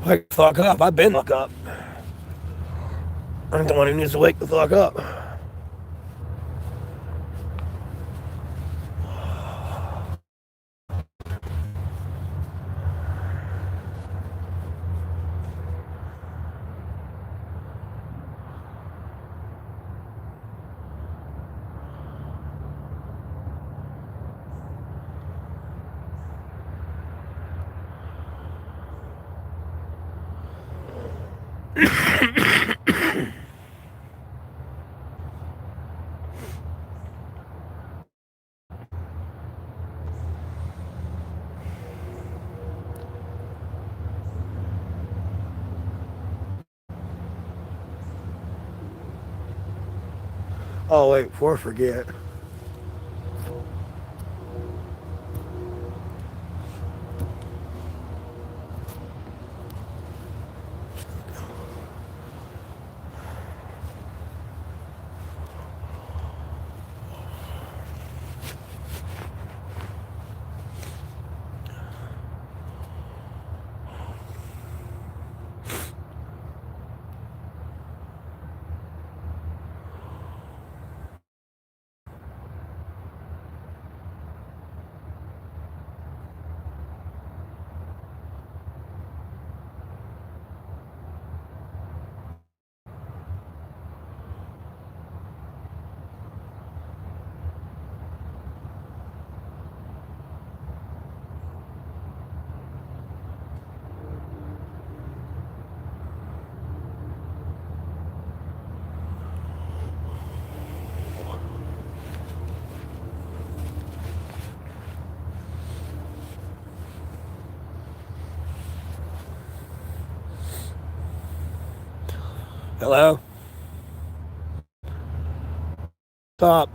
Wake the fuck up. I've been the fuck up. I'm the one who needs to wake the fuck up. Oh, wait, before I forget. Hello? Stop.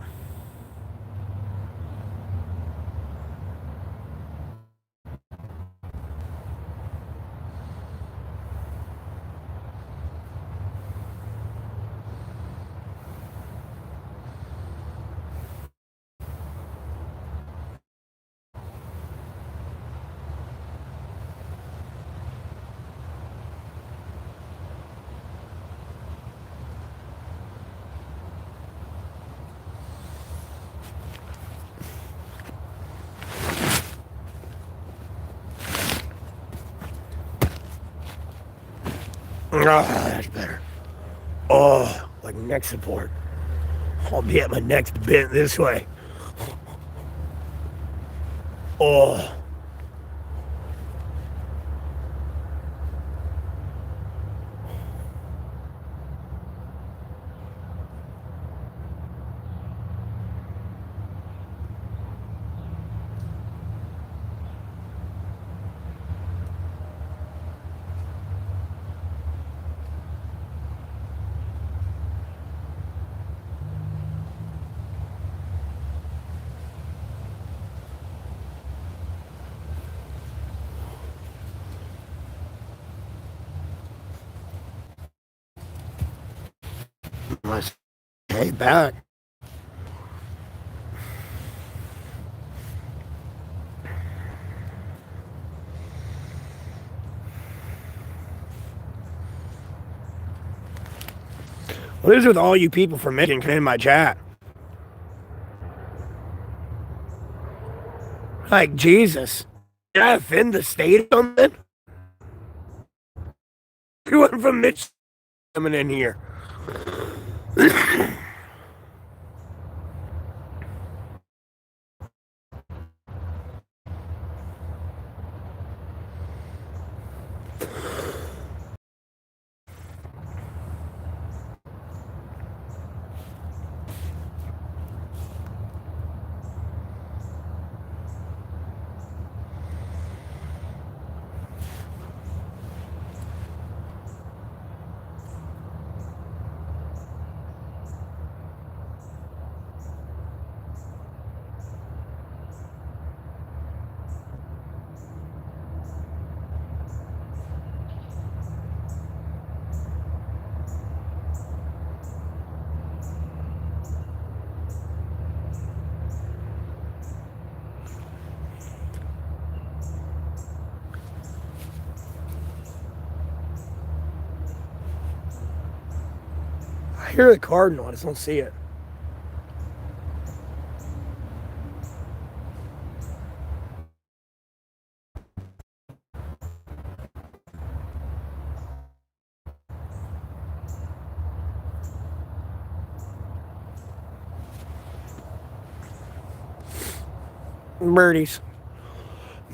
That's better. Oh, like neck support. I'll be at my neck's bent this way. Oh. My head back. What is with all you people from Michigan in my chat? Like, Jesus. Did I offend the state or something? Everyone from Michigan coming in here. I hear the cardinal, I just don't see it. Birdies.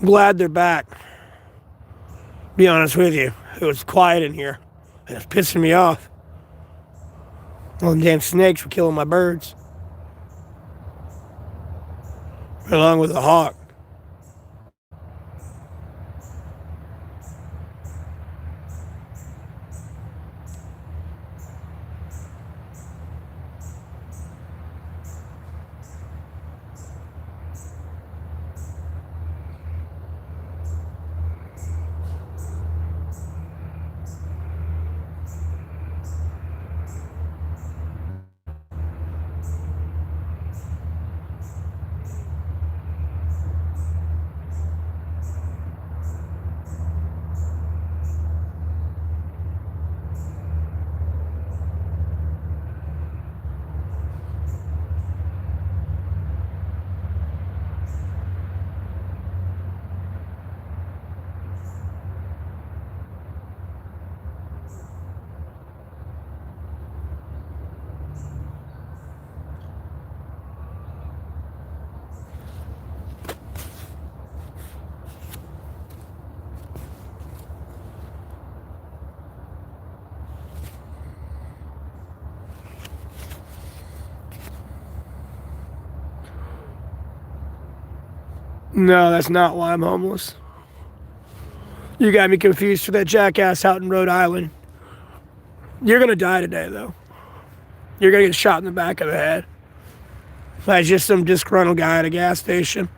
Glad they're back. Be honest with you, it was quiet in here. It was pissing me off. All the damn snakes were killing my birds. Along with the hawk. No, that's not why I'm homeless. You got me confused for that jackass out in Rhode Island. You're gonna die today, though. You're gonna get shot in the back of the head by just some disgruntled guy at a gas station.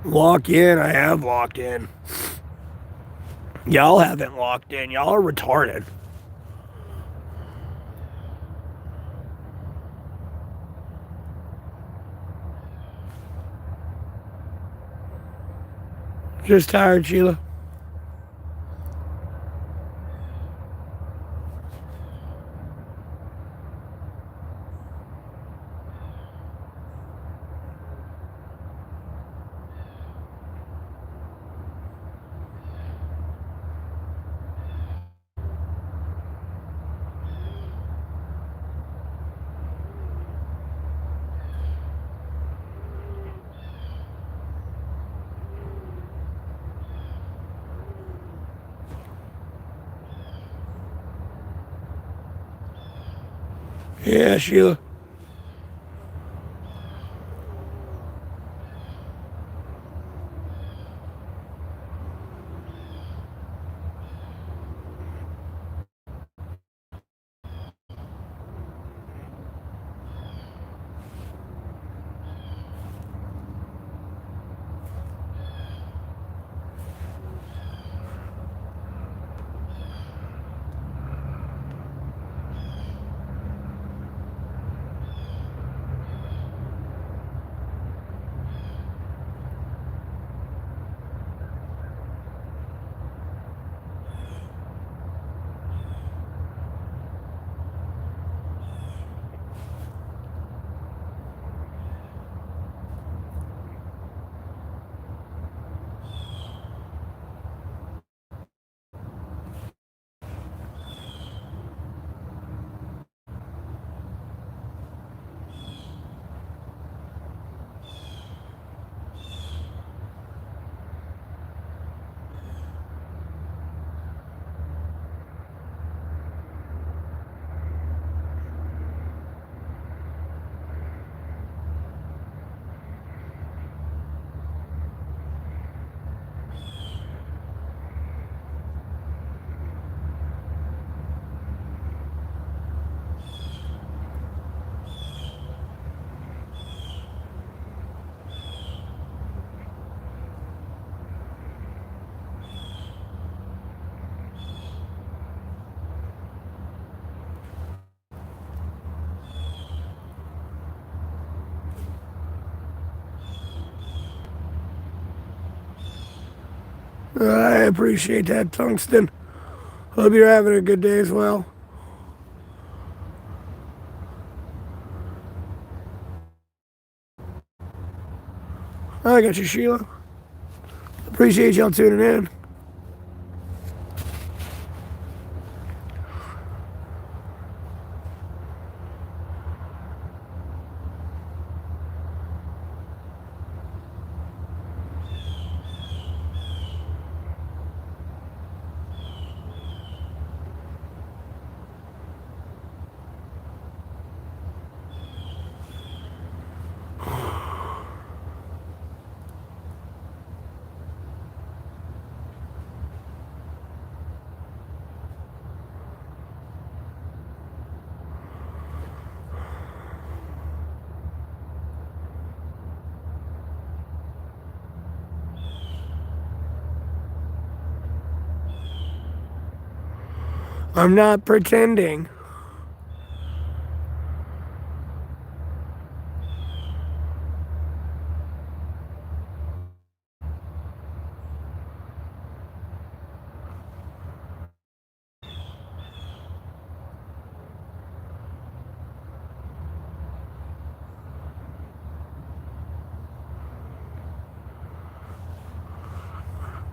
Walk in, I have walked in. Y'all haven't walked in. Y'all are retarded. Just tired, Sheila. Yeah, Sheila. I appreciate that, Tungsten. Hope you're having a good day as well. I got you, Sheila. Appreciate y'all tuning in. I'm not pretending.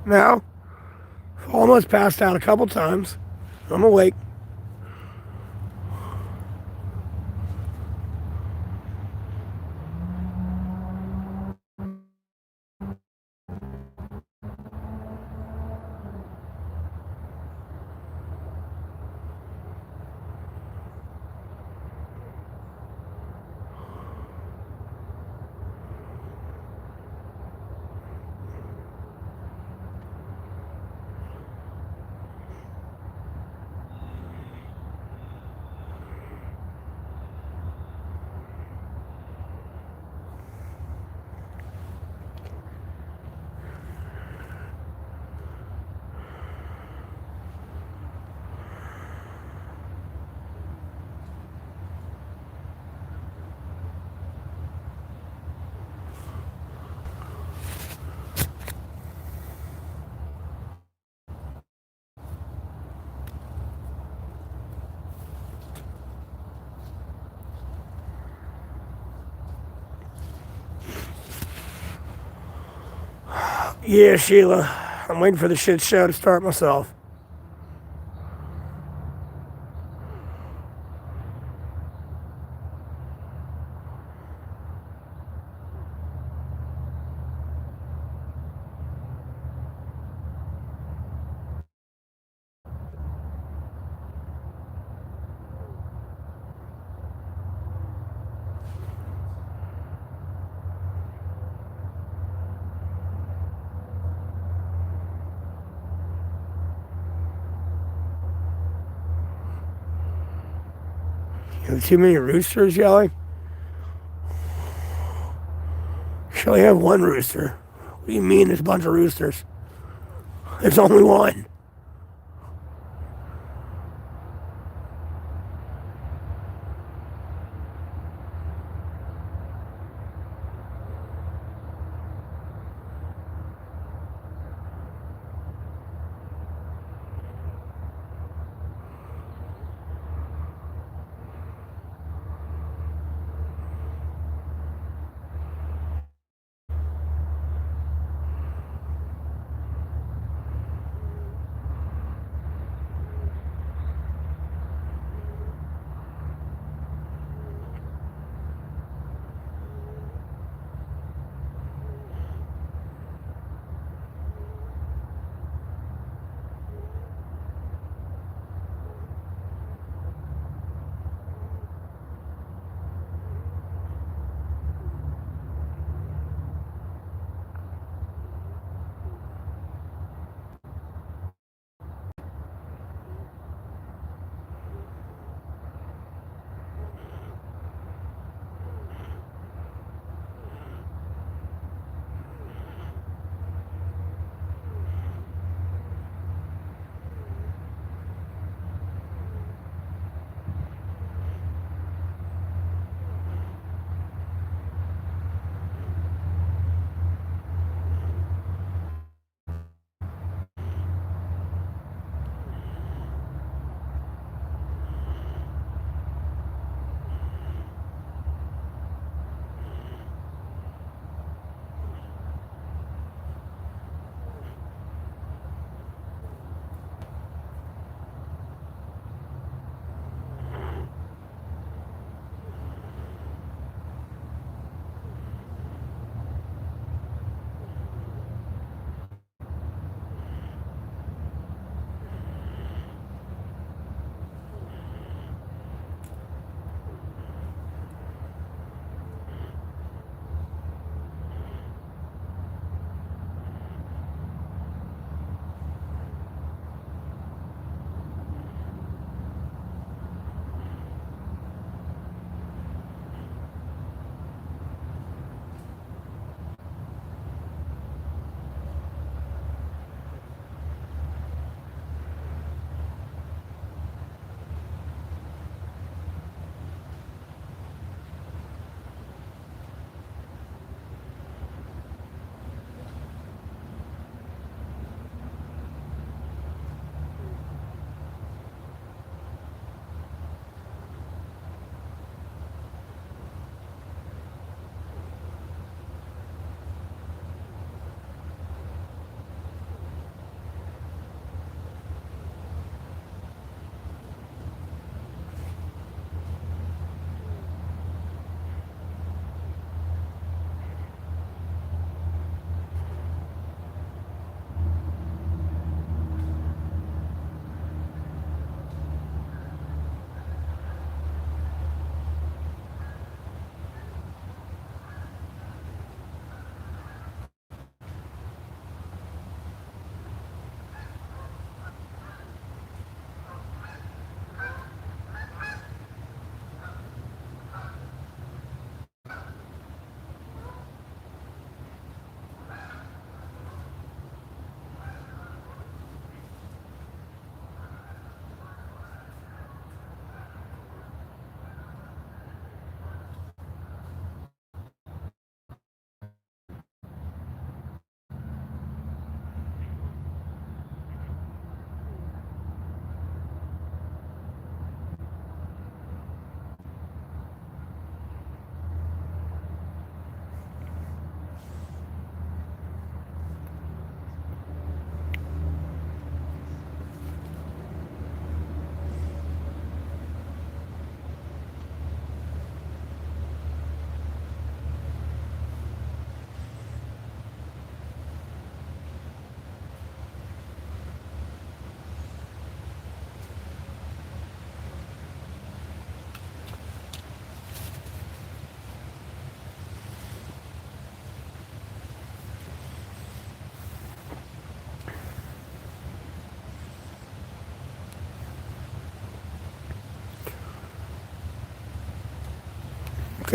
Now, almost passed out a couple times. I'm awake. Yeah, Sheila. I'm waiting for the shit show to start myself. You have too many roosters yelling? Should only have one rooster. What do you mean there's a bunch of roosters? There's only one.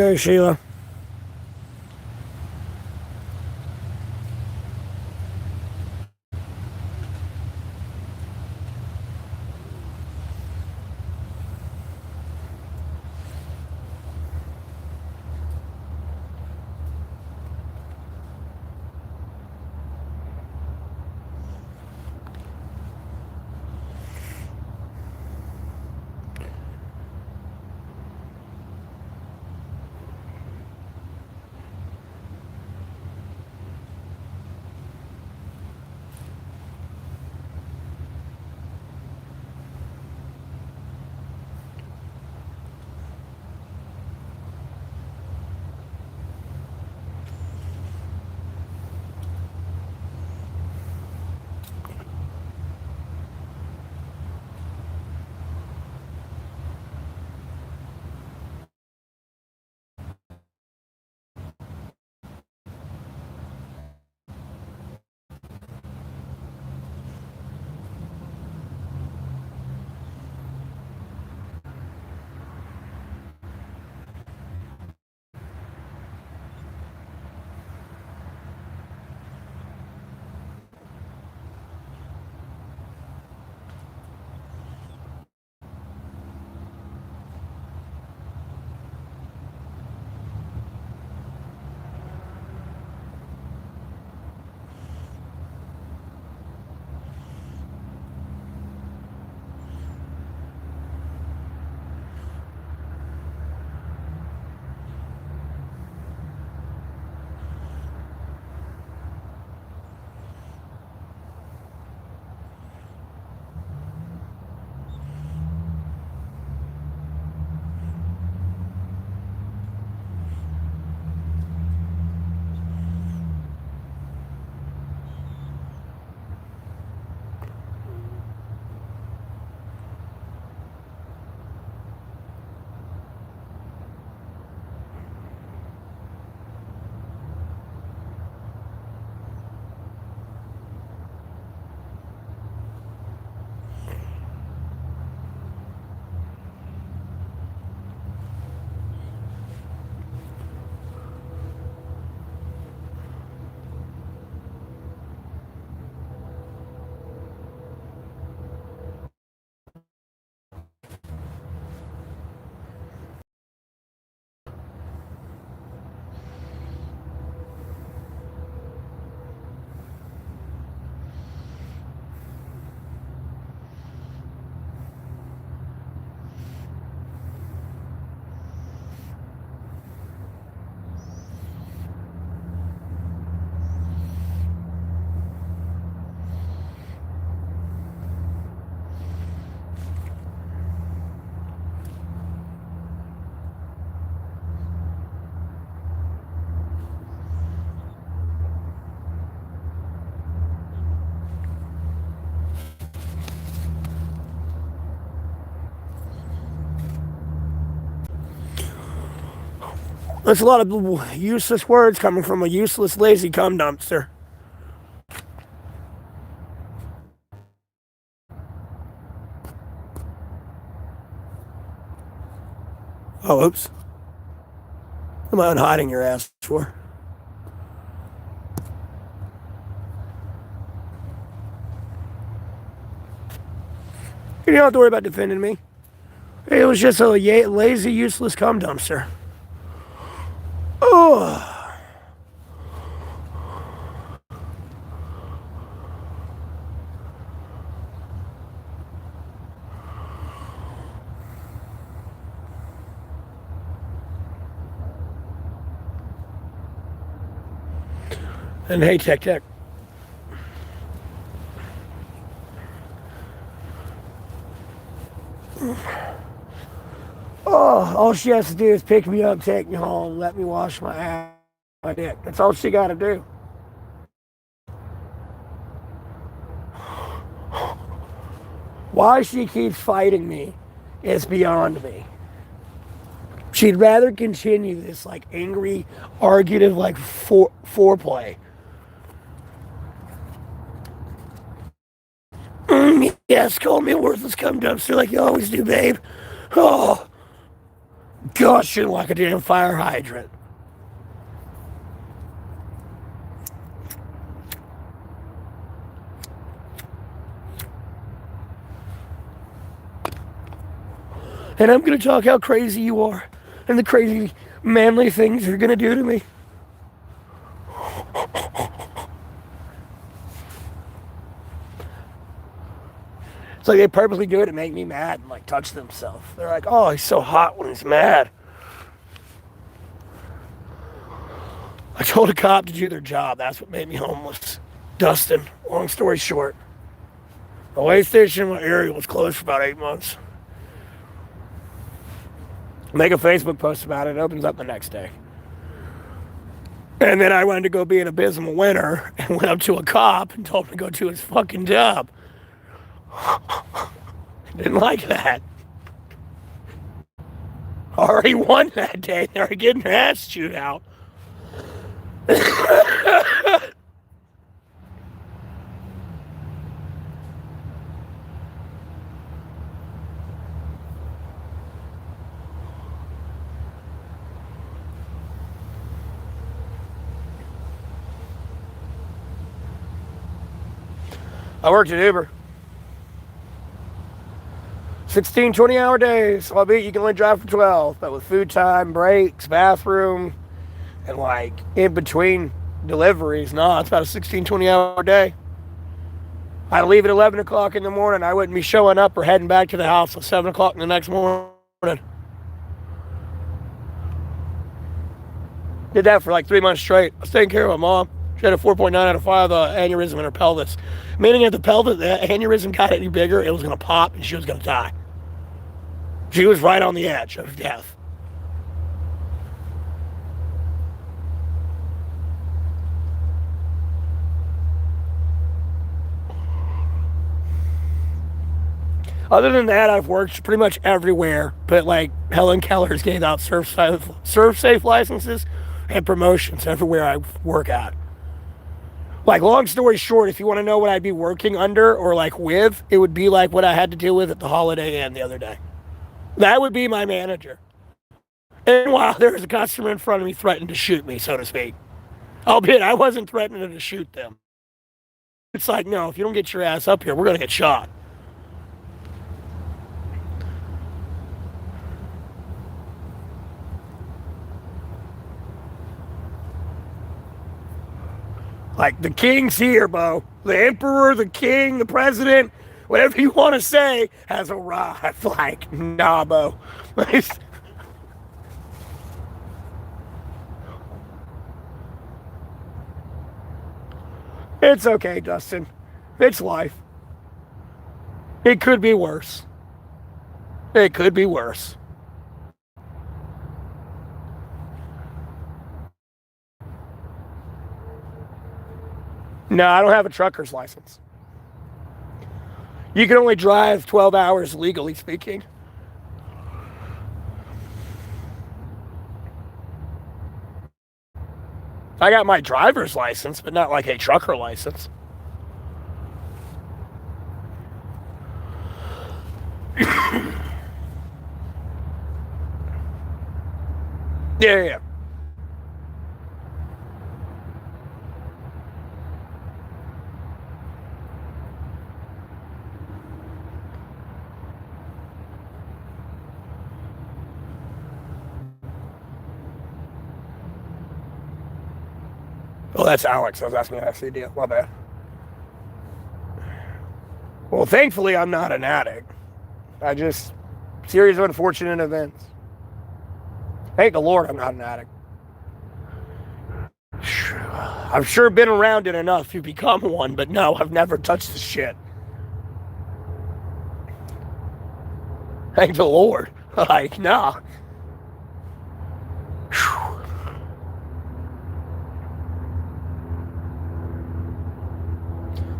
Okay, Sheila. There's a lot of useless words coming from a useless, lazy cum dumpster. Oh, oops. What am I hiding your ass for? You don't have to worry about defending me. It was just a lazy, useless cum dumpster. Oh. And hey, Tech. Oh, all she has to do is pick me up, take me home, let me wash my ass, my dick. That's all she got to do. Why she keeps fighting me is beyond me. She'd rather continue this like angry, argumentative, like foreplay. Yes, call me a worthless cum dumpster like you always do, babe. Oh. gushing like a damn fire hydrant. And I'm going to talk how crazy you are and the crazy manly things you're going to do to me. It's like they purposely do it to make me mad and like touch themselves. They're like, oh, he's so hot when he's mad. I told a cop to do their job. That's what made me homeless. Dustin, long story short. The way station in my area was closed for about 8 months. Make a Facebook post about it. It opens up the next day. And then I wanted to go be an abysmal winner and went up to a cop and told him to go do his fucking job. Didn't like that. Already won that day. They were getting their ass chewed out. I worked at Uber. 16, 20-hour days. Albeit you can only drive for 12, but with food time, breaks, bathroom, and like in between deliveries, no, it's about a 16, 20-hour day. I'd leave at 11 o'clock in the morning. I wouldn't be showing up or heading back to the house at 7 o'clock the next morning. Did that for like 3 months straight. I was taking care of my mom. She had a 4.9 out of 5 aneurysm in her pelvis. Meaning if the aneurysm got any bigger, it was going to pop and she was going to die. She was right on the edge of death. Other than that, I've worked pretty much everywhere, but like Helen Keller's gave out serve-safe licenses and promotions everywhere I work at. Like, long story short, if you want to know what I'd be working under or like with, it would be like what I had to deal with at the Holiday Inn the other day. That would be my manager. And while there was a customer in front of me threatening to shoot me, so to speak. Albeit I wasn't threatening to shoot them. It's like, no, if you don't get your ass up here, we're going to get shot. Like, the king's here, Bo. The emperor, the king, the president, whatever you want to say, has arrived. Like, nah, Bo. It's okay, Dustin. It's life. It could be worse. It could be worse. No, I don't have a trucker's license. You can only drive 12 hours legally speaking. I got my driver's license, but not like a trucker license. Yeah. Oh, that's Alex. I was asking if that's the deal. My bad. Well, thankfully, I'm not an addict. I just, series of unfortunate events. Thank the Lord I'm not an addict. I've sure been around it enough to become one, but no, I've never touched the shit. Thank the Lord. Like, nah.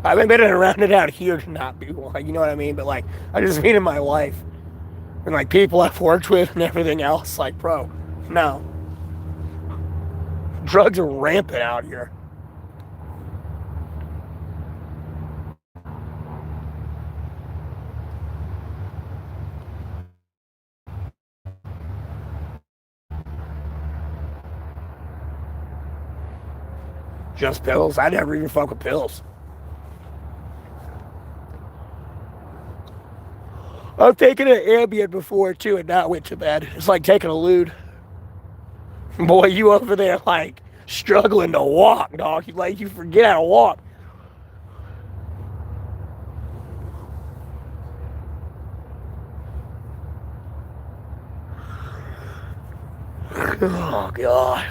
I haven't been around it out here to not be one, you know what I mean? But like, I just mean in my life. And like people I've worked with and everything else, like, bro, no. Drugs are rampant out here. Just pills? I never even fuck with pills. I've taken an Ambien before too and not went to bed. It's like taking a lewd. Boy, you over there like struggling to walk, dog. You forget how to walk. Oh God.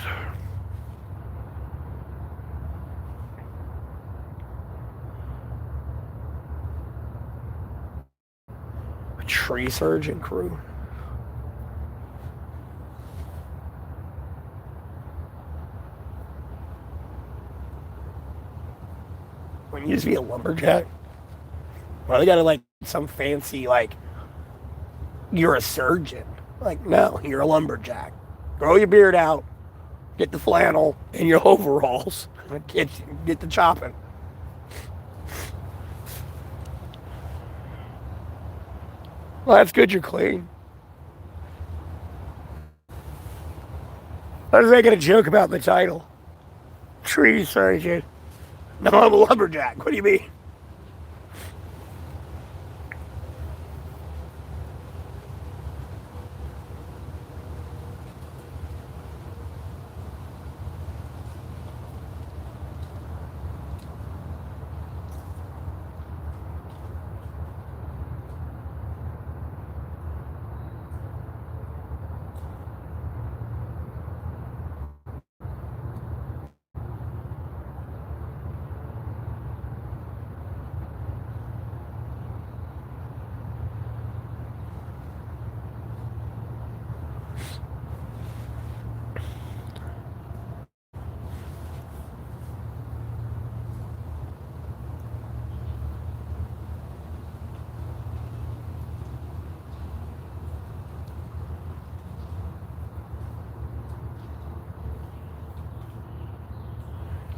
A tree surgeon crew. When you used to be a lumberjack. Well, they got like some fancy like you're a surgeon. Like, no, you're a lumberjack. Grow your beard out, get the flannel in your overalls, and get the chopping. Well, that's good you're clean. I was making a joke about the title. Tree surgeon. No, I'm a lumberjack. What do you mean?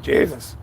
Jesus.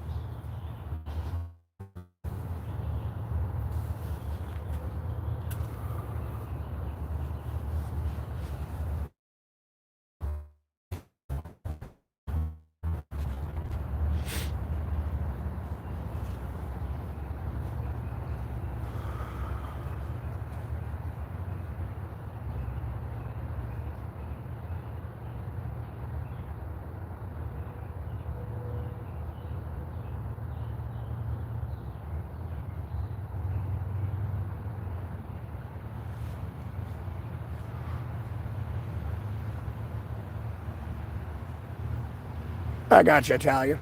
I got you, Italian.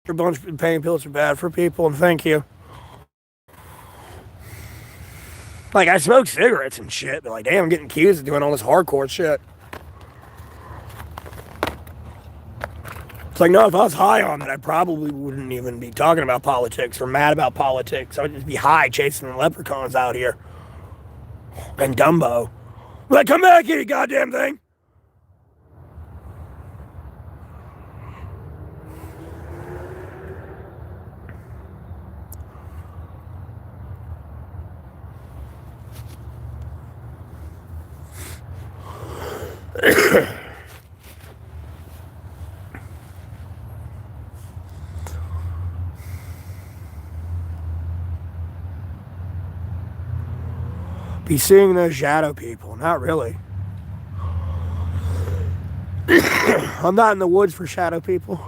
A bunch of pain pills are bad for people, and thank you. Like, I smoke cigarettes and shit, but like, damn, I'm getting accused of doing all this hardcore shit. It's like, no, if I was high on it, I probably wouldn't even be talking about politics or mad about politics. I would just be high chasing the leprechauns out here. And Dumbo. Like, come back here, you goddamn thing. Be seeing those shadow people. Not really. I'm not in the woods for shadow people.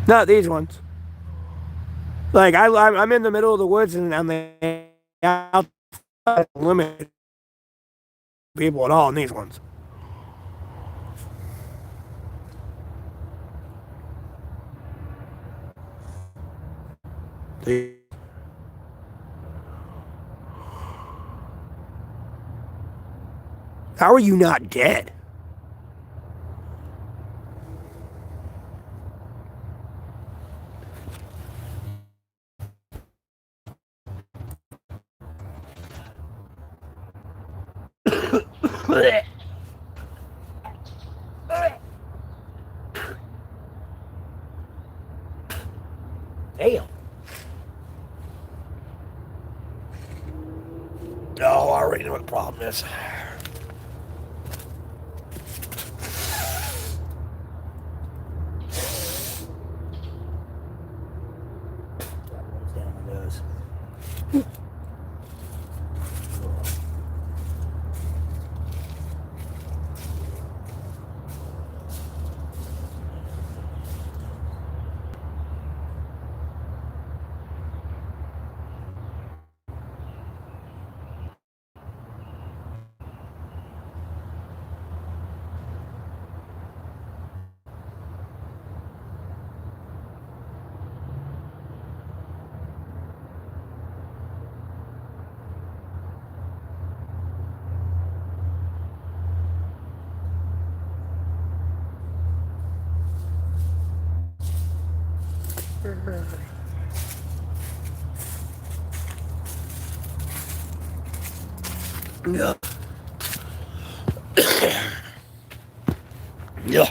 Not these ones. Like I'm in the middle of the woods and on the outside limit people at all in these ones. How are you not dead? Damn. Oh, I already know what the problem is. Down my nose. Yeah. Yeah.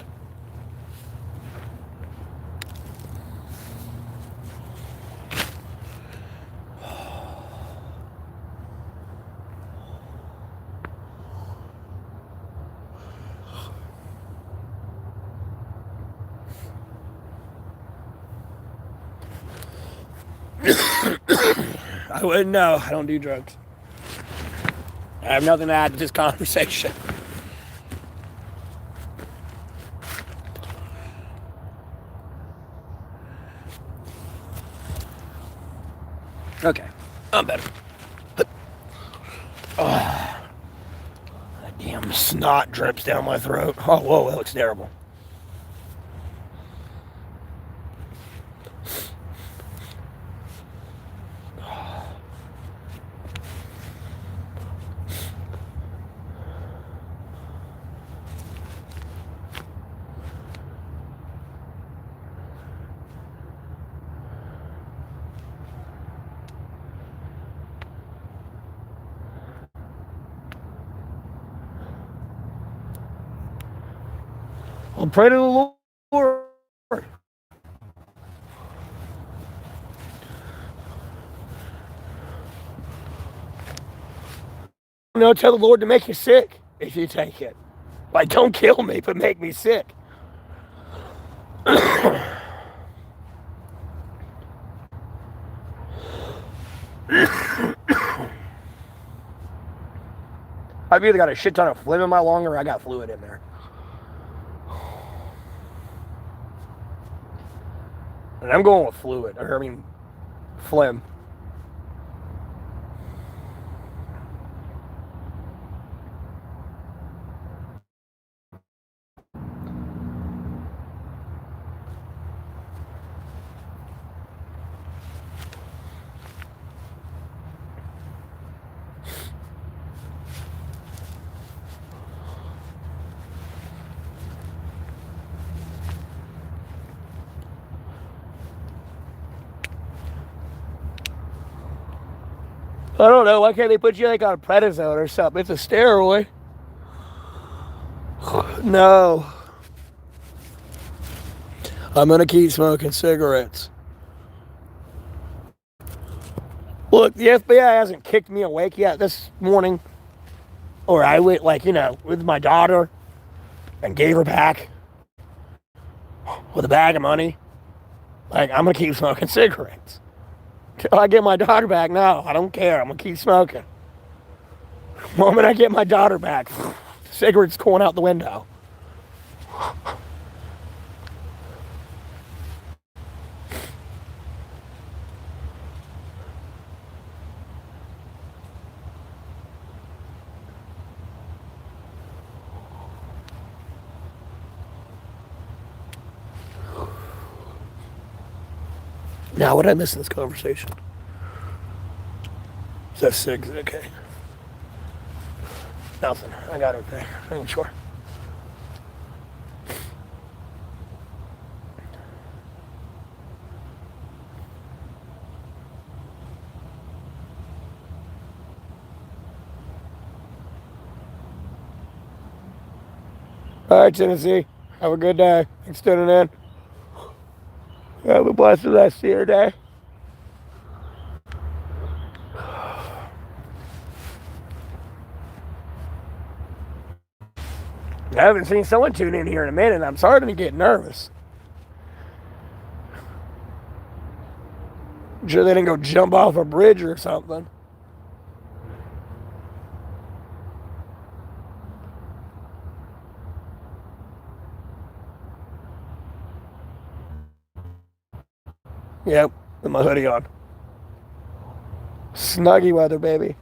I wouldn't know. I don't do drugs. I have nothing to add to this conversation. Okay, I'm better. That damn snot drips down my throat. Oh, whoa, that looks terrible. Well, pray to the Lord. No, tell the Lord to make you sick if you take it. Like, don't kill me, but make me sick. I've either got a shit ton of phlegm in my lung or I got fluid in there. And I'm going with fluid, or I mean, phlegm. I don't know. Why can't they put you like on prednisone or something? It's a steroid. No. I'm gonna keep smoking cigarettes. Look, the FBI hasn't kicked me awake yet this morning. Or I went, like, with my daughter and gave her back with a bag of money. Like, I'm gonna keep smoking cigarettes. Till I get my daughter back, no, I don't care. I'm gonna keep smoking. The moment I get my daughter back, Cigarettes going out the window. Now, what did I miss in this conversation? Is that 6? Okay. Nothing. I got it there. I'm sure. All right, Tennessee. Have a good day. Thanks for tuning in. Have a blessed rest of your day. I haven't seen someone tune in here in a minute. I'm starting to get nervous. I'm sure they didn't go jump off a bridge or something. Yep, with my hoodie on. Snuggy weather, baby.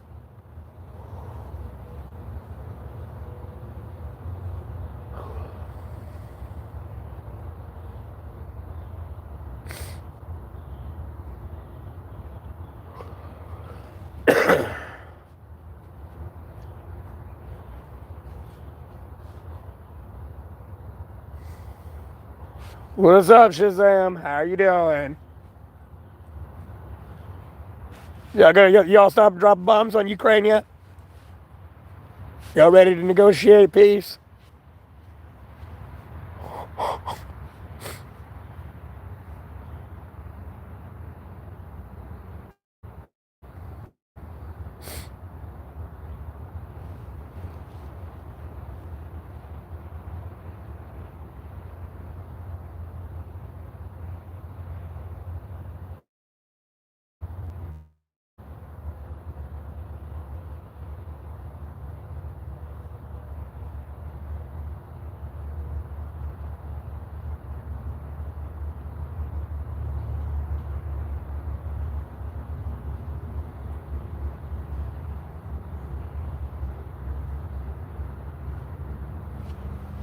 What's up, Shazam? How you doing? Y'all stop dropping bombs on Ukraine yet? Y'all ready to negotiate peace?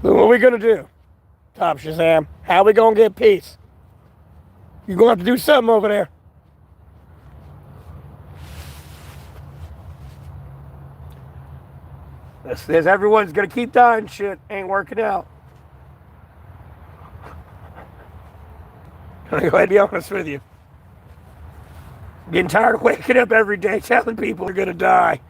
Then what are we gonna do? Top Shazam, how we gonna get peace? You're gonna have to do something over there. This everyone's gonna keep dying. Shit ain't working out. I'm gonna go ahead and be honest with you. I'm getting tired of waking up every day telling people they're gonna die.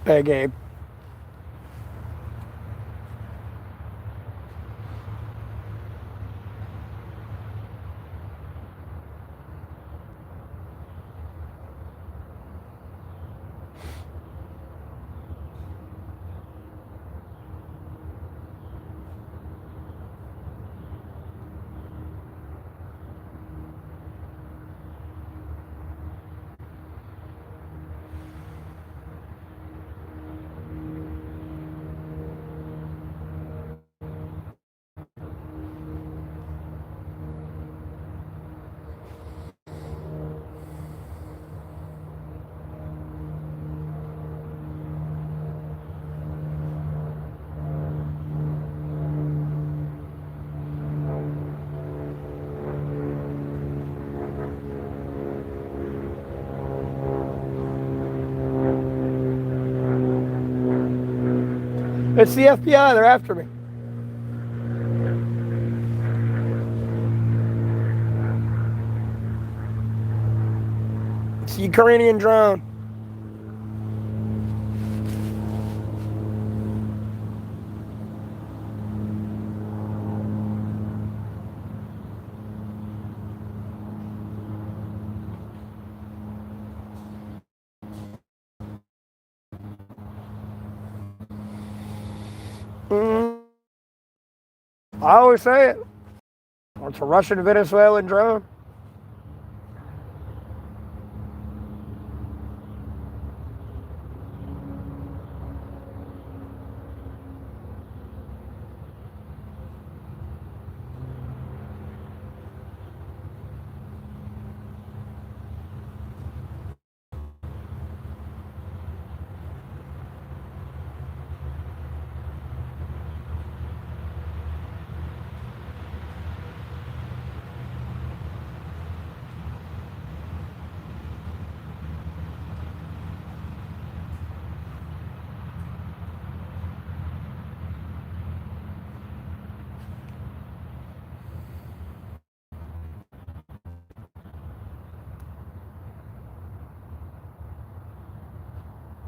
Hey, Gabe. It's the FBI. They're after me. It's the Ukrainian drone. Mm, I always say it. It's a Russian Venezuelan drone.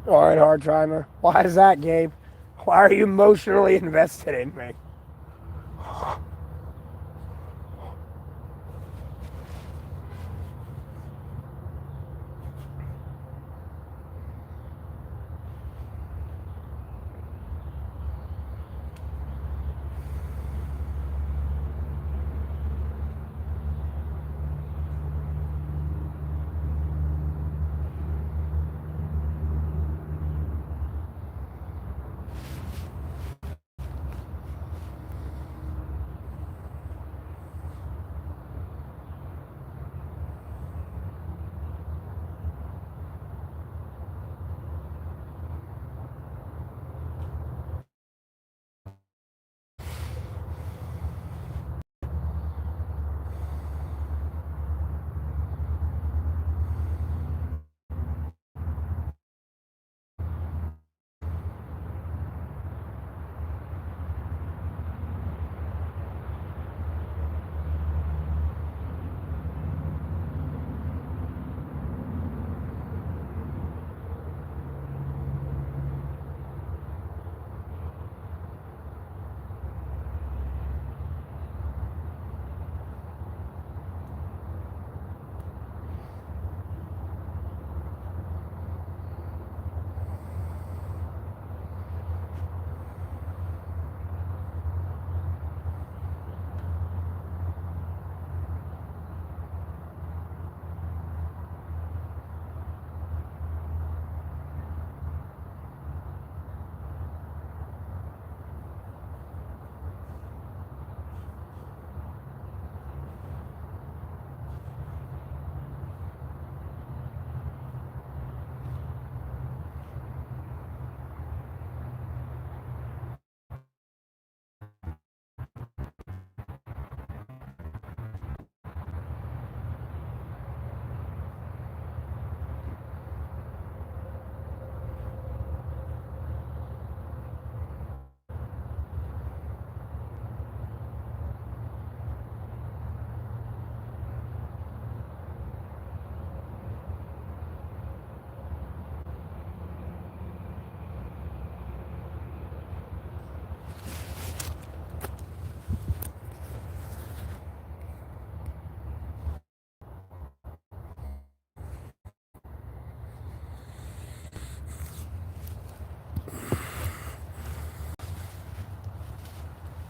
All right, hard timer. Why is that, Gabe? Why are you emotionally invested in me?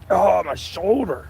Oh, my shoulder.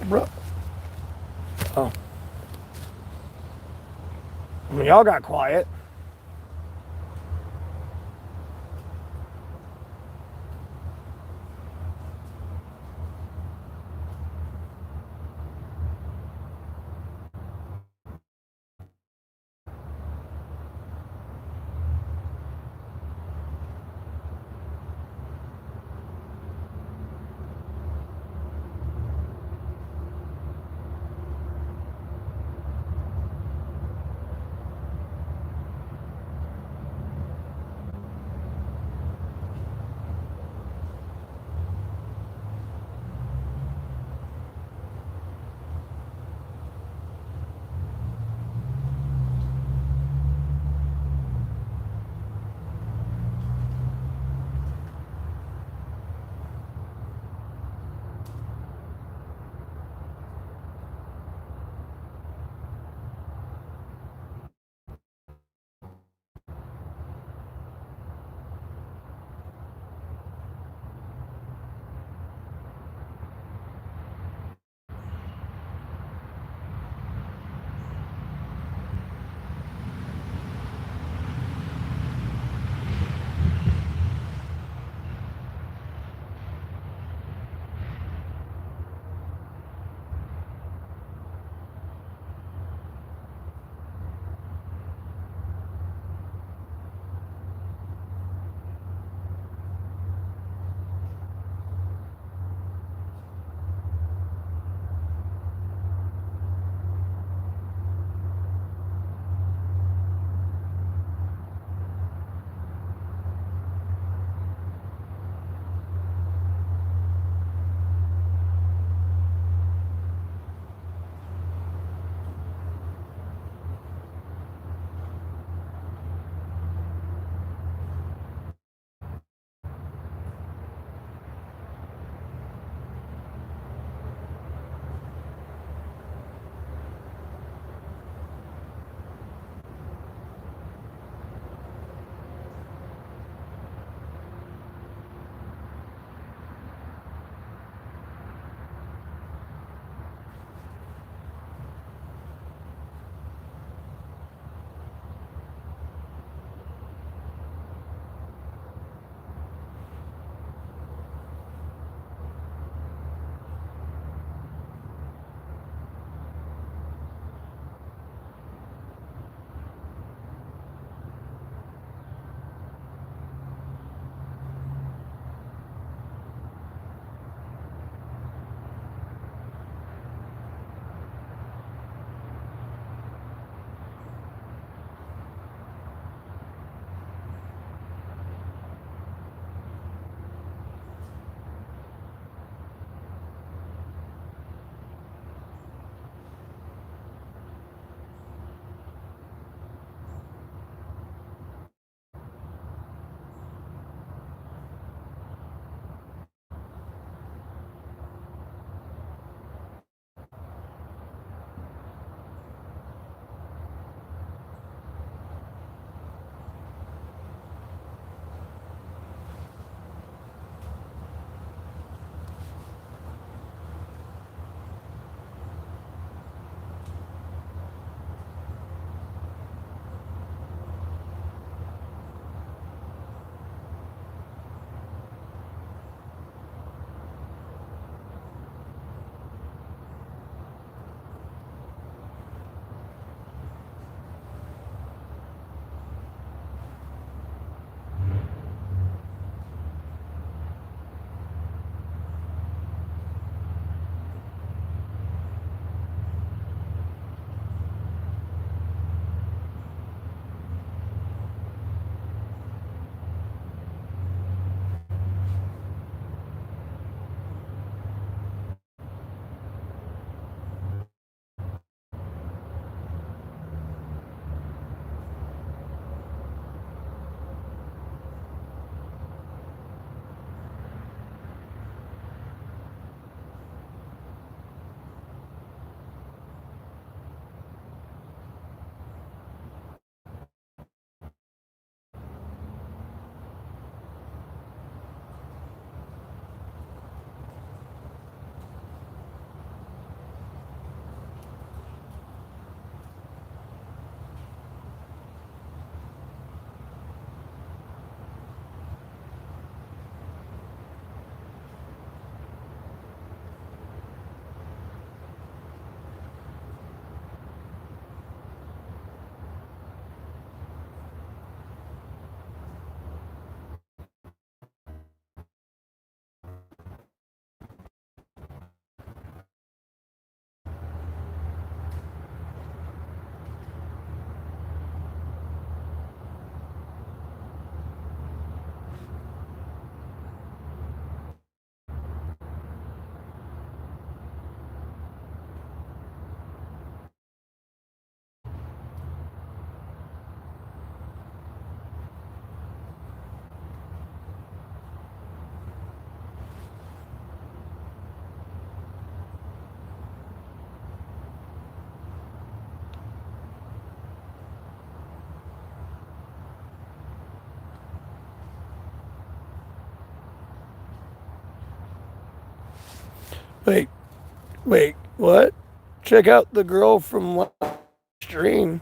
Bro. Oh. I mean, y'all got quiet. Wait, wait, what? Check out the girl from last stream.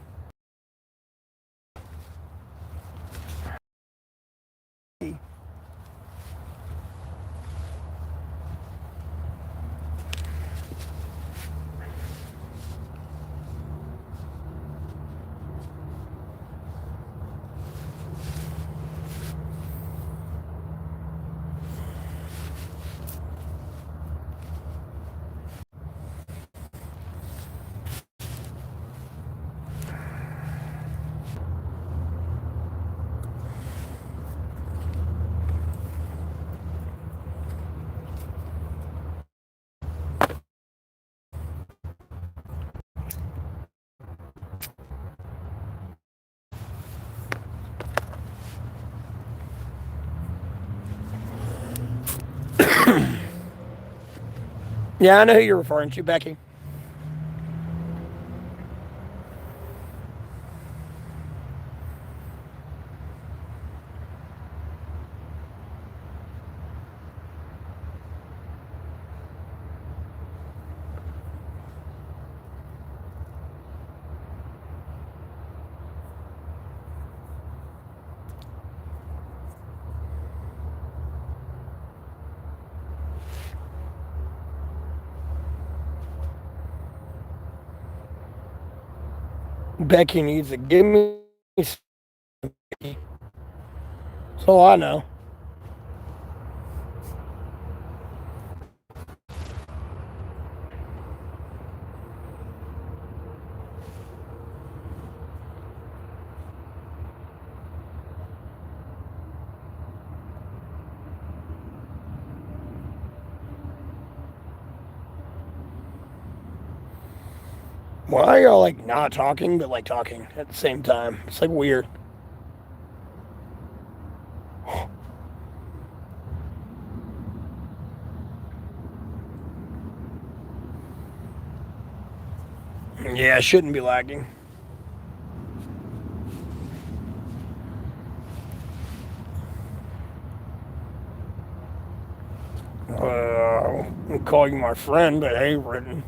Yeah, I know who you're referring to, Becky. Becky needs to give me. That's all I know. Why are y'all like not talking, but like talking at the same time? It's like weird. Yeah, I shouldn't be lagging. I'm calling you my friend, but hey, written.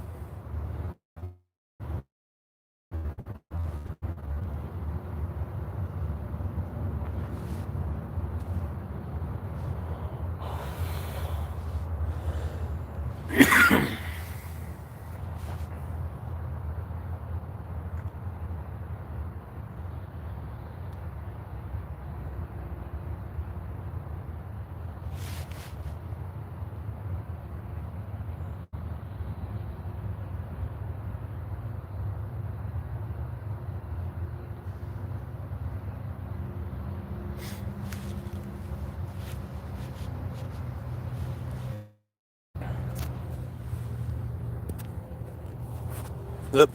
Yep.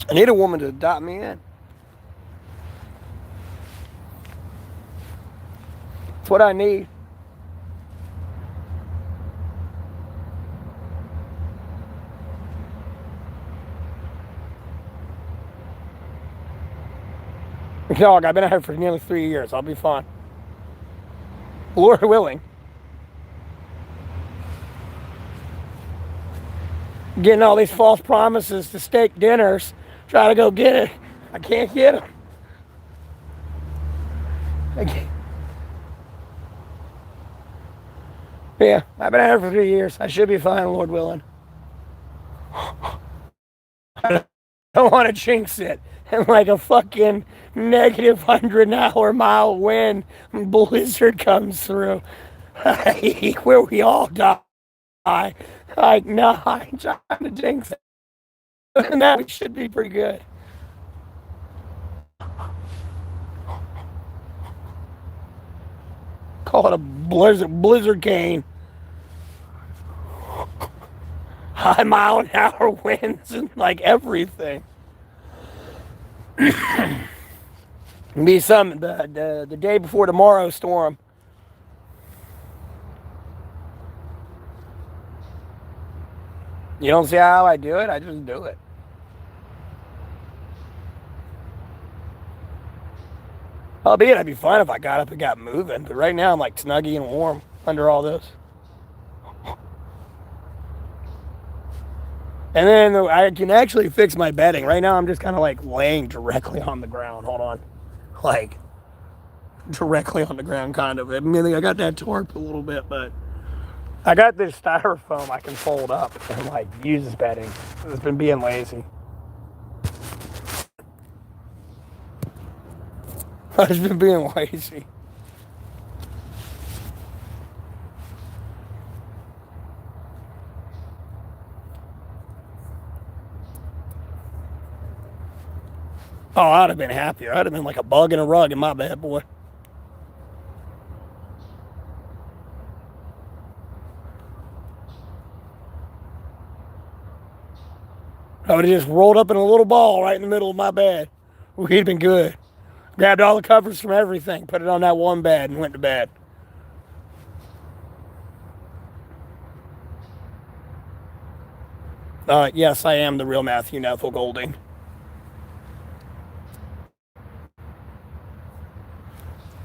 I need a woman to adopt me in. That's what I need. Dog, I've been out here for nearly 3 years. I'll be fine. Lord willing. Getting all these false promises to steak dinners. Try to go get it. I can't get them. Yeah, I've been out here for 3 years. I should be fine, Lord willing. I don't don't want to jinx it. And like a fucking negative 100-mile wind blizzard comes through, where we all die. Like, no, I ain't trying to jinx it. And that we should be pretty good. Call it a blizzard cane. High mile-an-hour winds and like everything. Be some the day before tomorrow storm. You don't see how I do it? I just do it. Albeit, it'd be fun if I got up and got moving. But right now, I'm like snuggy and warm under all this. And then I can actually fix my bedding. Right now, I'm just kind of like laying directly on the ground. Hold on. Like, directly on the ground, kind of. I mean, I got that torqued a little bit, but I got this styrofoam I can fold up and like use as bedding. It's been being lazy. I've just been being lazy. Oh, I'd have been happier. I'd have been like a bug in a rug in my bed, boy. I would have just rolled up in a little ball right in the middle of my bed. We'd have been good. Grabbed all the covers from everything, put it on that one bed, and went to bed. Yes, I am the real Matthew Neville Golding.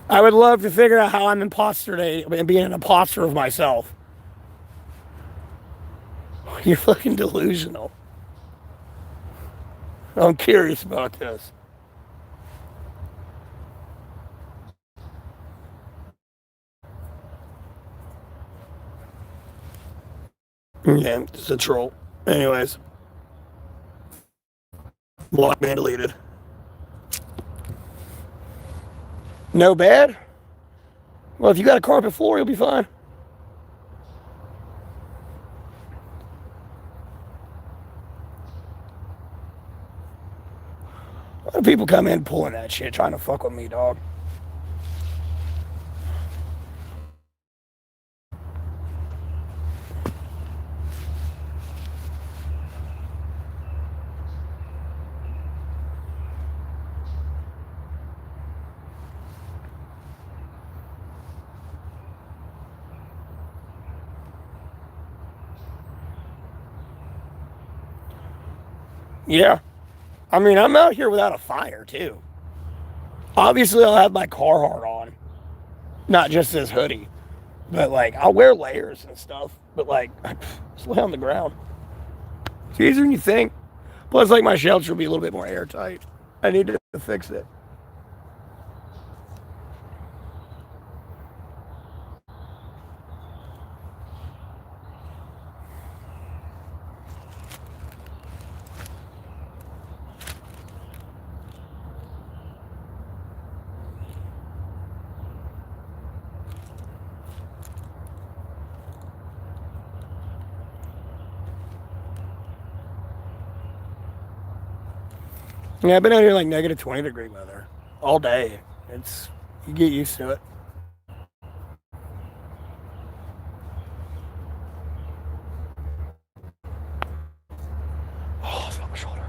I would love to figure out how I'm being an imposter of myself. You're fucking delusional. I'm curious about this. Yeah, it's a troll. Anyways, block man deleted. No bad? Well, if you got a carpet floor, you'll be fine. A lot of people come in pulling that shit, trying to fuck with me, dog. Yeah. I mean, I'm out here without a fire, too. Obviously, I'll have my Carhartt on. Not just this hoodie. But, like, I'll wear layers and stuff. But, like, just lay on the ground. It's easier than you think. Plus, like, my shelter will be a little bit more airtight. I need to fix it. Yeah, I've been out here like negative 20 degree weather all day. You get used to it. Oh, it's on my shoulder.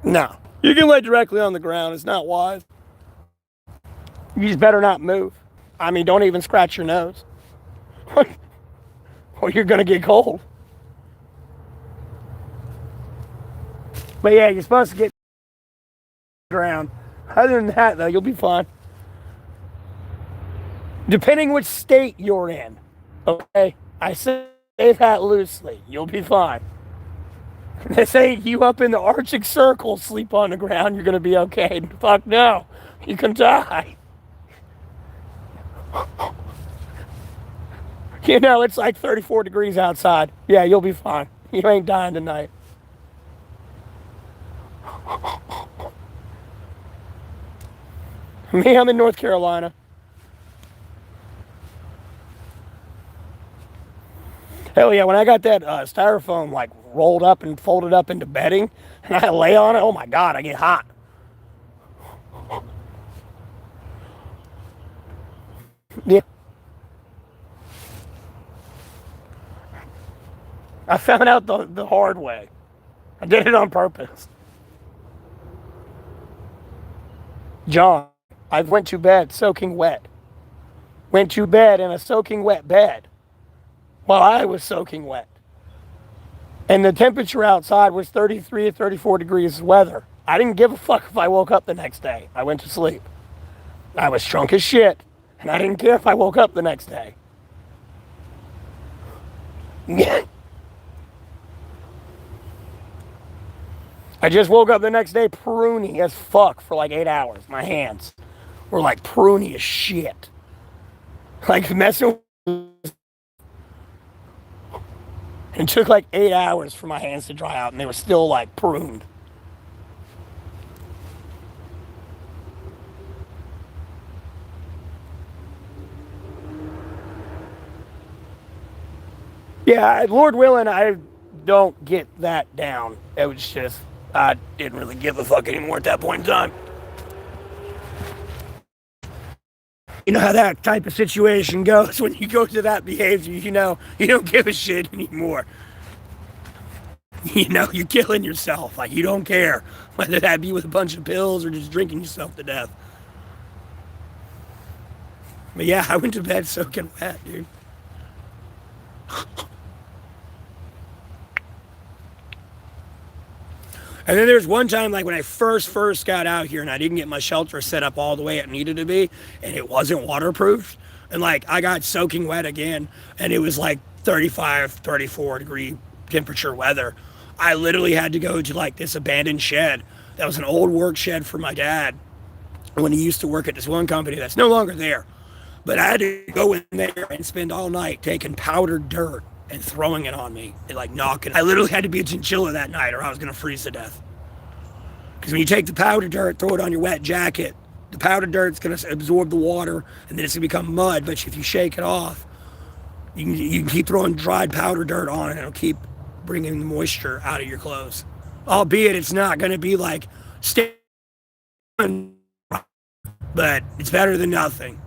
No, you can lay directly on the ground. It's not wise. You just better not move. I mean, don't even scratch your nose. or you're going to get cold. But yeah, you're supposed to get ground. Other than that, though, you'll be fine. Depending which state you're in, okay? I say that loosely. You'll be fine. They say you up in the Arctic Circle, sleep on the ground, you're going to be okay. Fuck no. You can die. You know, it's like 34 degrees outside. Yeah, you'll be fine. You ain't dying tonight. Me, I'm in North Carolina. Hell yeah, when I got that styrofoam like rolled up and folded up into bedding and I lay on it, oh my God, I get hot. Yeah. I found out the hard way. I did it on purpose. John, I went to bed soaking wet. Went to bed in a soaking wet bed while I was soaking wet. And the temperature outside was 33 or 34 degrees weather. I didn't give a fuck if I woke up the next day. I went to sleep. I was drunk as shit, and I didn't care if I woke up the next day. I just woke up the next day pruny as fuck for like 8 hours. My hands were like pruny as shit. Like messing. It took like 8 hours for my hands to dry out, and they were still like pruned. Yeah, Lord willing, I don't get that down. It was just, I didn't really give a fuck anymore at that point in time. You know how that type of situation goes when you go to that behavior, you know, you don't give a shit anymore. You know, you're killing yourself. Like, you don't care whether that be with a bunch of pills or just drinking yourself to death. But yeah, I went to bed soaking wet, dude. And then there's one time, like when I first got out here and I didn't get my shelter set up all the way it needed to be, and it wasn't waterproof. And like I got soaking wet again, and it was like 35, 34 degree temperature weather. I literally had to go to like this abandoned shed that was an old work shed for my dad when he used to work at this one company that's no longer there. But I had to go in there and spend all night taking powdered dirt and throwing it on me and like knocking. I literally had to be a chinchilla that night or I was going to freeze to death. Because when you take the powdered dirt, throw it on your wet jacket, the powdered dirt's going to absorb the water and then it's going to become mud. But if you shake it off, you can keep throwing dried powdered dirt on it and it'll keep bringing the moisture out of your clothes. Albeit it's not going to be like but it's better than nothing.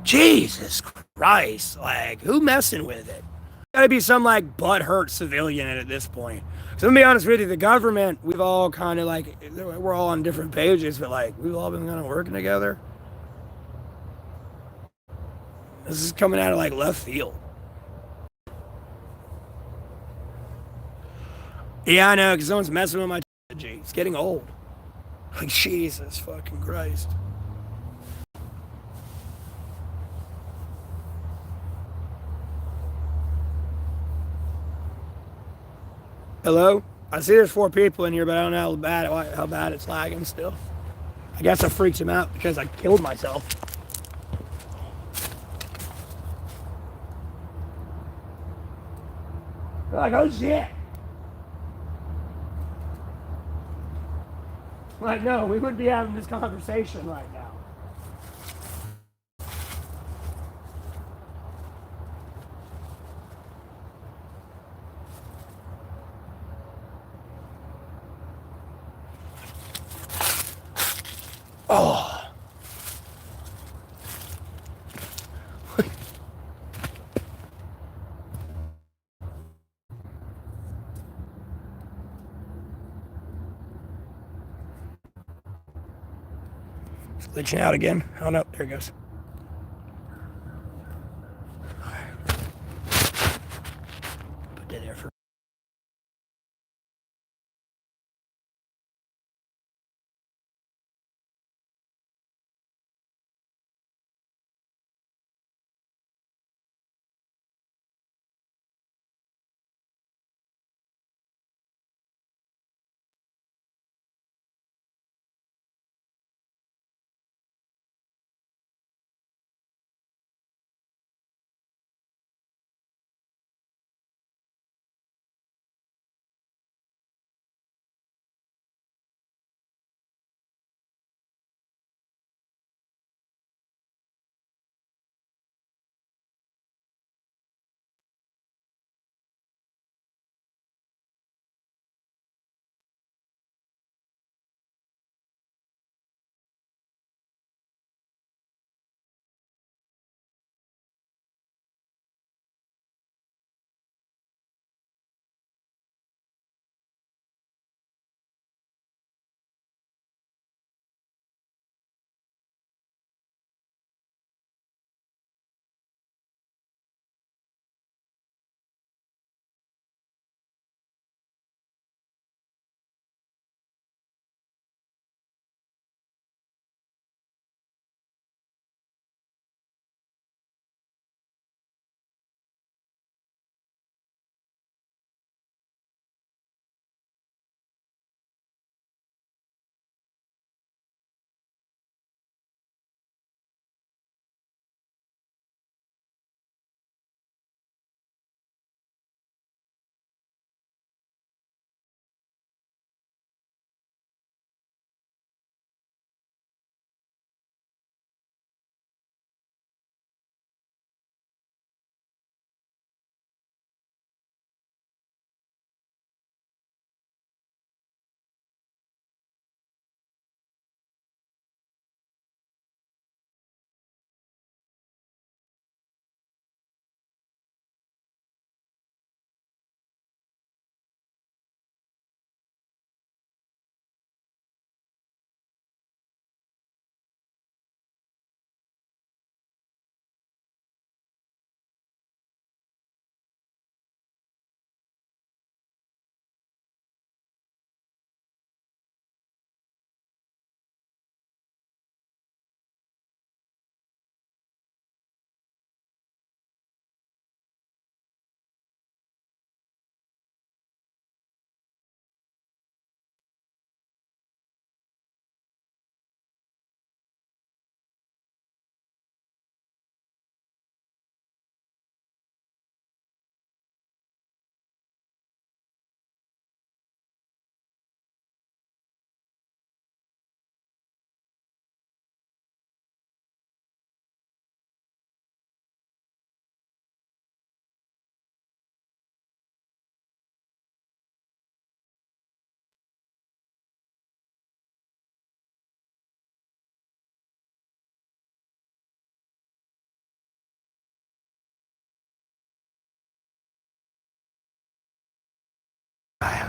Jesus Christ, like, who messing with it? Gotta be some, like, butthurt civilian at this point. So, let me be honest with you, the government, we've all kind of, like, we're all on different pages, but, like, we've all been kind of working together. This is coming out of, like, left field. Yeah, I know, because someone's messing with my technology. It's getting old. Like, Jesus fucking Christ. Hello? I see there's 4 people in here, but I don't know how bad it's lagging still. I guess I freaked him out because I killed myself. They're like, oh shit. Like, no, we wouldn't be having this conversation right now. Oh. It's glitching out again. Oh no, there it goes.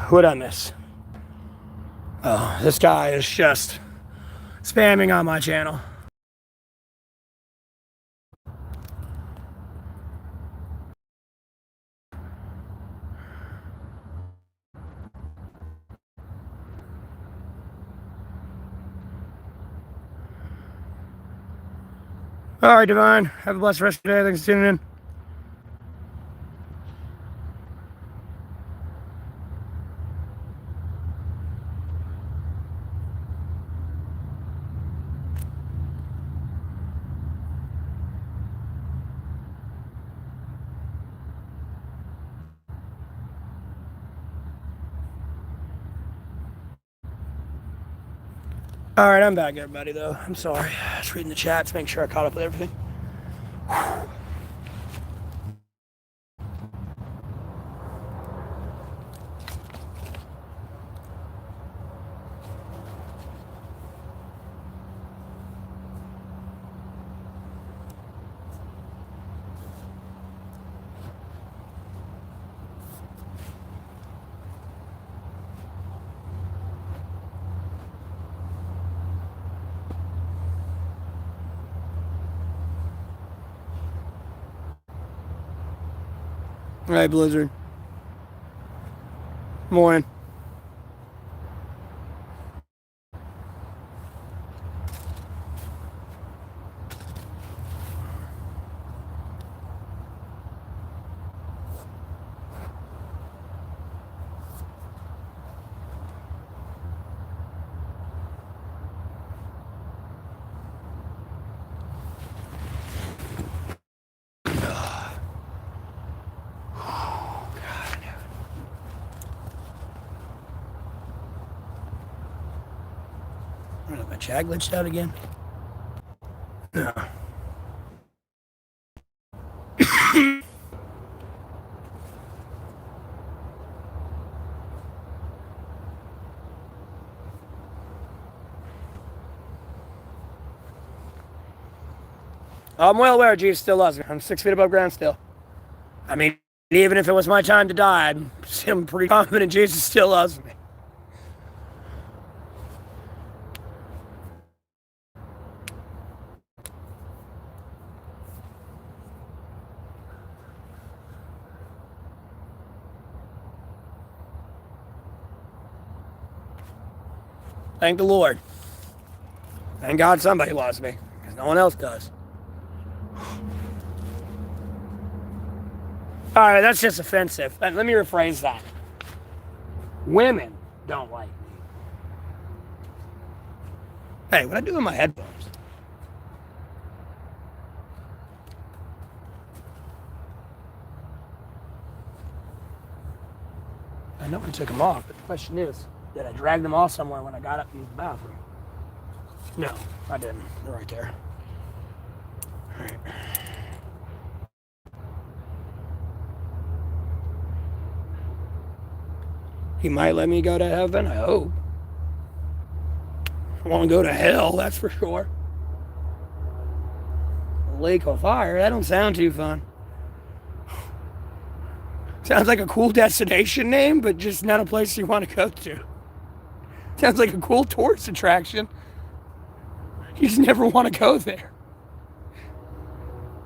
What I miss? Oh, this guy is just spamming on my channel. All right, Divine. Have a blessed rest of the day. Thanks for tuning in. All right, I'm back, everybody, though. I'm sorry. Just reading the chats, making sure I caught up with everything. All right, Blizzard. Morning. My chat glitched out again? No. I'm well aware Jesus still loves me. I'm 6 feet above ground still. I mean, even if it was my time to die, I'm pretty confident Jesus still loves me. Thank the Lord. Thank God somebody loves me, because no one else does. All right, that's just offensive. Let me rephrase that. Women don't like me. Hey, what I do with my headphones? I know I took them off, but the question is, did I drag them off somewhere when I got up to use the bathroom? No, I didn't. They're right there. All right. He might let me go to heaven, I hope. I want to go to hell, that's for sure. A lake of fire, that don't sound too fun. Sounds like a cool destination name, but just not a place you want to go to. Sounds like a cool tourist attraction. You just never want to go there.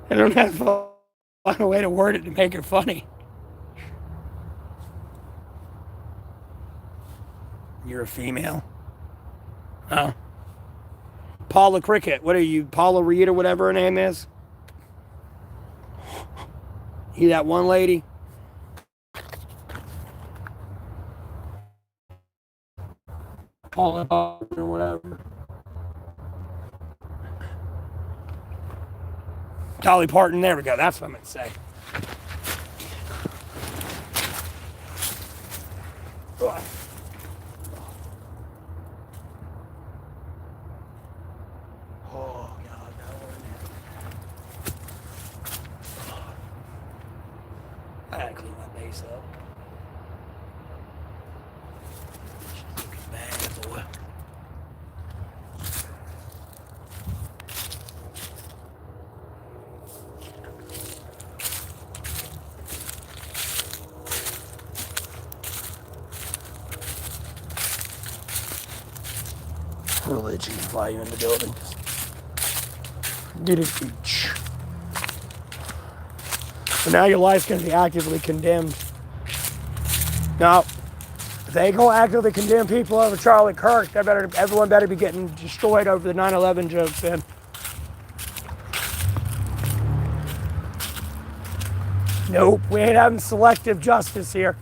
I don't have a way to word it to make it funny. You're a female? Oh. Paula Cricket. What are you, Paula Reed or whatever her name is? You that one lady? Paula or whatever. Dolly Parton, there we go. That's what I meant to say. Ugh. Oh, God, I gotta clean my base up. She's looking bad, boy. Religion fly you in the building. Did it teach? But now your life's going to be actively condemned. Now, if they go actively condemn people over Charlie Kirk, everyone better be getting destroyed over the 9/11 jokes then. Nope, we ain't having selective justice here.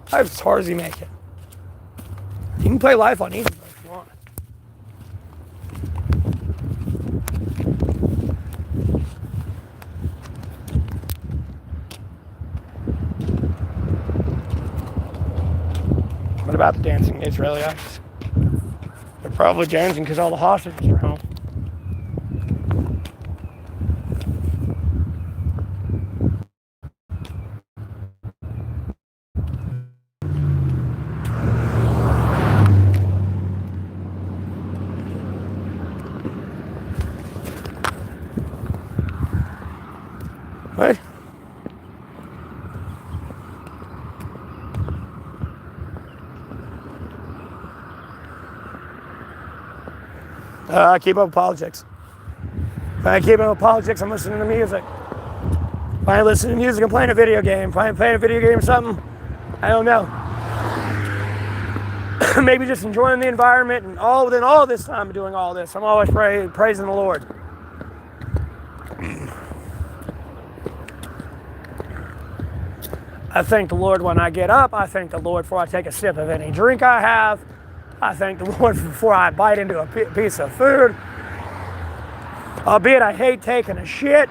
How hard does he make it? You can play life on easy if you want. What about the dancing Israelites? They're probably dancing because all the hostages are home. What? I keep up with politics. If I keep up with politics, I'm listening to music. If I ain't listening to music, I'm playing a video game. If I ain't playing a video game or something, I don't know. Maybe just enjoying the environment, and within all this time of doing all this, I'm always praising the Lord. I thank the Lord when I get up. I thank the Lord before I take a sip of any drink I have. I thank the Lord before I bite into a piece of food. Albeit I hate taking a shit.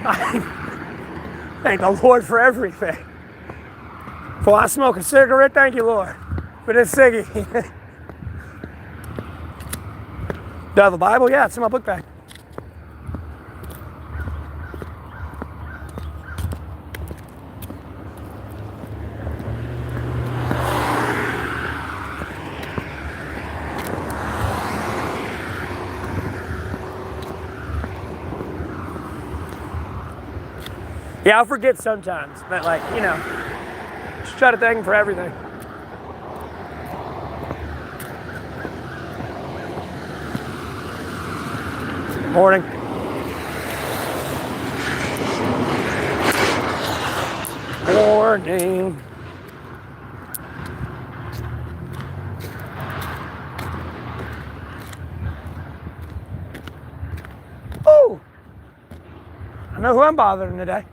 I thank the Lord for everything. Before I smoke a cigarette, thank you, Lord, for this ciggy. Do I have a Bible? Yeah, it's in my book bag. Yeah, I'll forget sometimes, but just try to thank him for everything. Morning. Morning. Oh! I know who I'm bothering today.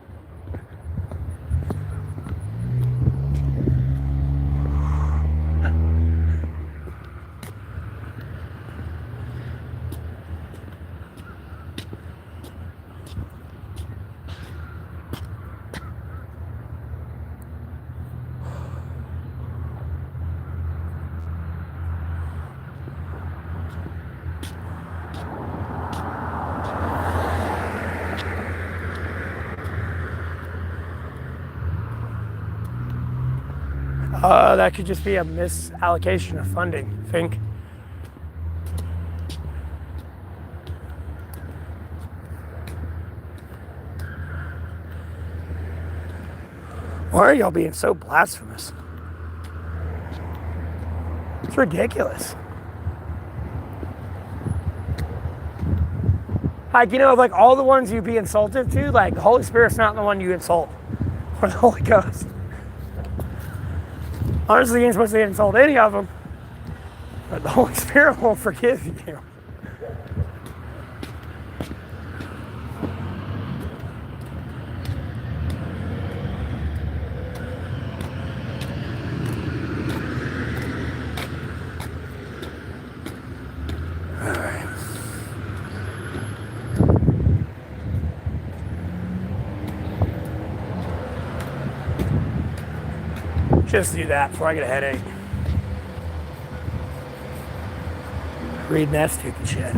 That could just be a misallocation of funding, I think. Why are y'all being so blasphemous? It's ridiculous. Like all the ones you be insulted to, like the Holy Spirit's not the one you insult. Or the Holy Ghost. Honestly, you ain't supposed to insult any of them. But the Holy Spirit won't forgive you. Just do that before I get a headache. Reading that stupid shit.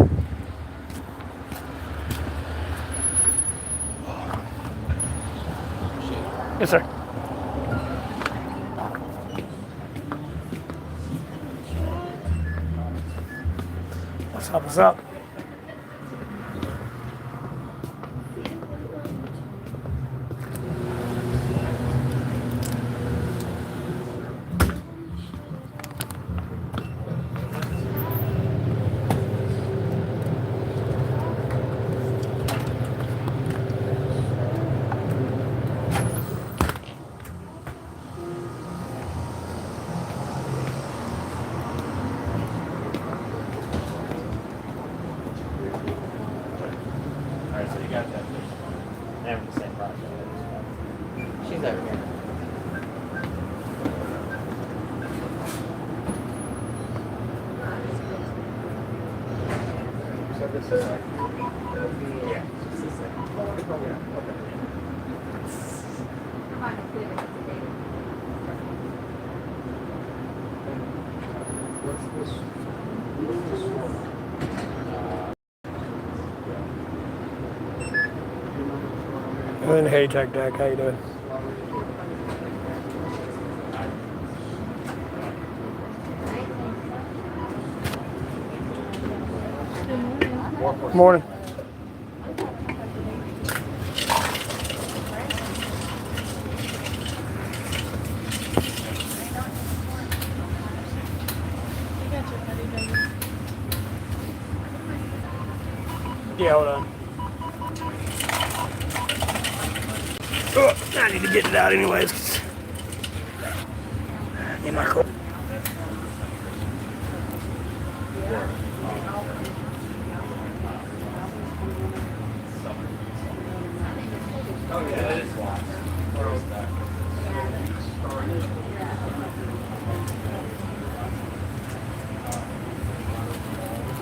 Yes, sir. What's up? So this is like, yeah, it's the same. Yeah, okay. What's this? And then, hey, Tech Deck, how you doing? Morning. Yeah, hold on. Oh, I need to get it out anyways. Need my coat.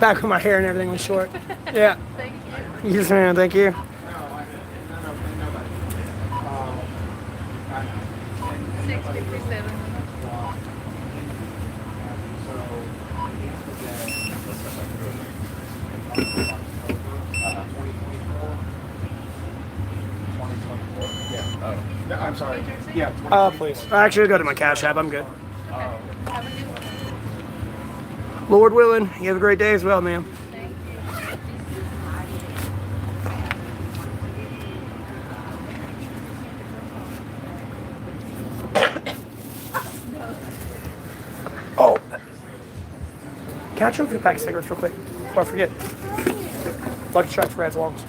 Back when my hair and everything was short. Yeah. Thank you. Yes, ma'am. Thank you. I'm sorry. Yeah. Please. Actually, go to my Cash App. I'm good. Lord willing, you have a great day as well, ma'am. Oh, can I choke you a pack of cigarettes real quick before I forget? Lucky Strike for Red's Longs.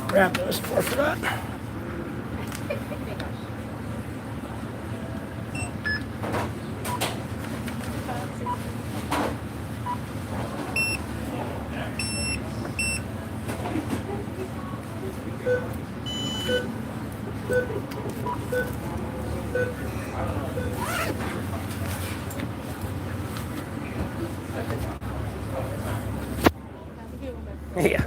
Grab those before I forgot. Yeah.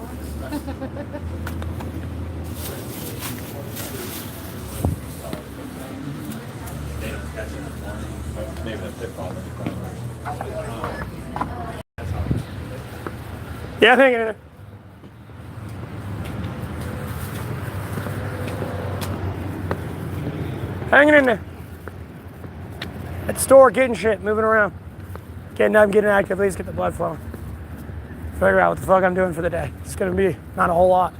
Yeah, hang in there. Hanging in there. At the store, getting shit, moving around. Getting up, getting active, please get the blood flowing. Figure out what the fuck I'm doing for the day. It's gonna be not a whole lot.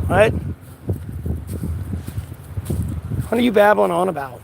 What? What are you babbling on about?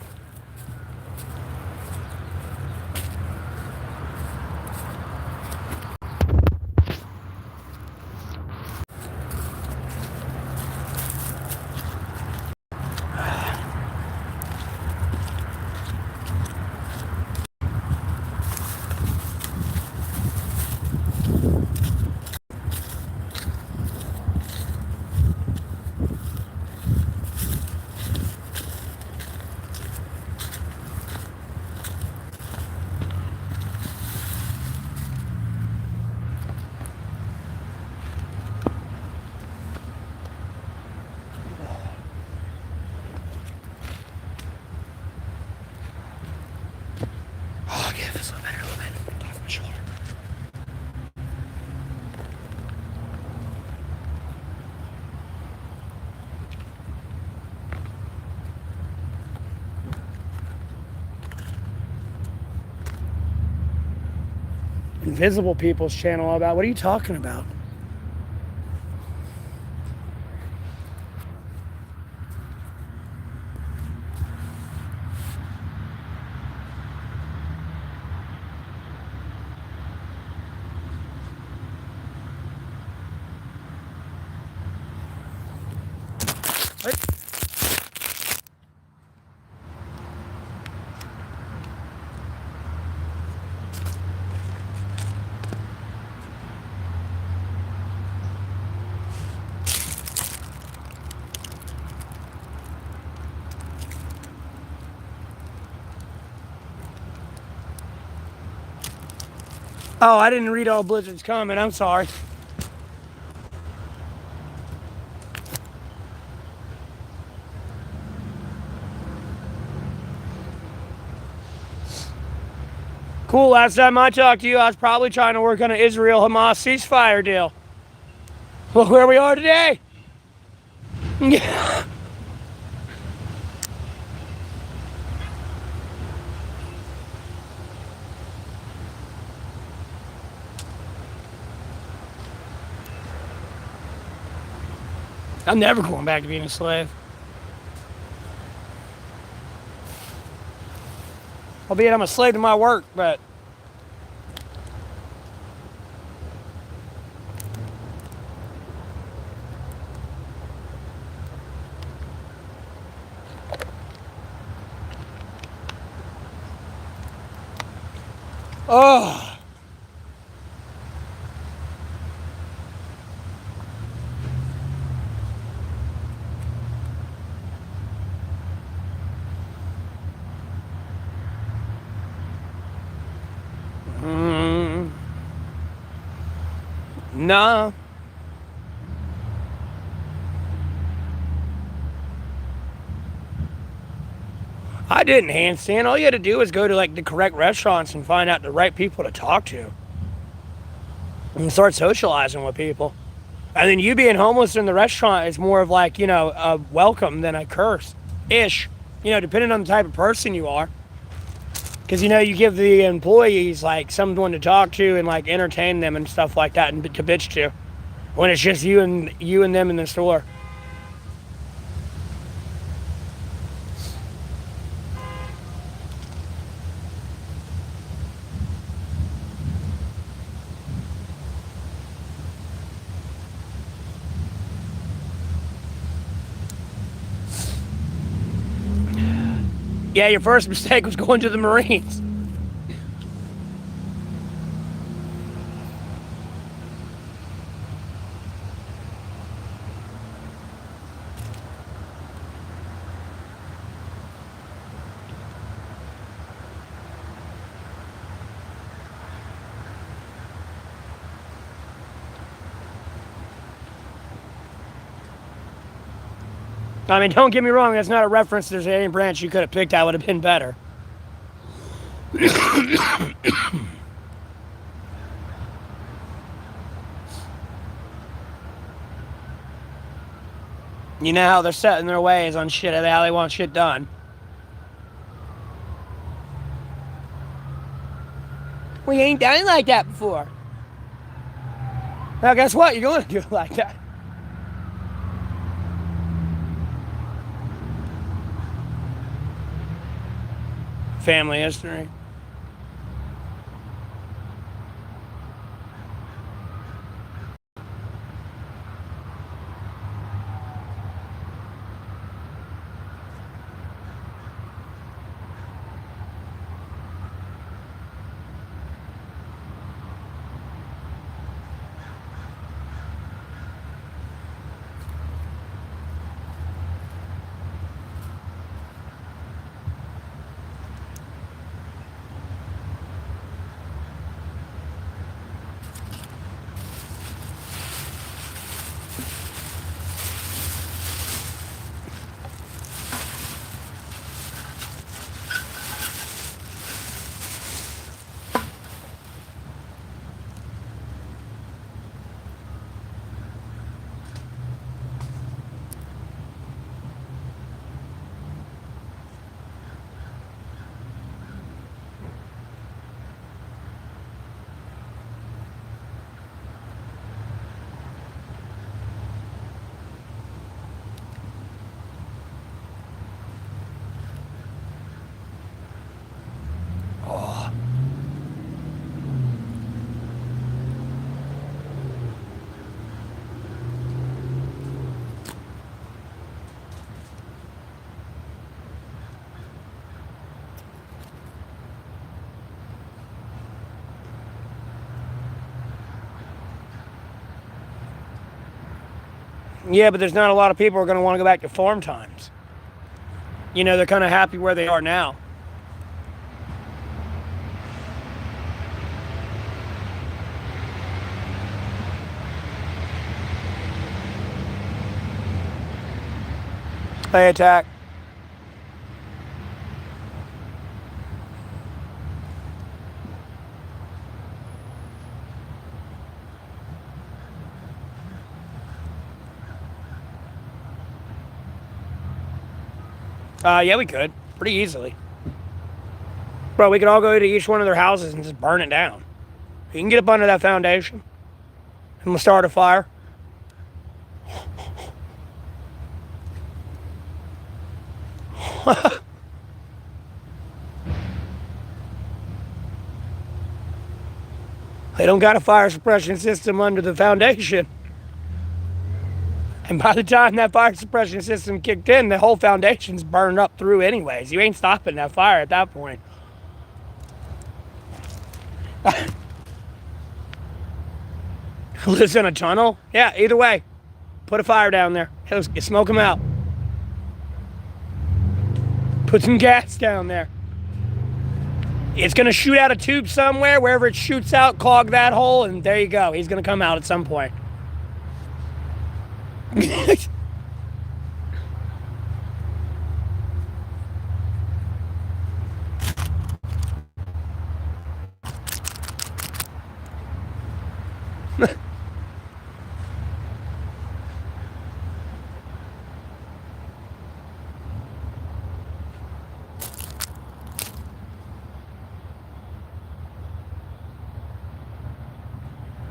Oh, okay, this a little better, a little bit. Off my shoulder. Invisible People's channel all about. What are you talking about? What? Oh, I didn't read all Blizzard's comment. I'm sorry. Cool, last time I talked to you, I was probably trying to work on an Israel-Hamas ceasefire deal. Look where we are today. Yeah. I'm never going back to being a slave. Albeit I'm a slave to my work, but oh. Nah. I didn't handstand. All you had to do was go to like the correct restaurants and find out the right people to talk to. And start socializing with people. And then you being homeless in the restaurant is more of like, you know, a welcome than a curse-ish. You know, depending on the type of person you are. Because, you know, you give the employees, like, someone to talk to and, like, entertain them and stuff like that and to bitch to. When it's just you and them in the store. Yeah, your first mistake was going to the Marines. I mean, don't get me wrong, that's not a reference to any branch you could have picked that would have been better. You know how they're set in their ways on shit, how they want shit done. We ain't done it like that before. Now, guess what? You're going to do it like that. family history. Yeah, but there's not a lot of people who are going to want to go back to farm times. You know, they're kind of happy where they are now. They attack. Yeah, we could. Pretty easily. Bro, we could all go to each one of their houses and just burn it down. You can get up under that foundation and we'll start a fire. They don't got a fire suppression system under the foundation. And by the time that fire suppression system kicked in, the whole foundation's burned up through anyways. You ain't stopping that fire at that point. Lives in a tunnel? Yeah, either way. Put a fire down there. Smoke them out. Put some gas down there. It's going to shoot out a tube somewhere. Wherever it shoots out, clog that hole, and there you go. He's going to come out at some point.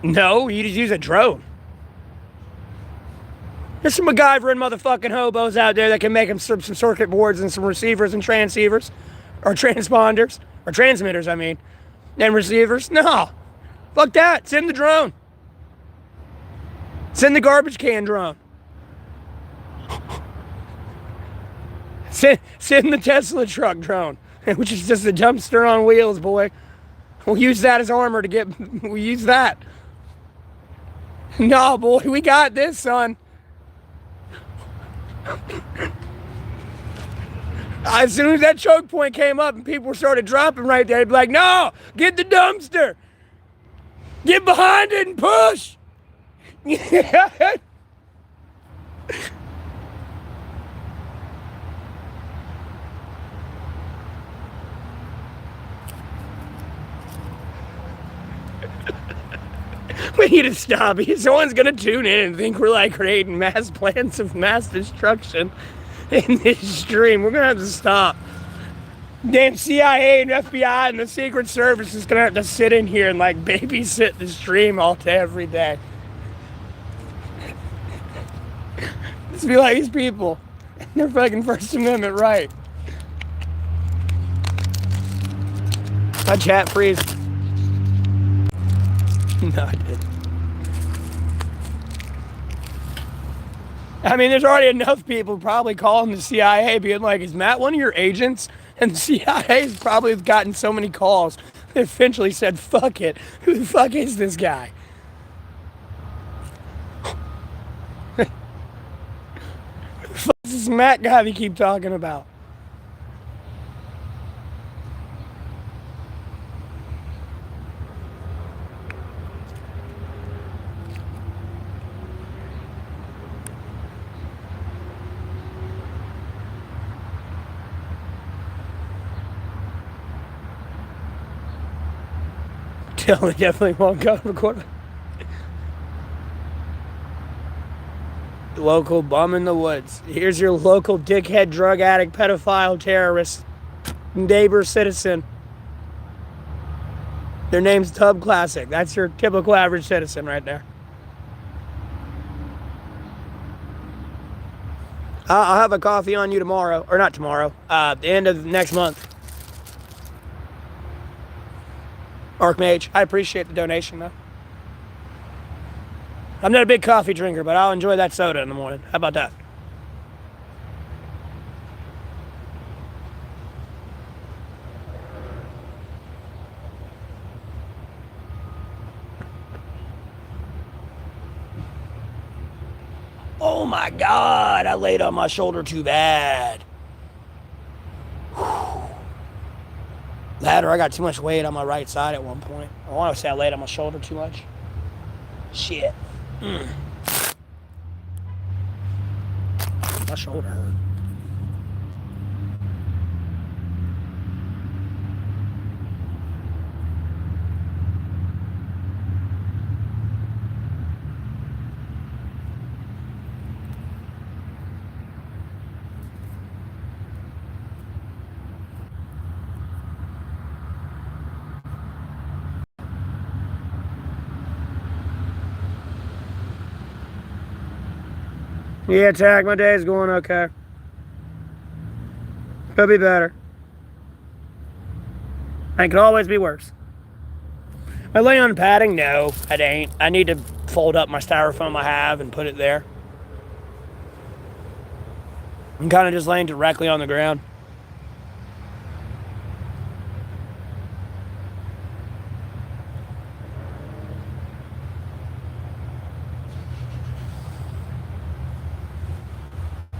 No, you just use a drone. There's some MacGyvering motherfucking hobos out there that can make them some circuit boards and some receivers and transceivers, or transponders, or transmitters, I mean, and receivers. No, fuck that. Send the drone. Send the garbage can drone. Send the Tesla truck drone, which is just a dumpster on wheels, boy. We'll use that as armor to get. We'll use that. No, boy, we got this, son. As soon as that choke point came up and people started dropping right there, they'd be like, no, get the dumpster. Get behind it and push. We need to stop. Someone's going to tune in and think we're like creating mass plans of mass destruction in this stream. We're going to have to stop. Damn CIA and FBI and the Secret Service is going to have to sit in here and like babysit the stream all day, every day. Just be like these people. They're fucking First Amendment right. My chat freeze. No, I didn't. I mean, there's already enough people probably calling the CIA being like, is Matt one of your agents? And the CIA's probably gotten so many calls, they eventually said, fuck it. Who the fuck is this guy? Who the fuck is this Matt guy they keep talking about? They definitely won't go to court. Local bum in the woods. Here's your local dickhead, drug addict, pedophile, terrorist, neighbor, citizen. Their name's Tub Classic. That's your typical average citizen right there. I'll have a coffee on you tomorrow. Or not tomorrow. The end of next month. Archmage. I appreciate the donation, though. I'm not a big coffee drinker, but I'll enjoy that soda in the morning. How about that? Oh my God, I laid on my shoulder too bad. That or I got too much weight on my right side at one point. I want to say I laid on my shoulder too much. Shit. My shoulder hurt. Yeah, Tag, my day's going okay. Could be better. And could always be worse. I lay on padding? No, it ain't. I need to fold up my styrofoam I have and put it there. I'm kind of just laying directly on the ground.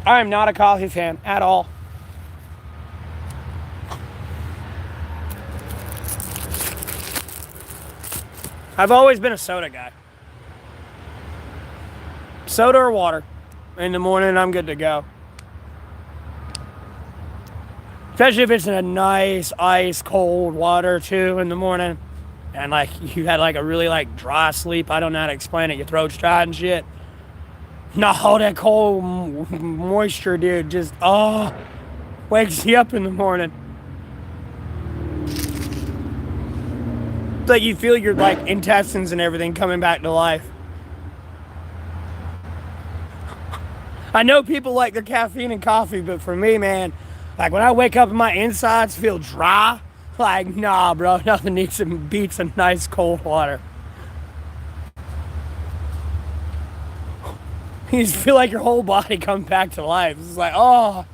I am not a coffee fan at all. I've always been a soda guy. Soda or water. In the morning, I'm good to go. Especially if it's in a nice, ice cold water, too, in the morning. And, like, you had, like, a really, like, dry sleep. I don't know how to explain it. Your throat's dry and shit. No, that cold moisture, dude, just, wakes you up in the morning. It's like you feel your, like, intestines and everything coming back to life. I know people like their caffeine and coffee, but for me, man, like, when I wake up and my insides feel dry, like, nah, bro, nothing beats a nice cold water. You just feel like your whole body comes back to life. It's like, oh.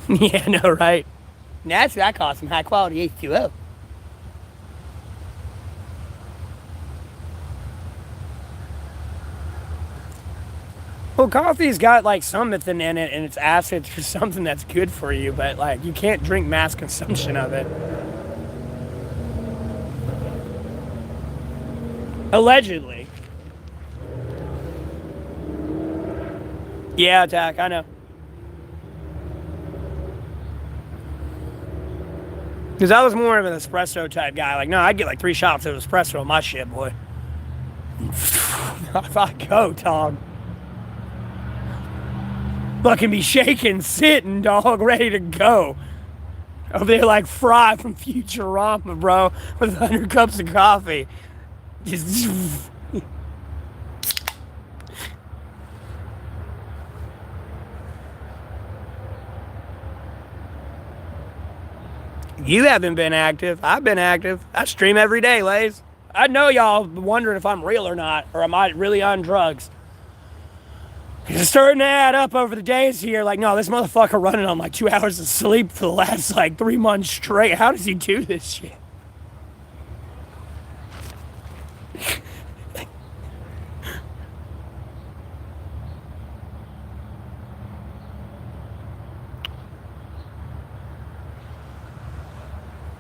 Yeah, I know, right? Naturally, I call some high quality H2O. Well, coffee's got like something in it and it's acid for something that's good for you, but like you can't drink mass consumption of it. Allegedly. Yeah, Attack, I know. Because I was more of an espresso type guy. Like, no, I'd get like 3 shots of espresso on my shit, boy. If I go, dog. Fucking be shaking, sitting, dog, ready to go. Over there like Fry from Futurama, bro, with 100 cups of coffee. Just... You haven't been active. I've been active. I stream every day, Lays. I know y'all wondering if I'm real or not, or am I really on drugs. It's starting to add up over the days here. Like, no, this motherfucker running on like 2 hours of sleep for the last like 3 months straight. How does he do this shit?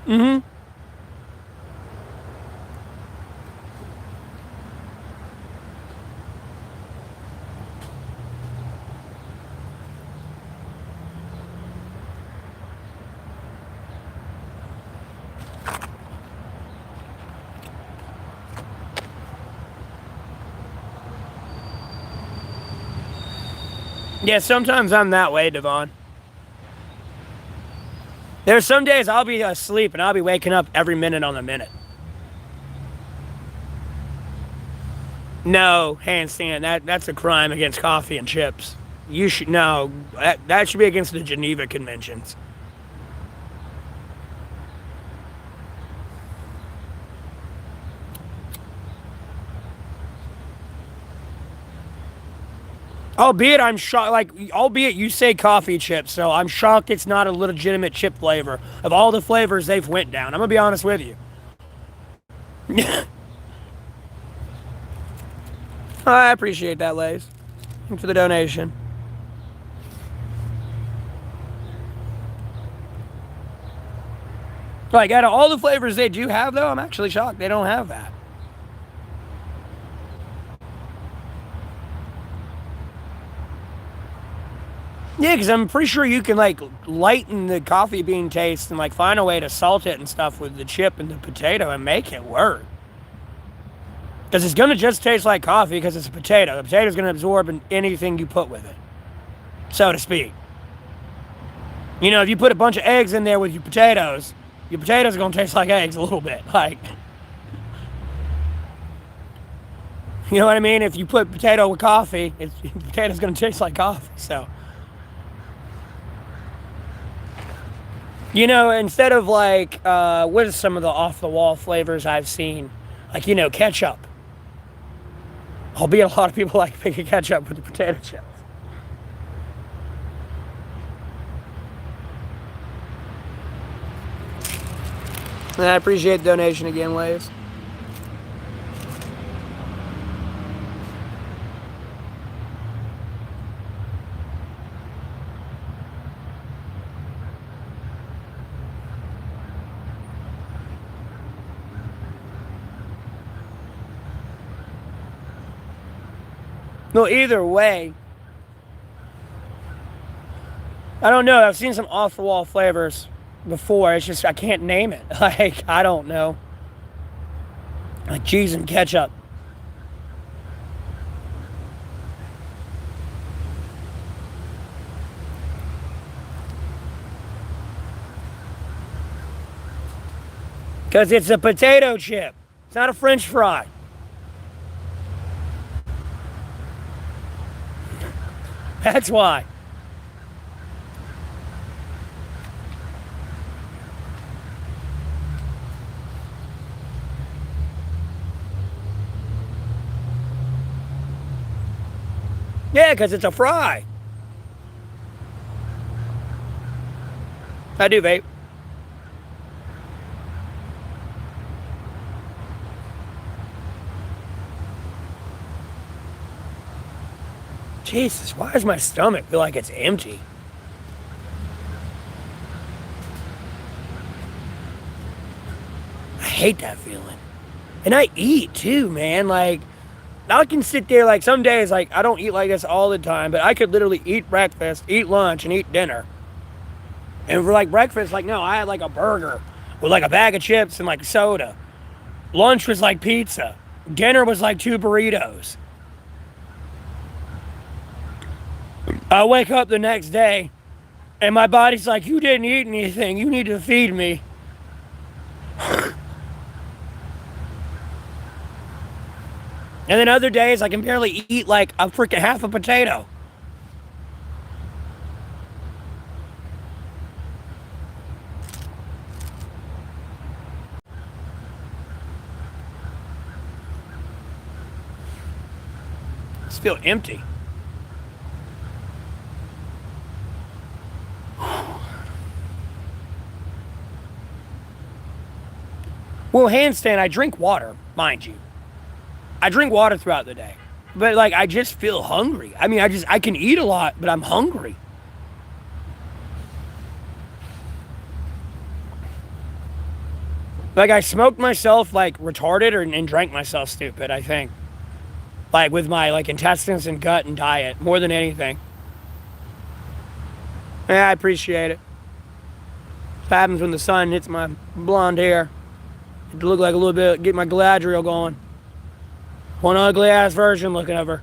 Mm-hmm. Yeah, sometimes I'm that way, Devon. There's some days I'll be asleep and I'll be waking up every minute on the minute. No, handstand. That's a crime against coffee and chips. You should no. That should be against the Geneva Conventions. Albeit I'm shocked, like, albeit you say coffee chips, so I'm shocked it's not a legitimate chip flavor. Of all the flavors they've went down, I'm gonna be honest with you. I appreciate that, Lays. Thanks for the donation. Like, out of all the flavors they do have, though, I'm actually shocked they don't have that. Yeah, because I'm pretty sure you can, like, lighten the coffee bean taste and, like, find a way to salt it and stuff with the chip and the potato and make it work. Because it's going to just taste like coffee because it's a potato. The potato's going to absorb anything you put with it, so to speak. You know, if you put a bunch of eggs in there with your potatoes are going to taste like eggs a little bit. Like, you know what I mean? If you put potato with coffee, potato's going to taste like coffee, so. You know, instead of like, what are some of the off-the-wall flavors I've seen? Like, you know, ketchup. Albeit a lot of people like picking ketchup with the potato chips. And I appreciate the donation again, Lays. No, either way, I don't know. I've seen some off-the-wall flavors before. It's just I can't name it. Like, I don't know. Like cheese and ketchup. Because it's a potato chip. It's not a French fry. That's why. Yeah, because it's a fry. I do vape. Jesus, why does my stomach feel like it's empty? I hate that feeling. And I eat too, man. Like, I can sit there, like, some days, like, I don't eat like this all the time, but I could literally eat breakfast, eat lunch, and eat dinner. And for, like, breakfast, like, no, I had, like, a burger with, like, a bag of chips and, like, soda. Lunch was, like, pizza. Dinner was, like, 2 burritos. I wake up the next day, and my body's like, you didn't eat anything. You need to feed me. And then other days, I can barely eat, like, a freaking half a potato. feel empty. Well, handstand, I drink water, mind you. I drink water throughout the day. But, like, I just feel hungry. I mean, I can eat a lot, but I'm hungry. Like, I smoked myself, like, retarded and drank myself stupid, I think. Like, with my, like, intestines and gut and diet, more than anything. Yeah, I appreciate it. What happens when the sun hits my blonde hair? It look like a little bit, get my Galadriel going. One ugly ass version looking of her.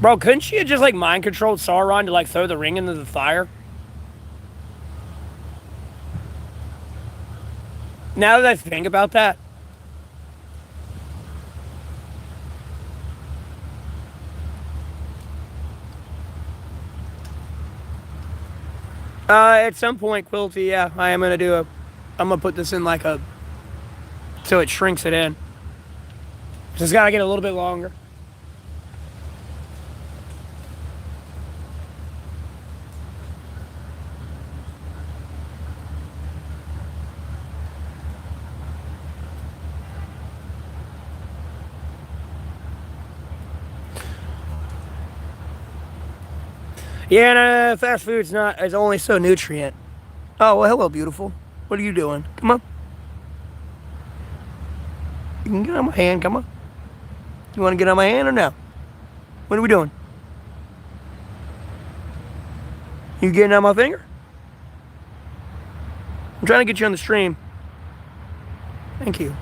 Bro, couldn't she have just like mind controlled Sauron to like throw the ring into the fire? Now that I think about that. At some point, Quilty, yeah, I am gonna do a. I'm gonna put this in like a. So it shrinks it in. Just gotta get a little bit longer. Yeah, no, fast food's not. It's only so nutrient. Oh well, hello, beautiful. What are you doing? Come on. You can get on my hand. Come on. You want to get on my hand or no? What are we doing? You getting on my finger? I'm trying to get you on the stream. Thank you.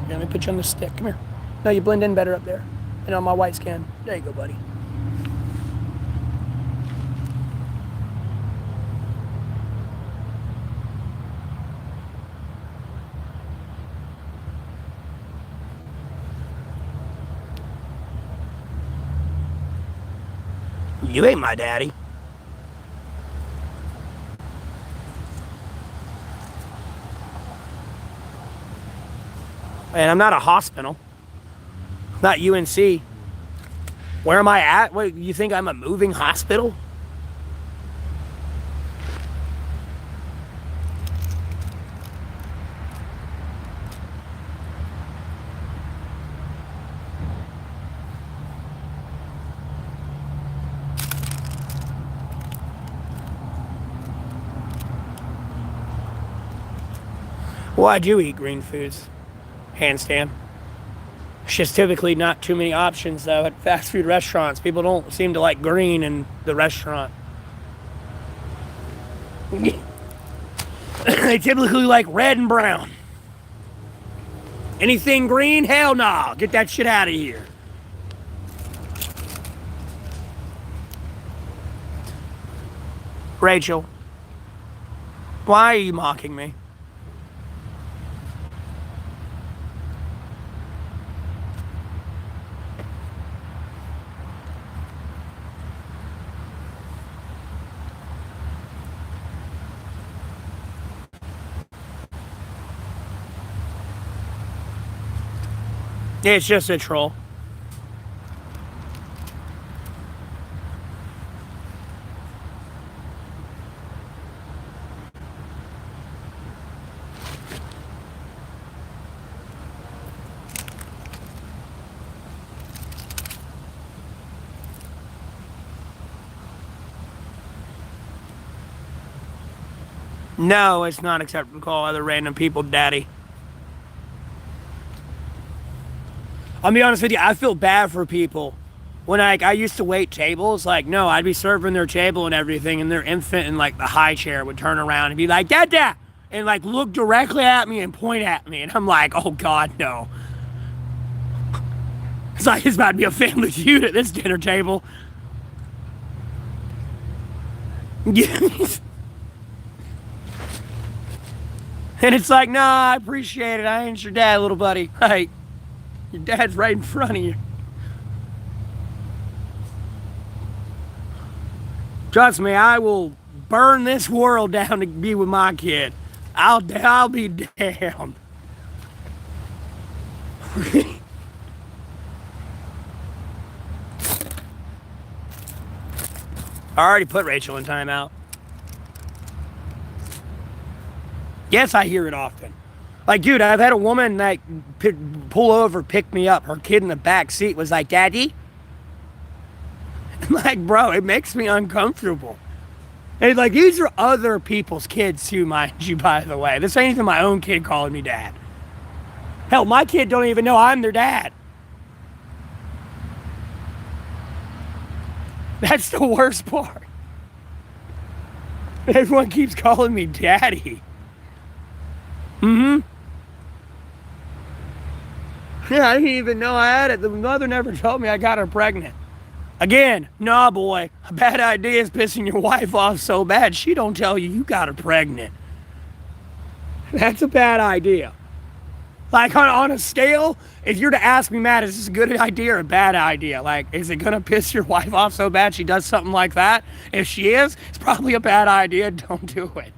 Let me put you on the stick. Come here. No, you blend in better up there. And on my white skin. There you go, buddy. You ain't my daddy. And I'm not a hospital. Not UNC. Where am I at? What, you think I'm a moving hospital? Well, I do eat green foods. Handstand. It's just typically not too many options, though, at fast food restaurants. People don't seem to like green in the restaurant. They typically like red and brown. Anything green? Hell no. Get that shit out of here. Rachel, why are you mocking me? It's just a troll. No, it's not acceptable to call other random people daddy. I'll be honest with you, I feel bad for people. When I used to wait tables, like, no, I'd be serving their table and everything, and their infant in, like, the high chair would turn around and be like, Dada! And, like, look directly at me and point at me. And I'm like, oh, God, no. It's like it's about to be a family feud at this dinner table. And it's like, nah, I appreciate it. I ain't your dad, little buddy. Hey, your dad's right in front of you. Trust me, I will burn this world down to be with my kid. I'll be damned. I already put Rachel in timeout. Yes, I hear it often. Like, dude, I've had a woman like pull over, pick me up. Her kid in the back seat was like, "Daddy." I'm like, bro, it makes me uncomfortable. And like, these are other people's kids too, mind you, by the way. This ain't even my own kid calling me dad. Hell, my kid don't even know I'm their dad. That's the worst part. Everyone keeps calling me daddy. Yeah, I didn't even know I had it. The mother never told me I got her pregnant. Again, nah, boy. A bad idea is pissing your wife off so bad she don't tell you you got her pregnant. That's a bad idea. Like, on a scale, if you're to ask me, Matt, is this a good idea or a bad idea? Like, is it going to piss your wife off so bad she does something like that? If she is, it's probably a bad idea. Don't do it.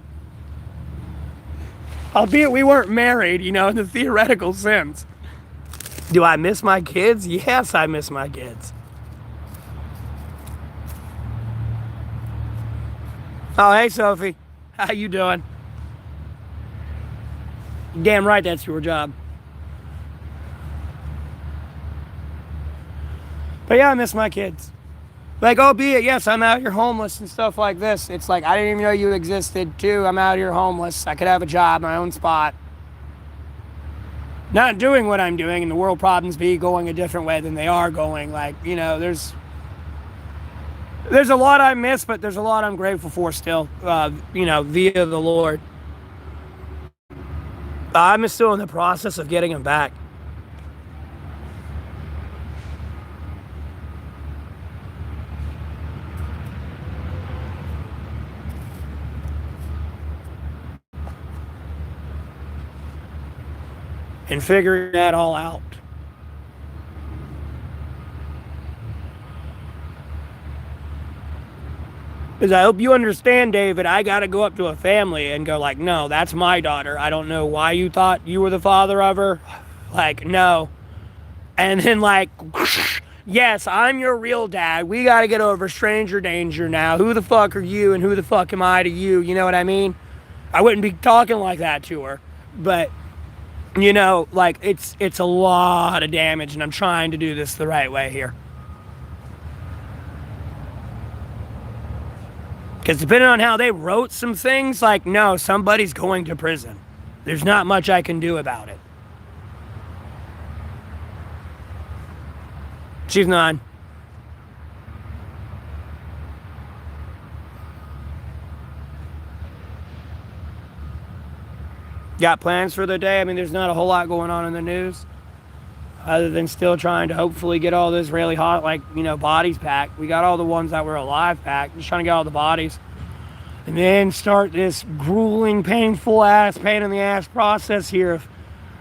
Albeit we weren't married, in the theoretical sense. Do I miss my kids? Yes, I miss my kids. Oh, hey, Sophie. How you doing? Damn right that's your job. But yeah, I miss my kids. Like, albeit, yes, I'm out here homeless and stuff like this. It's like, I didn't even know you existed, too. I'm out here homeless. I could have a job, my own spot. Not doing what I'm doing, and the world problems be going a different way than they are going. Like, there's a lot I miss, but there's a lot I'm grateful for still, via the Lord. I'm still in the process of getting them back. And figuring that all out. Because I hope you understand, David, I got to go up to a family and go like, no, that's my daughter. I don't know why you thought you were the father of her. Like, no. And then like, yes, I'm your real dad. We got to get over stranger danger now. Who the fuck are you and who the fuck am I to you? You know what I mean? I wouldn't be talking like that to her. But, like it's a lot of damage, and I'm trying to do this the right way here. Because depending on how they wrote some things, like, no, somebody's going to prison. There's not much I can do about it. She's not. Got plans for the day? I mean, there's not a whole lot going on in the news. Other than still trying to hopefully get all this really hot, bodies packed. We got all the ones that were alive packed. Just trying to get all the bodies. And then start this grueling, painful pain in the ass process here of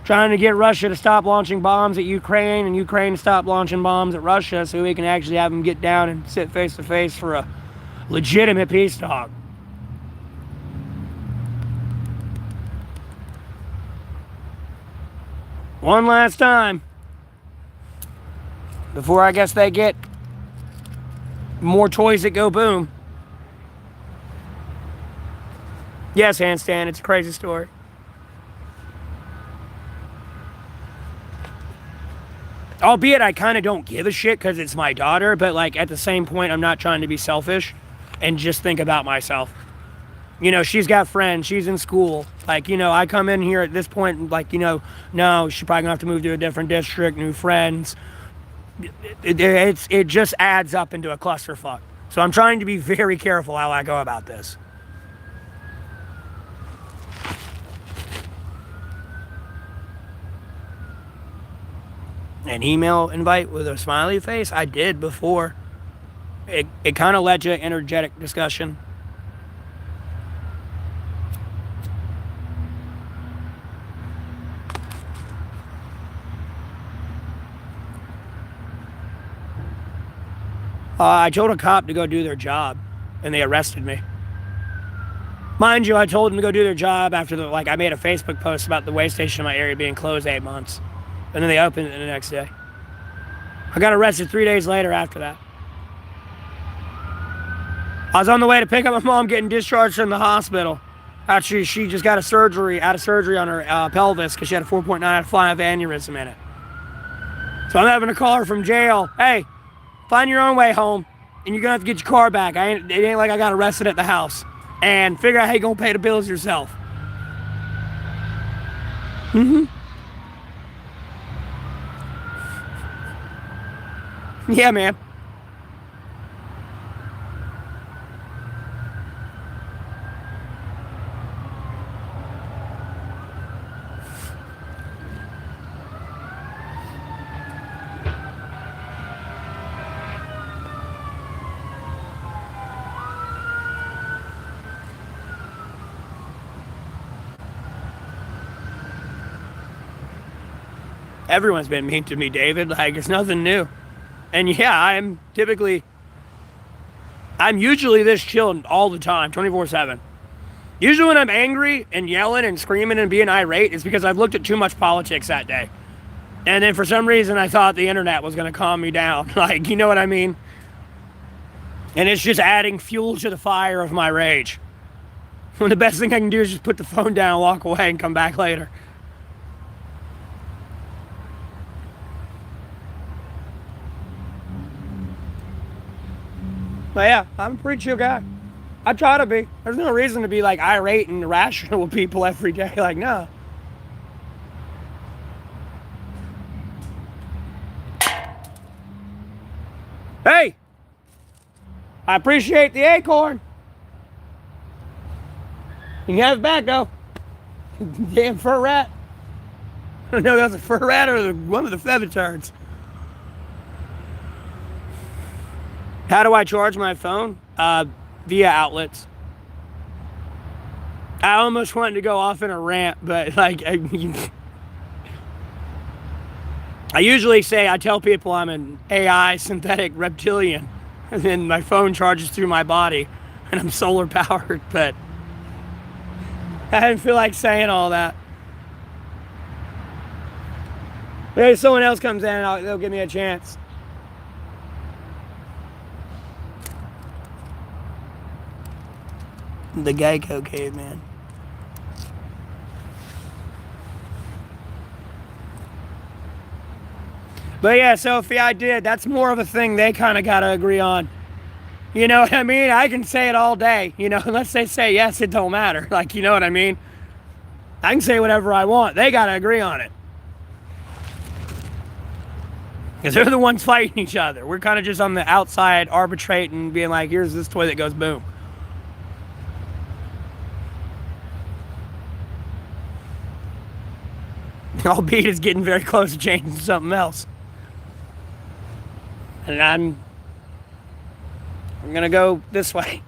trying to get Russia to stop launching bombs at Ukraine and Ukraine to stop launching bombs at Russia so we can actually have them get down and sit face to face for a legitimate peace talk. One last time. Before I guess they get more toys that go boom. Yes, handstand, it's a crazy story. Albeit I kind of don't give a shit because it's my daughter, but at the same point, I'm not trying to be selfish and just think about myself. She's got friends, she's in school. I come in here at this point and no, she's probably gonna have to move to a different district, new friends. It just adds up into a clusterfuck. So I'm trying to be very careful how I go about this. An email invite with a smiley face? I did before. It kind of led to an energetic discussion. I told a cop to go do their job, and they arrested me. Mind you, I told them to go do their job after I made a Facebook post about the way station in my area being closed 8 months. And then they opened it the next day. I got arrested 3 days later after that. I was on the way to pick up my mom getting discharged from the hospital. Actually, she just got out of surgery on her pelvis because she had a 4.9 out of 5 aneurysm in it. So I'm having to call her from jail. Hey, find your own way home, and you're going to have to get your car back. It ain't like I got arrested at the house. And figure out how you're going to pay the bills yourself. Yeah, man. Everyone's been mean to me, David. Like, it's nothing new. And yeah, I'm usually this chill all the time, 24/7. Usually when I'm angry and yelling and screaming and being irate, it's because I've looked at too much politics that day. And then for some reason I thought the internet was going to calm me down. Like, you know what I mean? And it's just adding fuel to the fire of my rage. When the best thing I can do is just put the phone down, walk away, and come back later. But yeah, I'm a pretty chill guy. I try to be. There's no reason to be like irate and irrational with people every day. Like, no. Hey! I appreciate the acorn. You can have it back, though. Damn fur rat. I don't know if that's a fur rat or one of the feather turds. How do I charge my phone? Via outlets. I almost wanted to go off in a rant, but like, I usually say, I tell people I'm an AI synthetic reptilian, and then my phone charges through my body, and I'm solar powered, but I didn't feel like saying all that. Maybe someone else comes in and they'll give me a chance. The Geico caveman. But yeah, Sophie, I did. That's more of a thing they kind of got to agree on. You know what I mean? I can say it all day. You know, unless they say yes, it don't matter. Like, you know what I mean? I can say whatever I want. They got to agree on it. Because they're the ones fighting each other. We're kind of just on the outside arbitrating, being like, here's this toy that goes boom. Albeit it's getting very close to changing to something else. And I'm gonna go this way.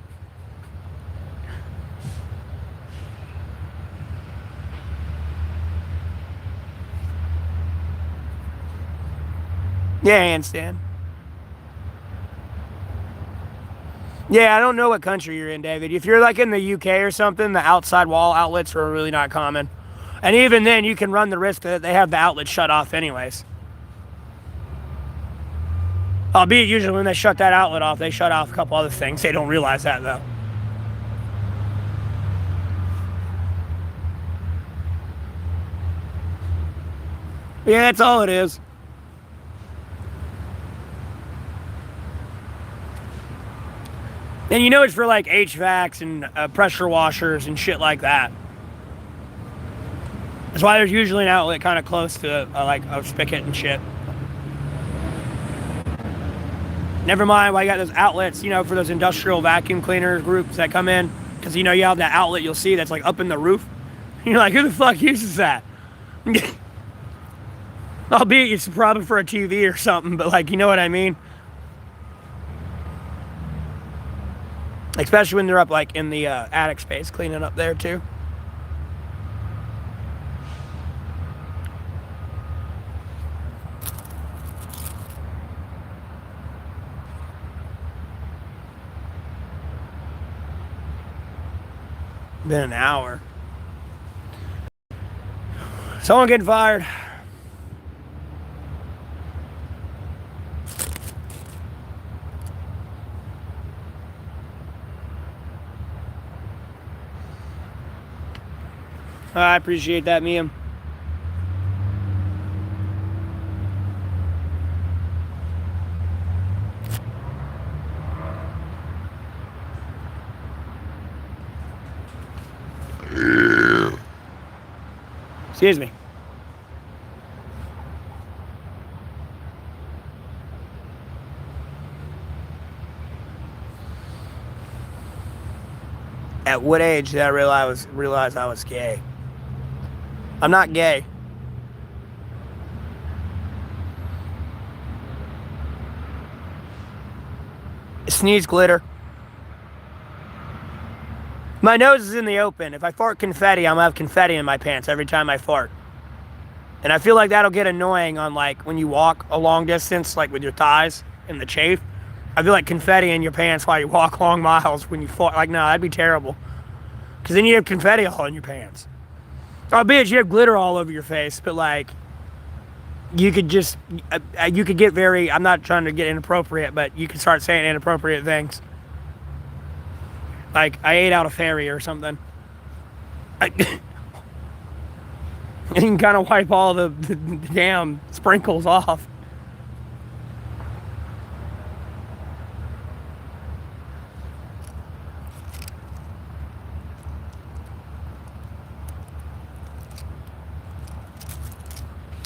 Yeah, handstand. Yeah, I don't know what country you're in, David. If you're like in the UK or something, the outside wall outlets are really not common. And even then, you can run the risk that they have the outlet shut off anyways. Albeit, usually when they shut that outlet off, they shut off a couple other things. They don't realize that, though. Yeah, that's all it is. And you know it's for like HVACs and pressure washers and shit like that. That's why there's usually an outlet kind of close to like a spigot and shit. Never mind why you got those outlets, you know, for those industrial vacuum cleaner groups that come in. Because, you know, you have that outlet you'll see that's like up in the roof. You're like, who the fuck uses that? Albeit it's probably for a TV or something, but like, you know what I mean? Especially when they're up like in the attic space, cleaning up there too. Been an hour. Someone getting fired. I appreciate that, Miam. Excuse me. At what age did I realize I was gay? I'm not gay. Sneeze glitter. My nose is in the open. If I fart confetti, I'm gonna have confetti in my pants every time I fart. And I feel like that'll get annoying on like when you walk a long distance, like with your thighs and the chafe. I feel like confetti in your pants while you walk long miles when you fart. Like, no, that'd be terrible. Because then you have confetti all in your pants. Oh, bitch, you have glitter all over your face. But like, you could get very, I'm not trying to get inappropriate, but you could start saying inappropriate things. Like, I ate out a fairy or something. And you can kind of wipe all the damn sprinkles off.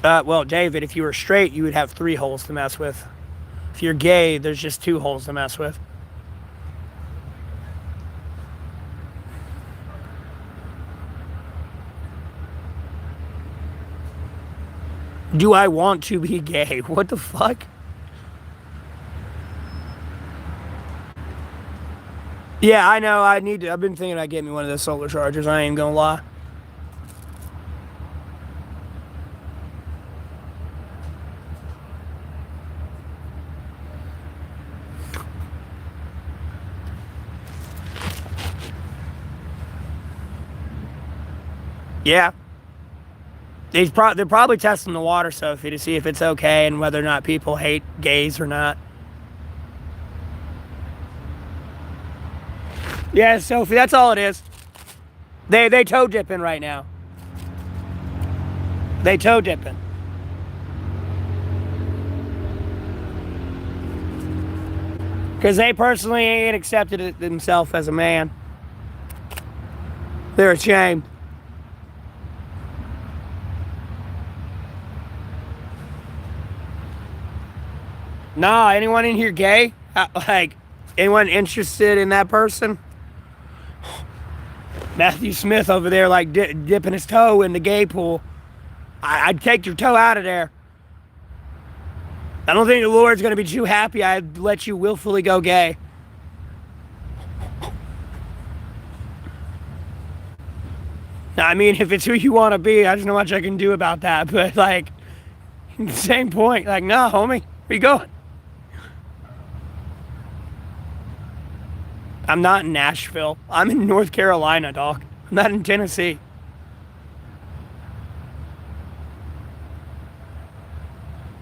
Well, David, if you were straight, you would have 3 holes to mess with. If you're gay, there's just 2 holes to mess with. Do I want to be gay? What the fuck? Yeah, I know. I've been thinking about getting me one of those solar chargers. I ain't gonna lie. Yeah. They're probably testing the water, Sophie, to see if it's okay and whether or not people hate gays or not. Yeah, Sophie, that's all it is. They toe dipping right now. They toe dipping. Because they personally ain't accepted it themselves as a man. They're ashamed. Nah, anyone in here gay? Like, anyone interested in that person? Matthew Smith over there, like, dipping his toe in the gay pool. I'd take your toe out of there. I don't think the Lord's going to be too happy I'd let you willfully go gay. I mean, if it's who you want to be, I don't know much I can do about that. But, like, same point. Like, nah, homie, where you going? I'm not in Nashville. I'm in North Carolina, dog. I'm not in Tennessee.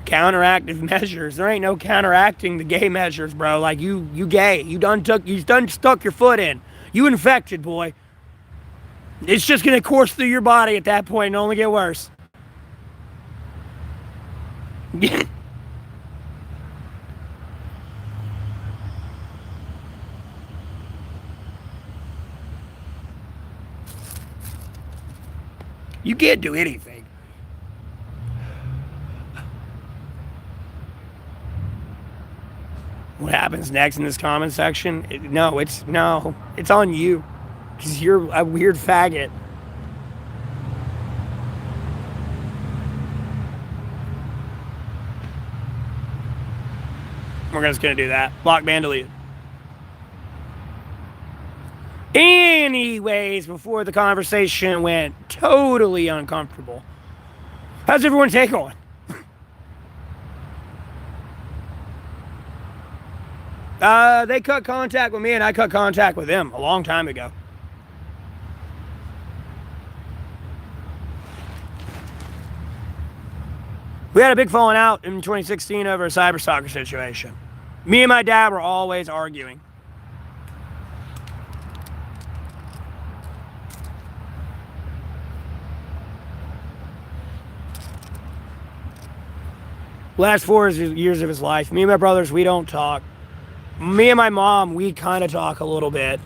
Counteractive measures. There ain't no counteracting the gay measures, bro. Like, you gay. You done stuck your foot in. You infected, boy. It's just gonna course through your body at that point and only get worse. You can't do anything. What happens next in this comment section? It's on you. Because you're a weird faggot. We're just going to do that. Block, ban, delete. Anyways, before the conversation went totally uncomfortable, how's everyone take on? They cut contact with me and I cut contact with them a long time ago. We had a big falling out in 2016 over a cyber stalker situation. Me and my dad were always arguing. Last 4 years of his life, me and my brothers, we don't talk. Me and my mom, we kind of talk a little bit.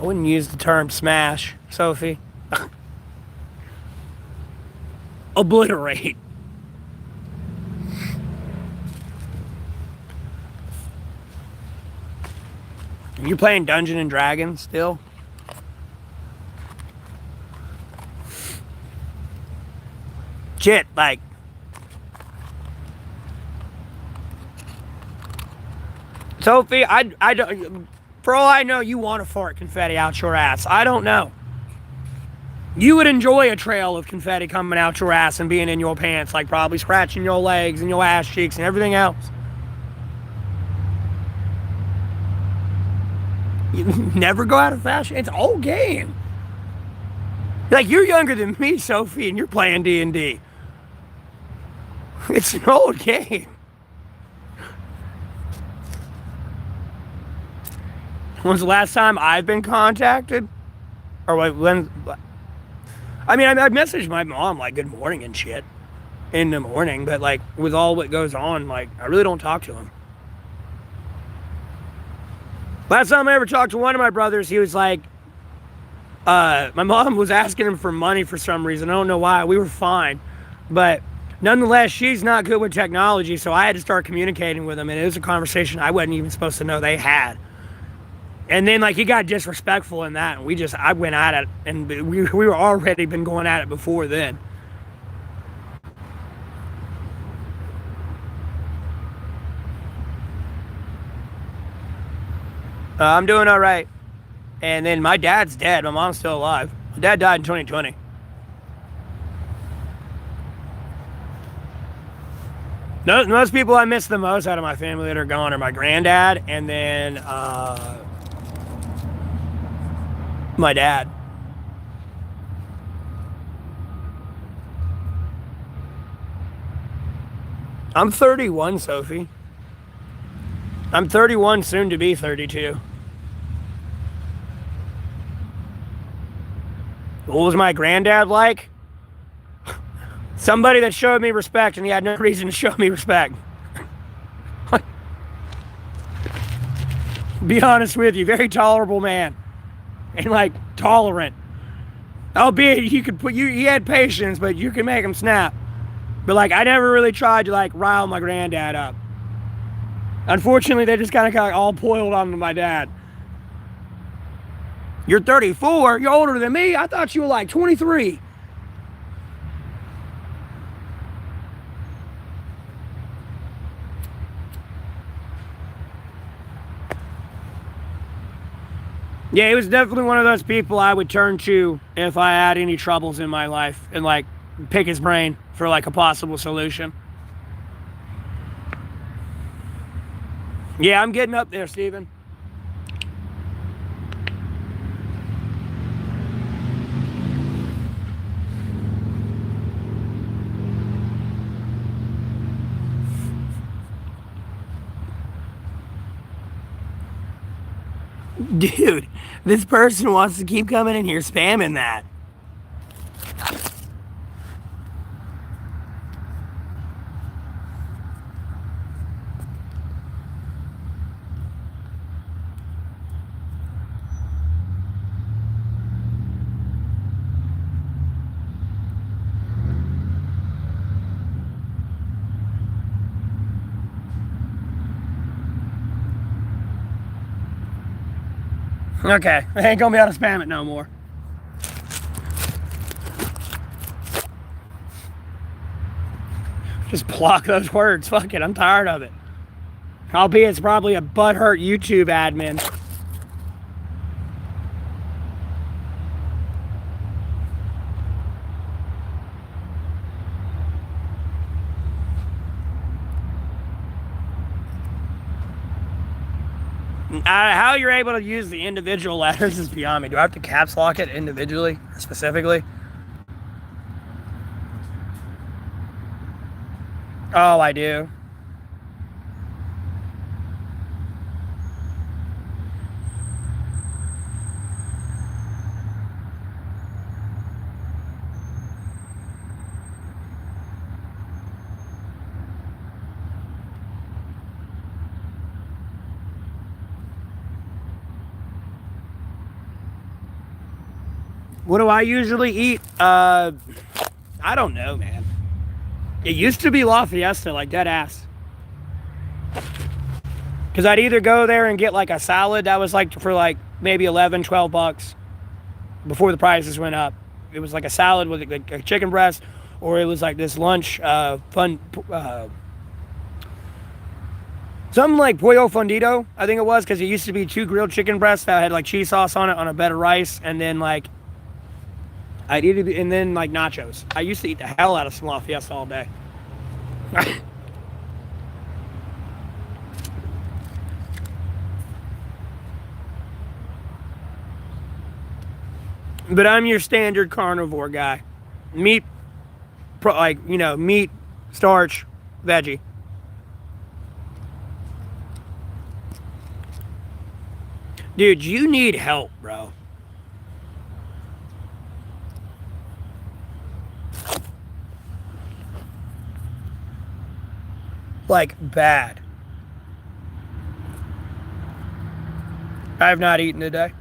I wouldn't use the term smash, Sophie. Obliterate. You playing Dungeons and Dragons still? Shit, like. Sophie, I don't. For all I know, you want to fart confetti out your ass. I don't know. You would enjoy a trail of confetti coming out your ass and being in your pants, like probably scratching your legs and your ass cheeks and everything else. You never go out of fashion. It's old game. Like, you're younger than me, Sophie, and you're playing D&D. It's an old game. When's the last time I've been contacted? Or when? I mean, I messaged my mom, like, good morning and shit in the morning, but, like, with all what goes on, like, I really don't talk to him. Last time I ever talked to one of my brothers, he was like, my mom was asking him for money for some reason. I don't know why. We were fine. But nonetheless, she's not good with technology, so I had to start communicating with him, and it was a conversation I wasn't even supposed to know they had. And then, like, he got disrespectful in that, and I went at it, and we were already been going at it before then. I'm doing all right. And then my dad's dead. My mom's still alive. My dad died in 2020. Most people I miss the most out of my family that are gone are my granddad and then my dad. I'm 31, Sophie. I'm 31, soon to be 32. What was my granddad like? Somebody that showed me respect, and he had no reason to show me respect. Be honest with you, very tolerable man. And like, tolerant. Albeit, he had patience, but you can make him snap. But like, I never really tried to like rile my granddad up. Unfortunately, they just kind of got all boiled onto my dad. You're 34, you're older than me. I thought you were like 23. Yeah, he was definitely one of those people I would turn to if I had any troubles in my life and like pick his brain for like a possible solution. Yeah, I'm getting up there, Steven. Dude, this person wants to keep coming in here spamming that. Okay, I ain't gonna be able to spam it no more. Just block those words. Fuck it, I'm tired of it. Albeit it's probably a butthurt YouTube admin. How you're able to use the individual letters is beyond me. Do I have to caps lock it individually, specifically? Oh, I do. What do I usually eat? I don't know, man. It used to be La Fiesta, like dead ass. Because I'd either go there and get like a salad that was like for like maybe 11, 12 bucks before the prices went up. It was like a salad with like a chicken breast, or it was like this lunch something like pollo fundido, I think it was, because it used to be 2 grilled chicken breasts that had like cheese sauce on it on a bed of rice, and then like I'd eat it, and then like nachos. I used to eat the hell out of some La Fiesta all day. But I'm your standard carnivore guy. Meat, meat, starch, veggie. Dude, you need help, bro. Like, bad. I have not eaten today.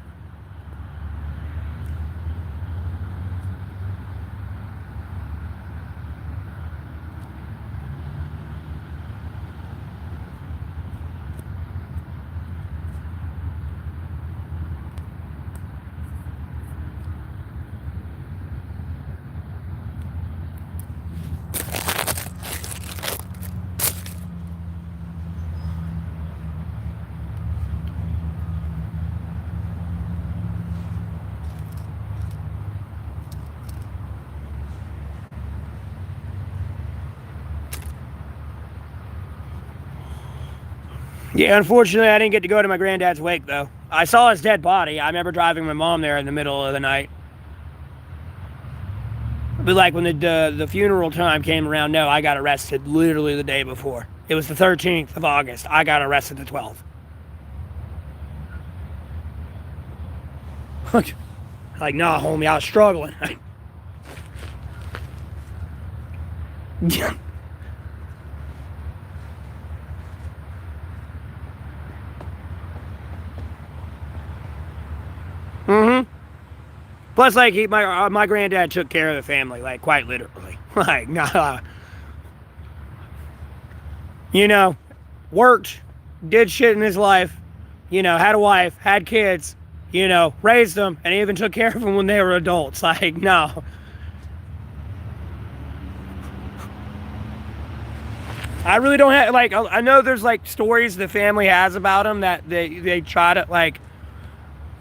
Yeah, unfortunately, I didn't get to go to my granddad's wake, though. I saw his dead body. I remember driving my mom there in the middle of the night. But like when the funeral time came around, no, I got arrested literally the day before. It was the 13th of August. I got arrested the 12th. Like, nah, homie, I was struggling. Mm-hmm. Plus, like, my granddad took care of the family, like, quite literally. Like, nah. You know, worked, did shit in his life, had a wife, had kids, raised them, and even took care of them when they were adults. Like, no. I really don't have, like, I know there's, like, stories the family has about him that they try to, like,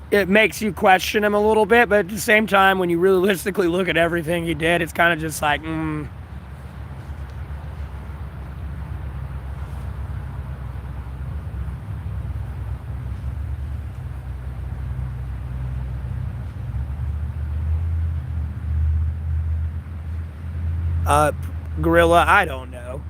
it makes you question him a little bit, but at the same time, when you realistically look at everything he did, it's kind of just like, Gorilla, I don't know.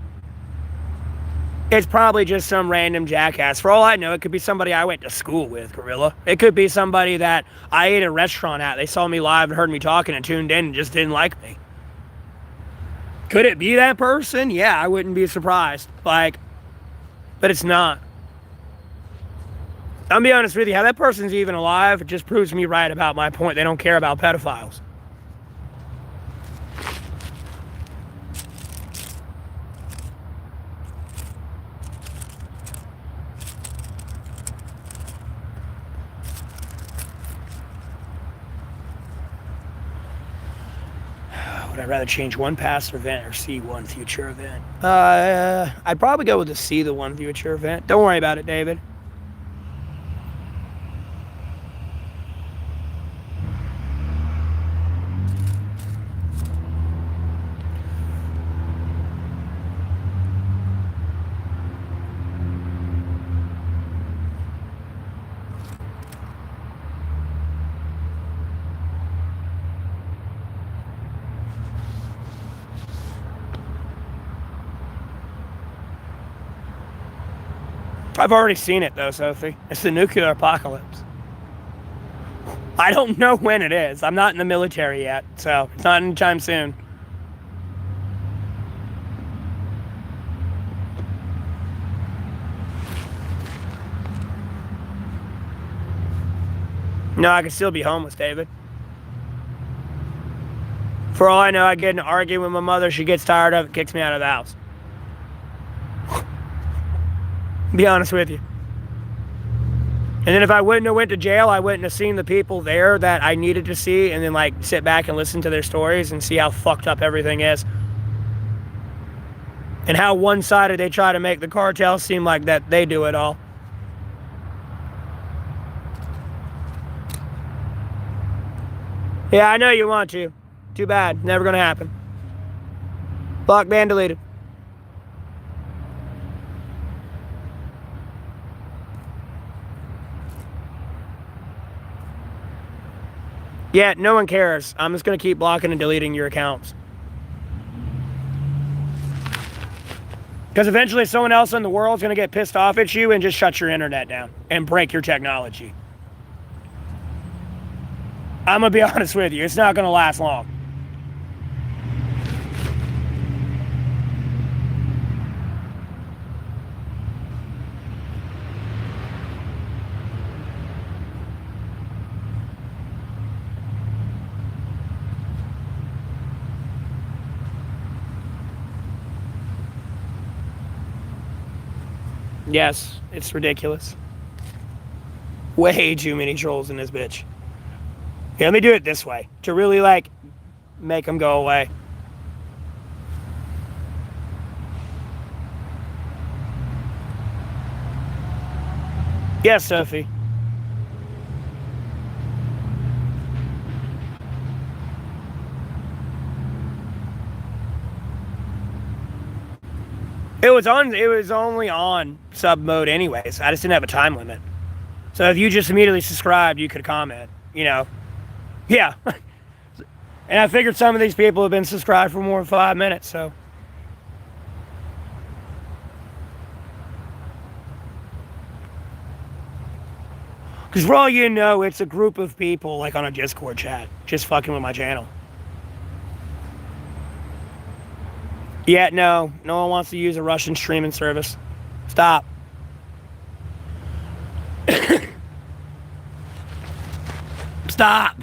It's probably just some random jackass. For all I know, it could be somebody I went to school with, Gorilla. It could be somebody that I ate at a restaurant at. They saw me live and heard me talking and tuned in and just didn't like me. Could it be that person? Yeah, I wouldn't be surprised. Like, but it's not. I'll be honest with you, how that person's even alive, it just proves me right about my point. They don't care about pedophiles. Would I rather change one past event or see one future event? I'd probably go with the see the one future event. Don't worry about it, David. I've already seen it, though, Sophie. It's the nuclear apocalypse. I don't know when it is. I'm not in the military yet, so it's not anytime soon. No, I could still be homeless, David. For all I know, I get in an argument with my mother. She gets tired of it, kicks me out of the house. Be honest with you. And then if I wouldn't have went to jail, I wouldn't have seen the people there that I needed to see, and then like sit back and listen to their stories and see how fucked up everything is. And how one-sided they try to make the cartel seem like that they do it all. Yeah, I know you want to. Too bad. Never gonna happen. Block, ban, deleted. Yeah, no one cares. I'm just gonna keep blocking and deleting your accounts. Because eventually someone else in the world is gonna get pissed off at you and just shut your internet down and break your technology. I'm gonna be honest with you, it's not gonna last long. Yes, it's ridiculous. Way too many trolls in this bitch. Yeah, let me do it this way to really like make them go away. Yes, Sophie. It was only on sub mode anyways. I just didn't have a time limit. So if you just immediately subscribed, you could comment, you know. Yeah. And I figured some of these people have been subscribed for more than 5 minutes, so. Because for all you know, it's a group of people like on a Discord chat, just fucking with my channel. Yeah, no one wants to use a Russian streaming service. Stop. Stop.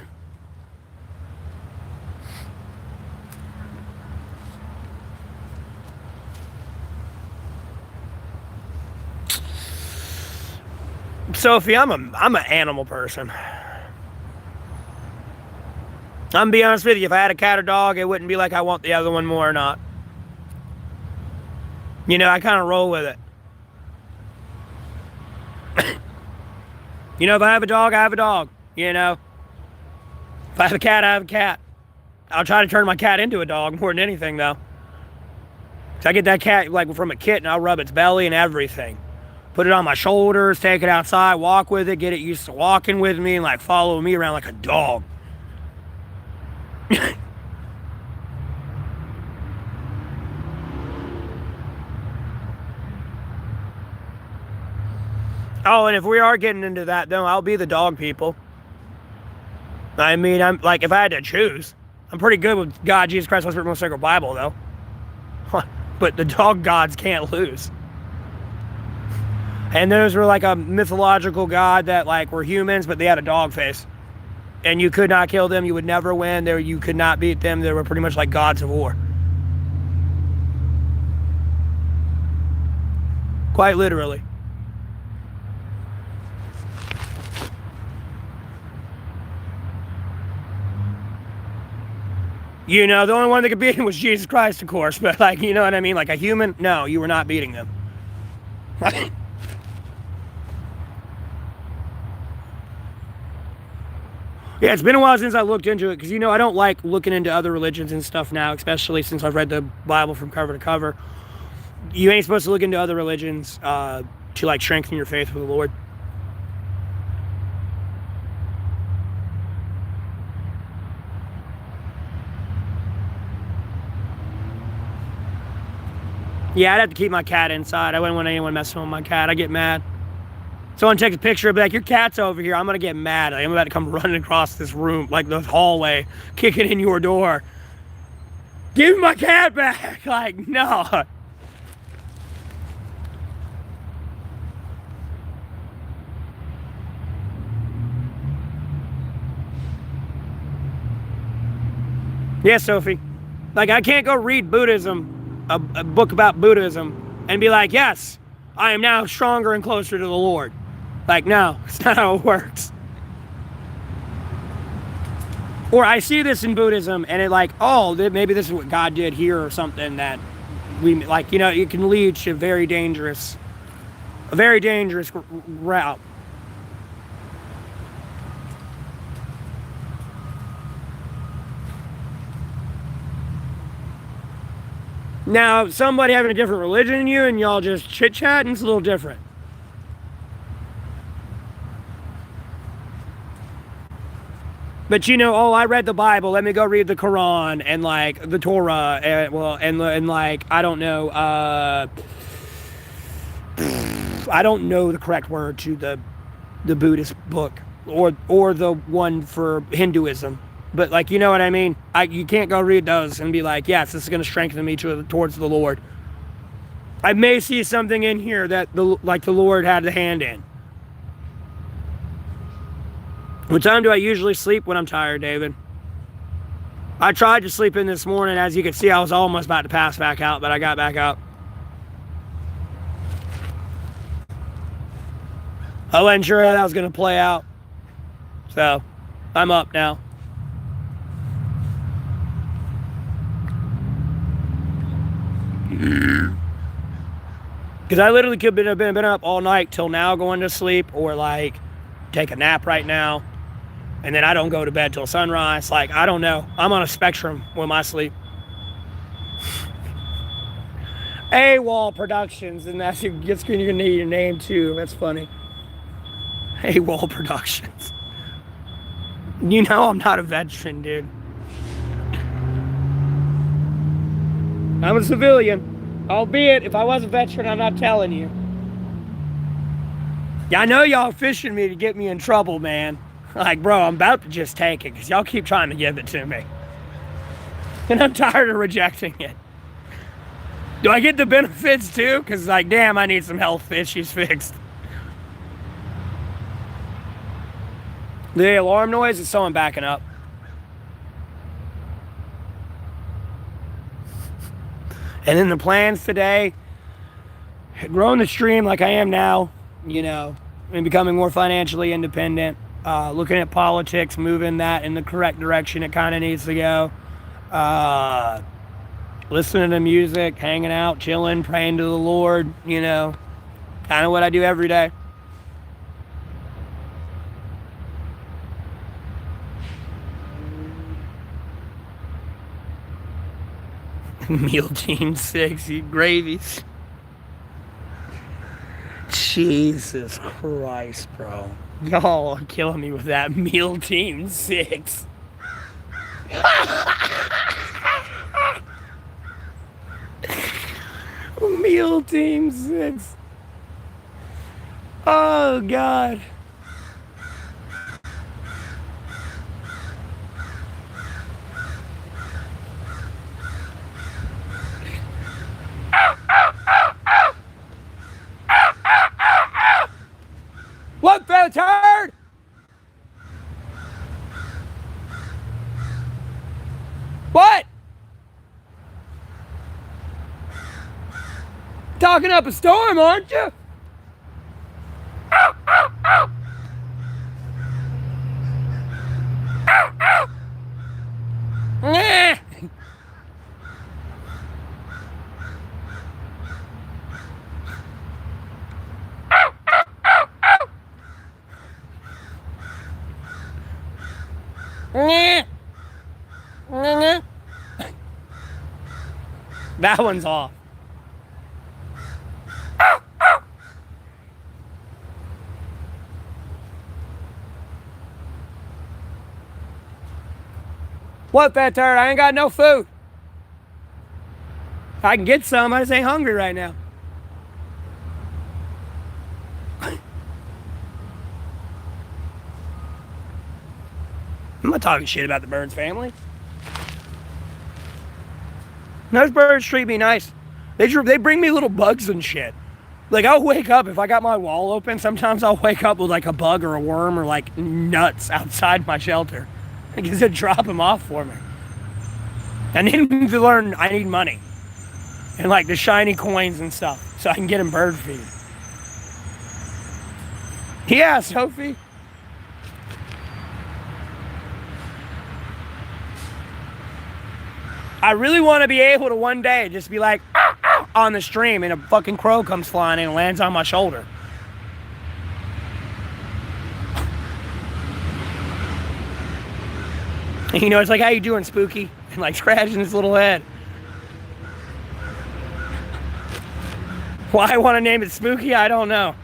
Sophie, I'm an animal person. I'm gonna be honest with you, if I had a cat or dog, it wouldn't be like I want the other one more or not. You know, I kind of roll with it. You know, if I have a dog, I have a dog. You know, if I have a cat, I have a cat. I'll try to turn my cat into a dog more than anything, though. So I get that cat like from a kitten, I'll rub its belly and everything. Put it on my shoulders, take it outside, walk with it, get it used to walking with me, and like follow me around like a dog. Oh, and if we are getting into that, though, I'll be the dog people. I mean, I'm like, if I had to choose, I'm pretty good with God, Jesus Christ, Holy Spirit, most sacred Bible, though. But the dog gods can't lose. And those were like a mythological god that like were humans, but they had a dog face. And you could not kill them. You would never win. You could not beat them. They were pretty much like gods of war. Quite literally. You know, the only one that could beat him was Jesus Christ, of course. But like, you know what I mean? Like a human, no, you were not beating them. Yeah, it's been a while since I looked into it because, you know, I don't like looking into other religions and stuff now, especially since I've read the Bible from cover to cover. You ain't supposed to look into other religions to, like, strengthen your faith with the Lord. Yeah, I'd have to keep my cat inside. I wouldn't want anyone messing with my cat. I get mad. Someone takes a picture and be like, your cat's over here. I'm going to get mad. Like, I'm about to come running across this room, like the hallway, kicking in your door. Give me my cat back. Like, no. Yeah, Sophie. Like, I can't go read Buddhism, a book about Buddhism, and be like, yes, I am now stronger and closer to the Lord. Like, no, it's not how it works. Or I see this in Buddhism, and it like, oh, maybe this is what God did here or something that we, like, you know, it can lead to a very dangerous route. Now, somebody having a different religion than you and y'all just chit-chat, and it's a little different. But you know, oh, I read the Bible. Let me go read the Quran and like the Torah, and like I don't know, I don't know the correct word to the Buddhist book or the one for Hinduism. But like, you know what I mean? You can't go read those and be like, yes, this is going to strengthen me towards the Lord. I may see something in here that the Lord had the hand in. What time do I usually sleep when I'm tired, David? I tried to sleep in this morning. As you can see, I was almost about to pass back out, but I got back up. I wasn't sure how that was going to play out. So, I'm up now. Because I literally could have been up all night till now going to sleep, or like take a nap right now. And then I don't go to bed till sunrise. Like, I don't know. I'm on a spectrum with my sleep. AWOL Productions, and that's you're going to need your name too. That's funny. AWOL Productions. You know I'm not a veteran, dude. I'm a civilian. Albeit, if I was a veteran, I'm not telling you. Yeah, I know y'all fishing me to get me in trouble, man. Like, bro, I'm about to just take it because y'all keep trying to give it to me. And I'm tired of rejecting it. Do I get the benefits too? Because, like, damn, I need some health issues fixed. The alarm noise is someone backing up. And then the plans today, growing the stream like I am now, you know, and becoming more financially independent. Looking at politics, moving that in the correct direction it kind of needs to go. Listening to music, hanging out, chilling, praying to the Lord, you know, kind of what I do every day. Meal Team 6, eat gravies. Jesus Christ, bro. Y'all are killing me with that Meal Team 6. Meal Team 6. Oh, God. What, turd? What? Talking up a storm, aren't you? Nah. That one's off. What, fat turd? I ain't got no food. I can get some. I just ain't hungry right now. I'm not talking shit about the birds family. Those birds treat me nice. They bring me little bugs and shit. Like, I'll wake up, if I got my wall open, sometimes I'll wake up with like a bug or a worm or like nuts outside my shelter. Because they drop them off for me. I need to learn I need money. And like the shiny coins and stuff. So I can get them bird feed. Yeah, Sophie. I really want to be able to one day just be like, "Ah, ah," on the stream and a fucking crow comes flying in and lands on my shoulder. You know, it's like, how you doing, Spooky? And like scratching his little head. Why I want to name it Spooky, I don't know.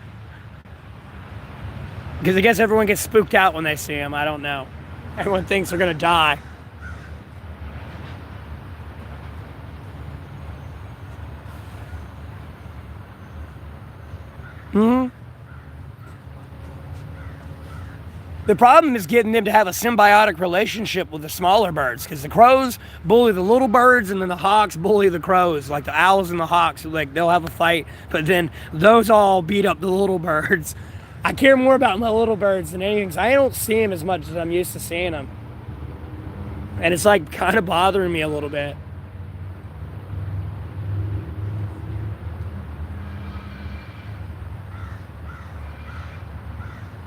Because I guess everyone gets spooked out when they see him. I don't know. Everyone thinks they're going to die. The problem is getting them to have a symbiotic relationship with the smaller birds, because the crows bully the little birds and then the hawks bully the crows, like the owls and the hawks. Like, they'll have a fight, but then those all beat up the little birds. I care more about my little birds than anything, because I don't see them as much as I'm used to seeing them. And it's like kind of bothering me a little bit.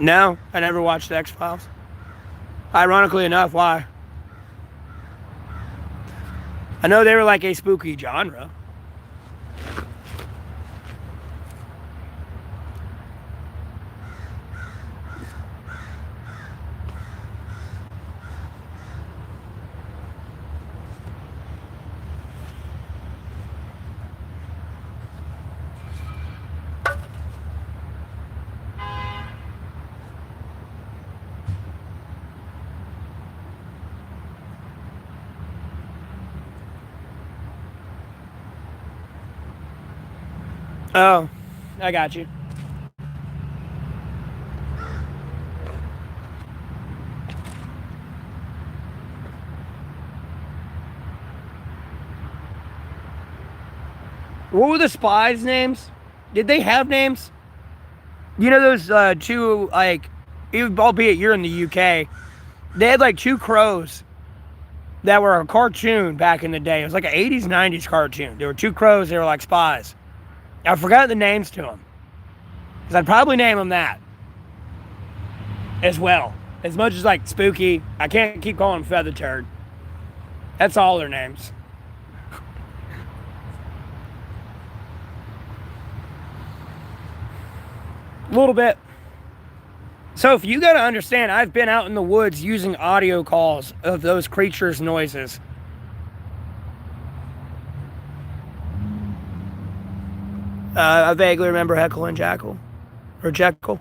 No, I never watched the X-Files. Ironically enough, why? I know they were like a spooky genre. Oh, I got you. What were the spies' names? Did they have names? You know those two, like, albeit you're in the UK, they had like two crows that were a cartoon back in the day. It was like an 80s, 90s cartoon. There were two crows, they were like spies. I forgot the names to them. Because I'd probably name them that as well. As much as like Spooky, I can't keep calling them Feather Turd. That's all their names. A little bit. So if you got to understand, I've been out in the woods using audio calls of those creatures' noises. I vaguely remember Heckle and Jackal. Or Jekyll.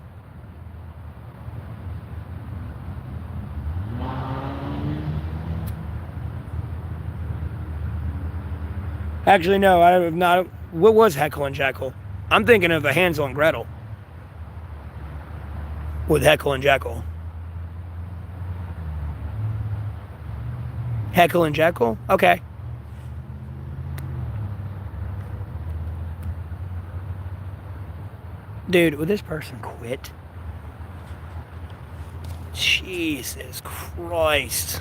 Actually, no, I have not. What was Heckle and Jekyll? I'm thinking of a Hansel and Gretel. With Heckle and Jekyll. Heckle and Jekyll? Okay. Dude, would this person quit? Jesus Christ.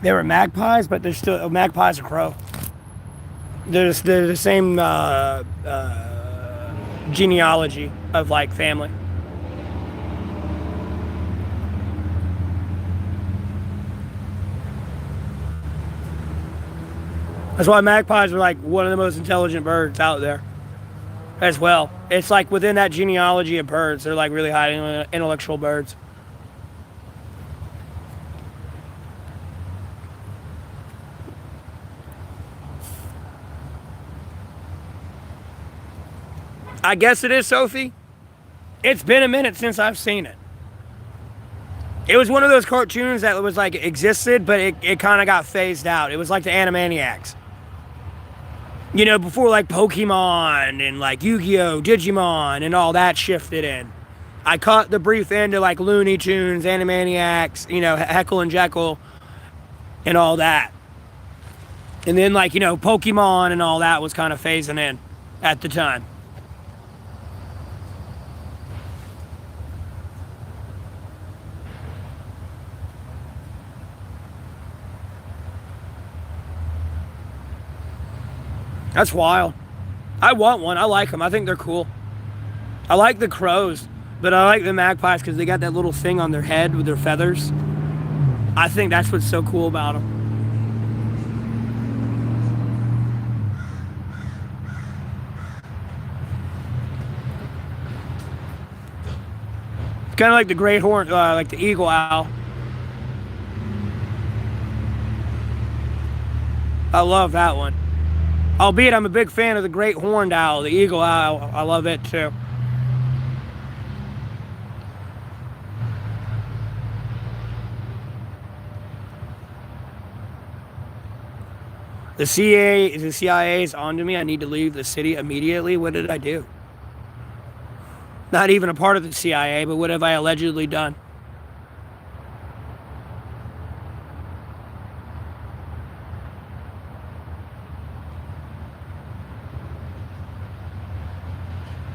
They were magpies, but they're still magpies are crow. They're the same genealogy of like family. That's why magpies are like one of the most intelligent birds out there as well. It's like within that genealogy of birds, they're like really high intellectual birds. I guess it is, Sophie. It's been a minute since I've seen it. It was one of those cartoons that was like existed, but it kind of got phased out. It was like the Animaniacs. You know, before like Pokemon and like Yu-Gi-Oh, Digimon and all that shifted in. I caught the brief end of like Looney Tunes, Animaniacs, you know, Heckle and Jekyll and all that. And then like, you know, Pokemon and all that was kind of phasing in at the time. That's wild. I want one. I like them. I think they're cool. I like the crows, but I like the magpies because they got that little thing on their head with their feathers. I think that's what's so cool about them. It's kind of like the great horn, like the eagle owl. I love that one. Albeit I'm a big fan of the great horned owl, the eagle owl. I love it too. The CIA is onto me. I need to leave the city immediately. What did I do? Not even a part of the CIA, but what have I allegedly done?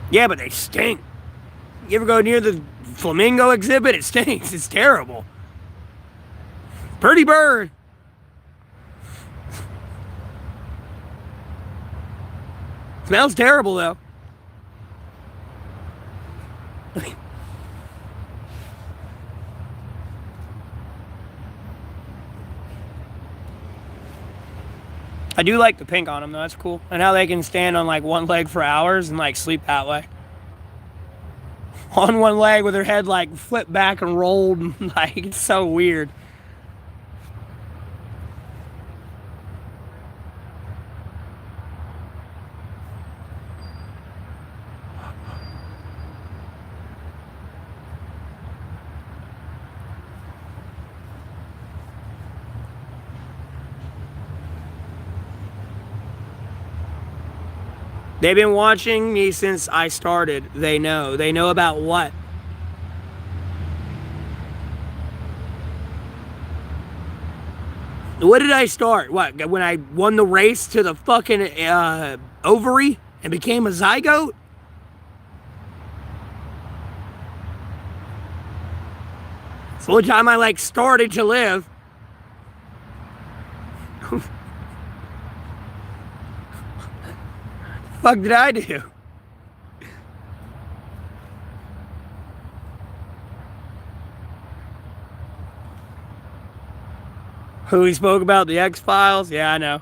Yeah, but they stink. You ever go near the flamingo exhibit? It stinks. It's terrible. Pretty bird. Smells terrible, though. I do like the pink on them, though. That's cool. And how they can stand on, like, one leg for hours and, like, sleep that way. On one leg with their head, like, flipped back and rolled. Like, it's so weird. They've been watching me since I started. They know. They know about what? What did I start? What? When I won the race to the fucking ovary and became a zygote? It's the only time I like started to live. Fuck did I do? Who he spoke about, the X-Files? Yeah, I know.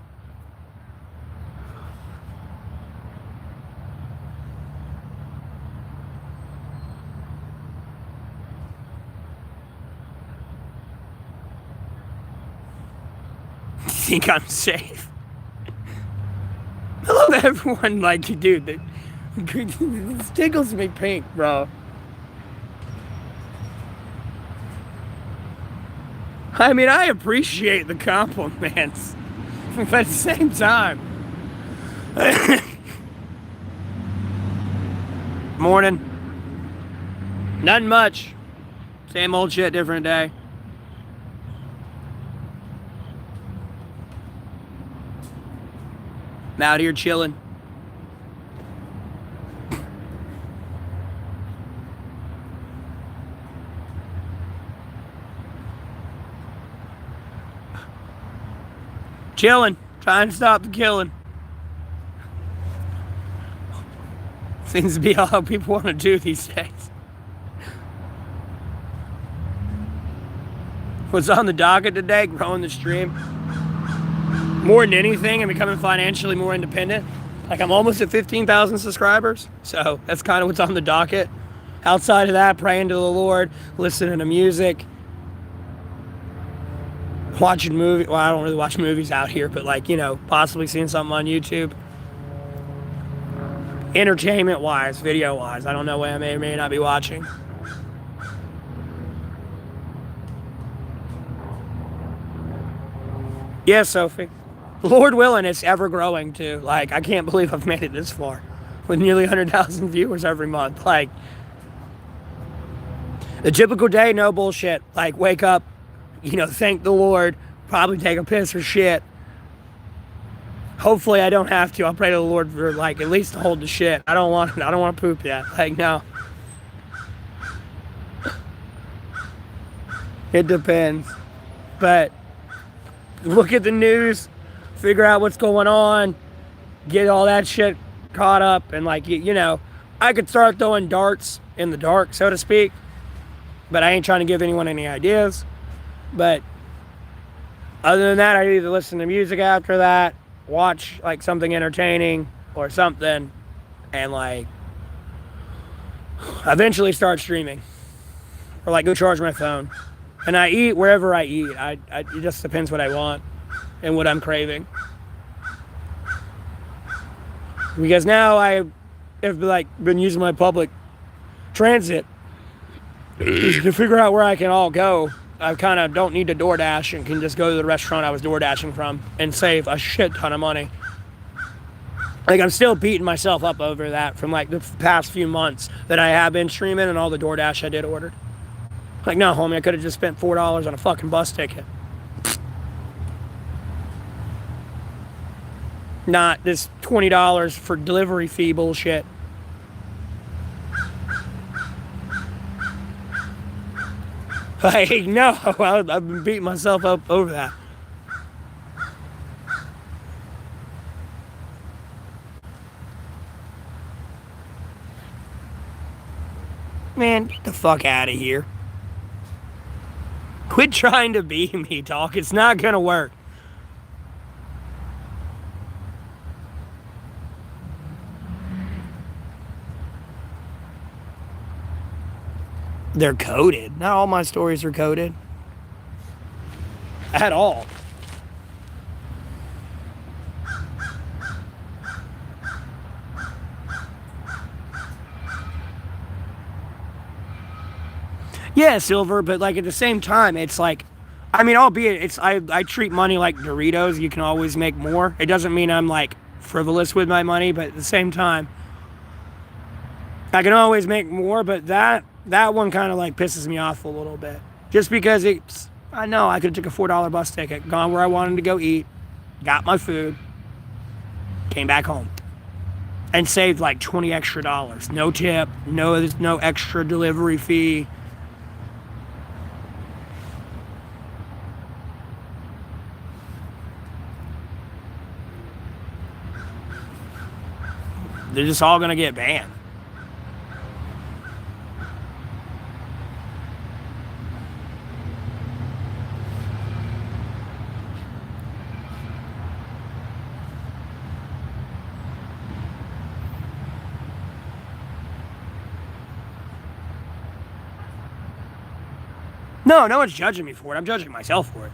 Think I'm safe? I love everyone, like, dude, this tickles me pink, bro. I mean, I appreciate the compliments, but at the same time. Morning. Nothing much. Same old shit, different day. I'm out here chilling. Killing. Trying to stop the killing. Seems to be all people want to do these days. What's on the docket today? Growing the stream. More than anything, and becoming financially more independent. Like, I'm almost at 15,000 subscribers. So that's kind of what's on the docket. Outside of that, praying to the Lord, listening to music, watching movies. Well, I don't really watch movies out here, but like, you know, possibly seeing something on YouTube. Entertainment-wise, video-wise, I don't know what I may or may not be watching. Yes, Sophie. Lord willing, it's ever growing too. Like, I can't believe I've made it this far with nearly 100,000 viewers every month. Like, the typical day, no bullshit. Like, wake up, you know, thank the Lord, probably take a piss or shit. Hopefully I don't have to. I'll pray to the Lord for, like, at least to hold the shit. I don't want to poop yet. Like, no. It depends. But look at the news, figure out what's going on, get all that shit caught up, and, like, you know, I could start throwing darts in the dark, so to speak, but I ain't trying to give anyone any ideas. But other than that, I either listen to music after that, watch, like, something entertaining or something, and, like, eventually start streaming, or, like, go charge my phone. And I eat wherever I eat. It just depends what I want and what I'm craving. Because now I have, like, been using my public transit to figure out where I can all go. I kind of don't need to DoorDash and can just go to the restaurant I was DoorDashing from and save a shit ton of money. Like, I'm still beating myself up over that from, like, the past few months that I have been streaming and all the DoorDash I did order. Like, no, homie, I could have just spent $4 on a fucking bus ticket. Not this $20 for delivery fee bullshit. Like, no, I've been beating myself up over that. Man, get the fuck out of here. Quit trying to be me, talk. It's not gonna work. They're coded. Not all my stories are coded. At all. Yeah, Silver, but, like, at the same time, it's like, I mean, albeit, I treat money like Doritos. You can always make more. It doesn't mean I'm, like, frivolous with my money, but at the same time, I can always make more, but that one kind of, like, pisses me off a little bit. Just because I know I could have took a $4 bus ticket, gone where I wanted to go eat, got my food, came back home, and saved, like, $20 extra. No tip, no extra delivery fee. They're just all gonna get banned. No one's judging me for it. I'm judging myself for it.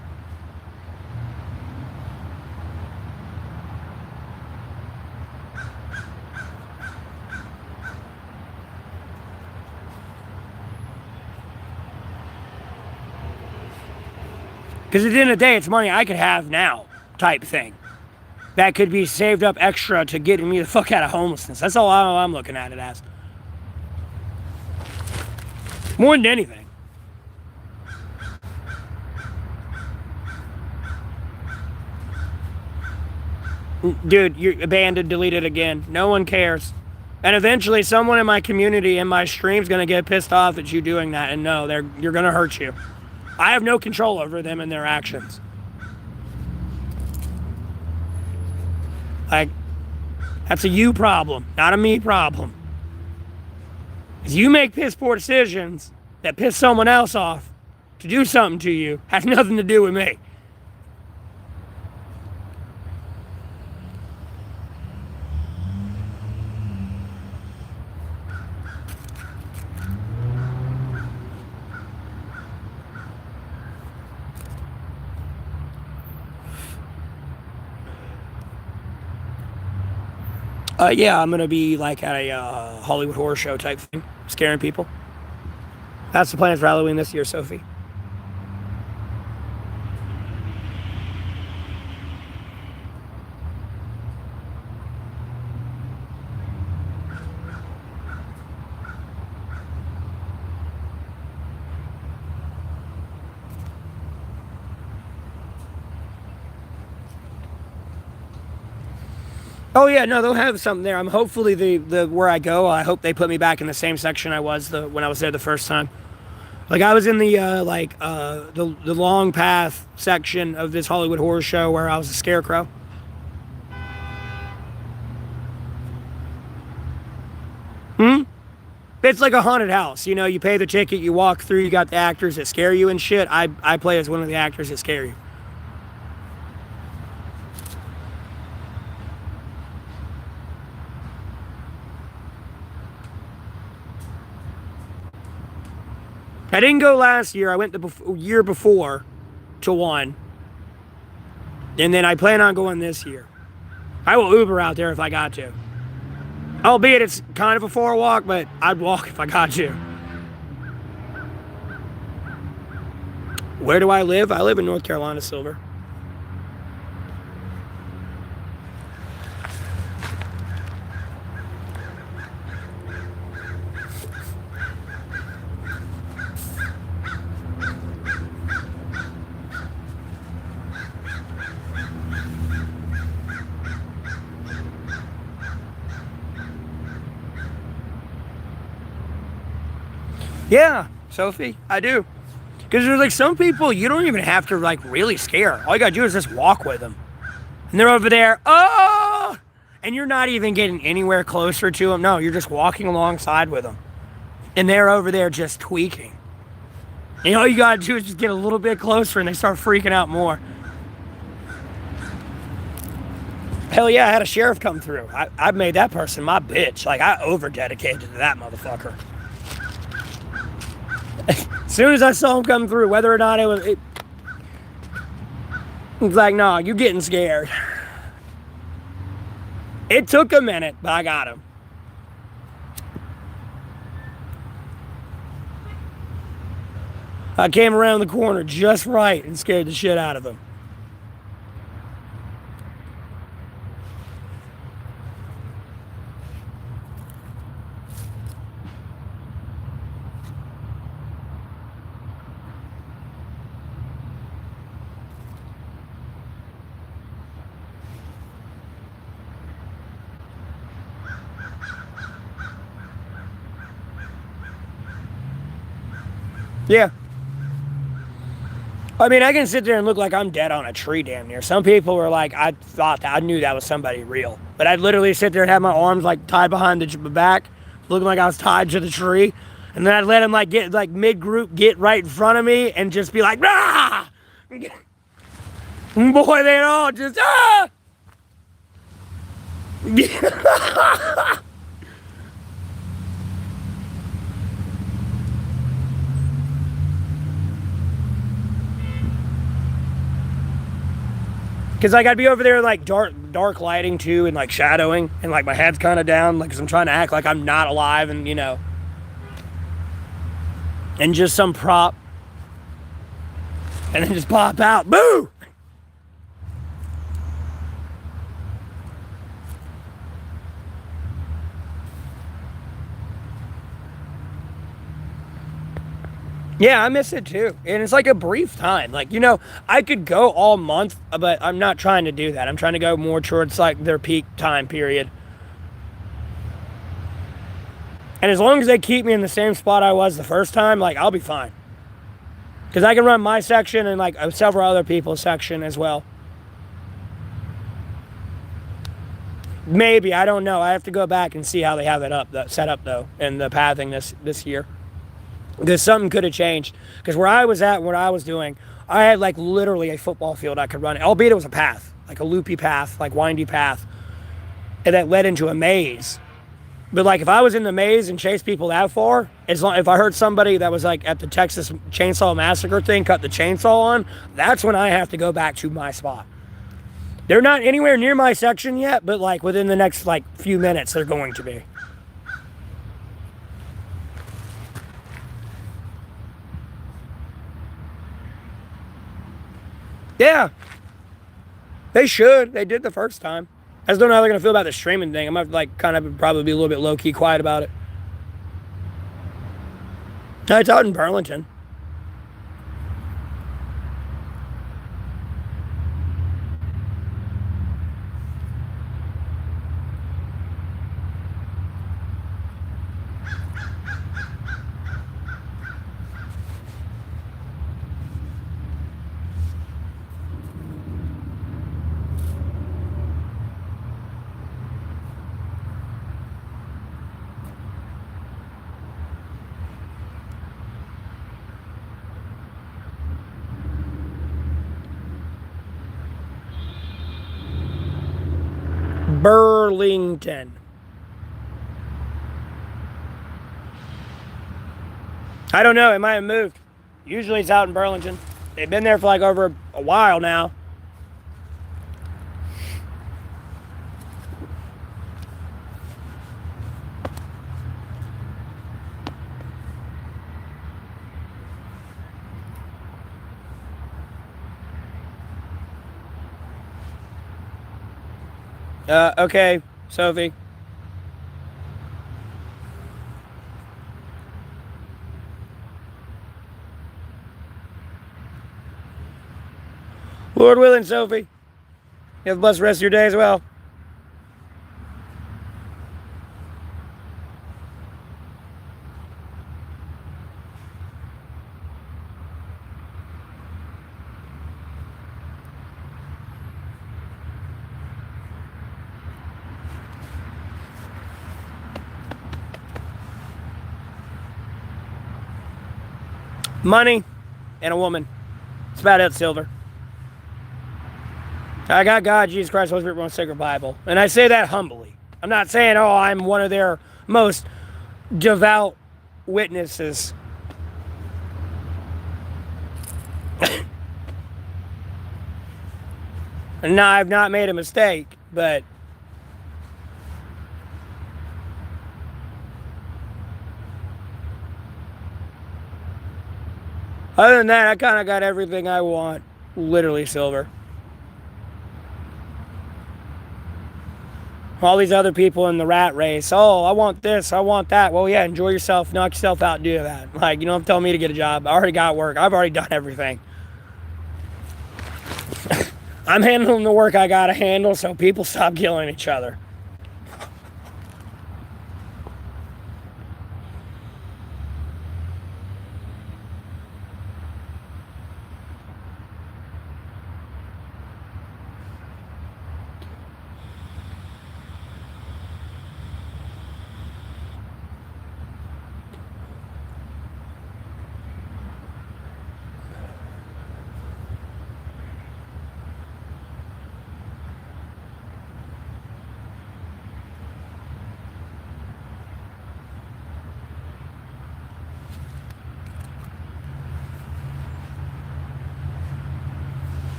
Because at the end of the day, it's money I could have now, type thing. That could be saved up extra to getting me the fuck out of homelessness. That's all I'm looking at it as. More than anything. Dude, you're abandoned, deleted again. No one cares. And eventually someone in my community, in my stream, is going to get pissed off at you doing that. And no, you're going to hurt you. I have no control over them and their actions. Like, that's a you problem, not a me problem. Because you make piss poor decisions that piss someone else off to do something to you, has nothing to do with me. Yeah, I'm going to be like at a Hollywood horror show type thing, scaring people. That's the plans for Halloween this year, Sophie. Oh yeah, no, they'll have something there. I'm hopefully the where I go, I hope they put me back in the same section I was when I was there the first time. Like I was in the the long path section of this Hollywood horror show where I was a scarecrow. It's like a haunted house. You know, you pay the ticket, you walk through, you got the actors that scare you and shit. I play as one of the actors that scare you. I didn't go last year. I went the year before to one. And then I plan on going this year. I will Uber out there if I got to. Albeit it's kind of a far walk, but I'd walk if I got to. Where do I live? I live in North Carolina, Silver. Yeah, Sophie, I do. Because there's like some people you don't even have to like really scare. All you gotta do is just walk with them. And they're over there, oh! And you're not even getting anywhere closer to them. No, you're just walking alongside with them. And they're over there just tweaking. And all you gotta do is just get a little bit closer and they start freaking out more. Hell yeah, I had a sheriff come through. I made that person my bitch. Like, I over-dedicated to that motherfucker. As soon as I saw him come through, whether or not it was like, no, you getting scared. It took a minute, but I got him. I came around the corner just right and scared the shit out of him. Yeah. I mean, I can sit there and look like I'm dead on a tree damn near. Some people were like, I thought that I knew that was somebody real. But I'd literally sit there and have my arms like tied behind the back, looking like I was tied to the tree. And then I'd let him like get like mid-group get right in front of me and just be like, ah! Boy, they'd all just, ah! Because like I'd be over there like dark lighting too and like shadowing and like my head's kind of down like 'cause I'm trying to act like I'm not alive and you know. And just some prop. And then just pop out. Boo! Yeah, I miss it too. And it's like a brief time. Like, you know, I could go all month, but I'm not trying to do that. I'm trying to go more towards like their peak time period. And as long as they keep me in the same spot I was the first time, like, I'll be fine. Because I can run my section and like several other people's section as well. Maybe, I don't know. I have to go back and see how they have it up, set up though, and the pathing this year. Because something could have changed. Because where I was at, what I was doing, I had like literally a football field I could run, albeit it was a path, like a loopy path, like windy path, and that led into a maze. But like if I was in the maze and chased people that far, if I heard somebody that was like at the Texas Chainsaw Massacre thing cut the chainsaw on, that's when I have to go back to my spot. They're not anywhere near my section yet, but like within the next like few minutes, they're going to be. Yeah, they should. They did the first time. I just don't know how they're gonna feel about the streaming thing. I'm gonna like kind of probably be a little bit low key quiet about it. It's out in Burlington. Burlington. I don't know. It might have moved. Usually it's out in Burlington. They've been there for like over a while now. Okay, Sophie. Lord willing, Sophie. You have a blessed rest of your day as well. Money and a woman. It's about it, Silver. I got God, Jesus Christ, Holy Spirit, one sacred Bible. And I say that humbly. I'm not saying, oh, I'm one of their most devout witnesses. And no, I've not made a mistake, but other than that, I kind of got everything I want. Literally, Silver. All these other people in the rat race. Oh, I want this. I want that. Well, yeah, enjoy yourself. Knock yourself out and do that. Like, you don't have to tell me to get a job. I already got work. I've already done everything. I'm handling the work I got to handle so people stop killing each other.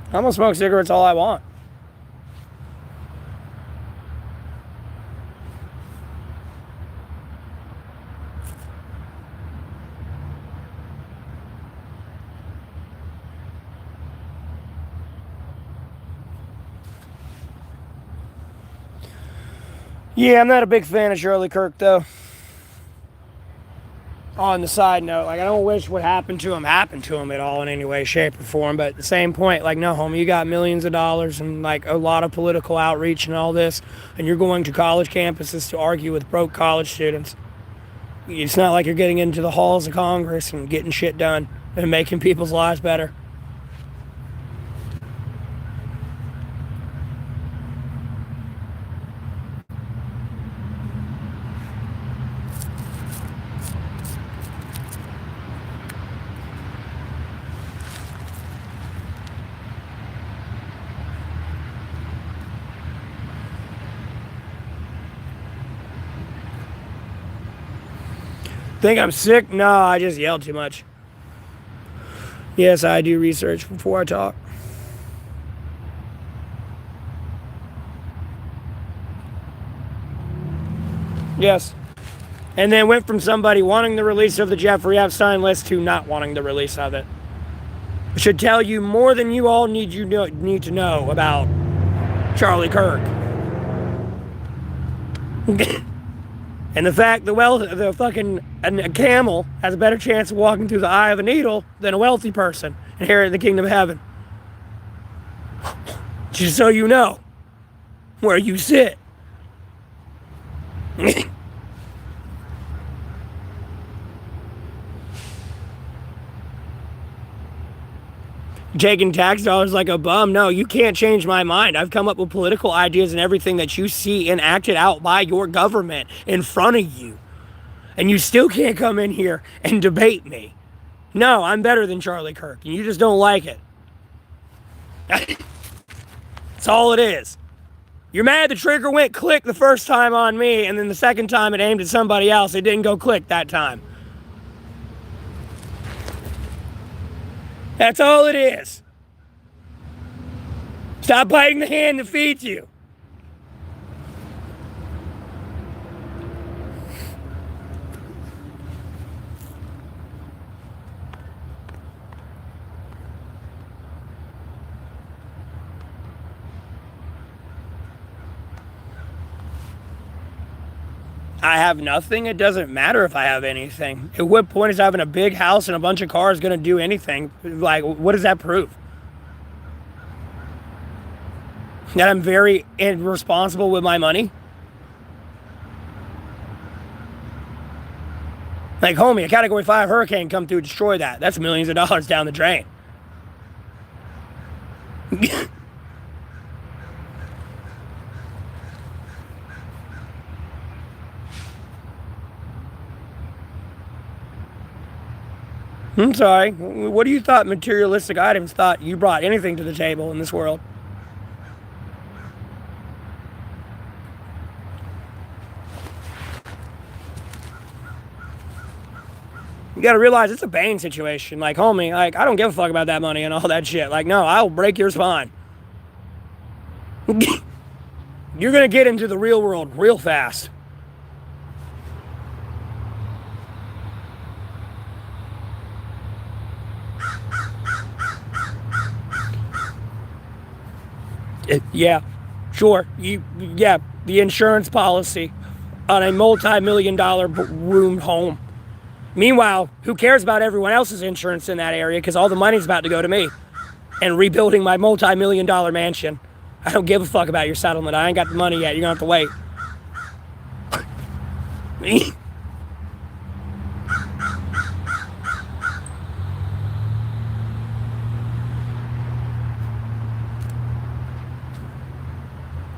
I'm gonna smoke cigarettes all I want. Yeah, I'm not a big fan of Charlie Kirk, though. On the side note, like, I don't wish what happened to him at all in any way, shape, or form. But at the same point, like, no, homie, you got millions of dollars and, like, a lot of political outreach and all this, and you're going to college campuses to argue with broke college students. It's not like you're getting into the halls of Congress and getting shit done and making people's lives better. Think I'm sick? No, I just yelled too much. Yes, I do research before I talk. Yes. And then went from somebody wanting the release of the Jeffrey Epstein list to not wanting the release of it. It should tell you more than you all need to know about Charlie Kirk. And the fact a camel has a better chance of walking through the eye of a needle than a wealthy person inheriting the kingdom of heaven. Just so you know where you sit. Taking tax dollars like a bum. No, you can't change my mind. I've come up with political ideas and everything that you see enacted out by your government in front of you. And you still can't come in here and debate me. No, I'm better than Charlie Kirk, and you just don't like it. That's all it is. You're mad the trigger went click the first time on me, and then the second time it aimed at somebody else, it didn't go click that time. That's all it is. Stop biting the hand that feeds you. I have nothing. It doesn't matter if I have anything. At what point is having a big house and a bunch of cars going to do anything? Like, what does that prove? That I'm very irresponsible with my money? Like, homie, a Category 5 hurricane come through, destroy that. That's millions of dollars down the drain. I'm sorry. What do you thought materialistic items thought you brought anything to the table in this world? You gotta realize it's a Bane situation. Like, homie, like, I don't give a fuck about that money and all that shit. Like, no, I'll break your spine. You're gonna get into the real world real fast. Yeah, sure. The insurance policy on a multi-million-dollar room home. Meanwhile, who cares about everyone else's insurance in that area? Because all the money's about to go to me and rebuilding my multi-million-dollar mansion. I don't give a fuck about your settlement. I ain't got the money yet. You're gonna have to wait.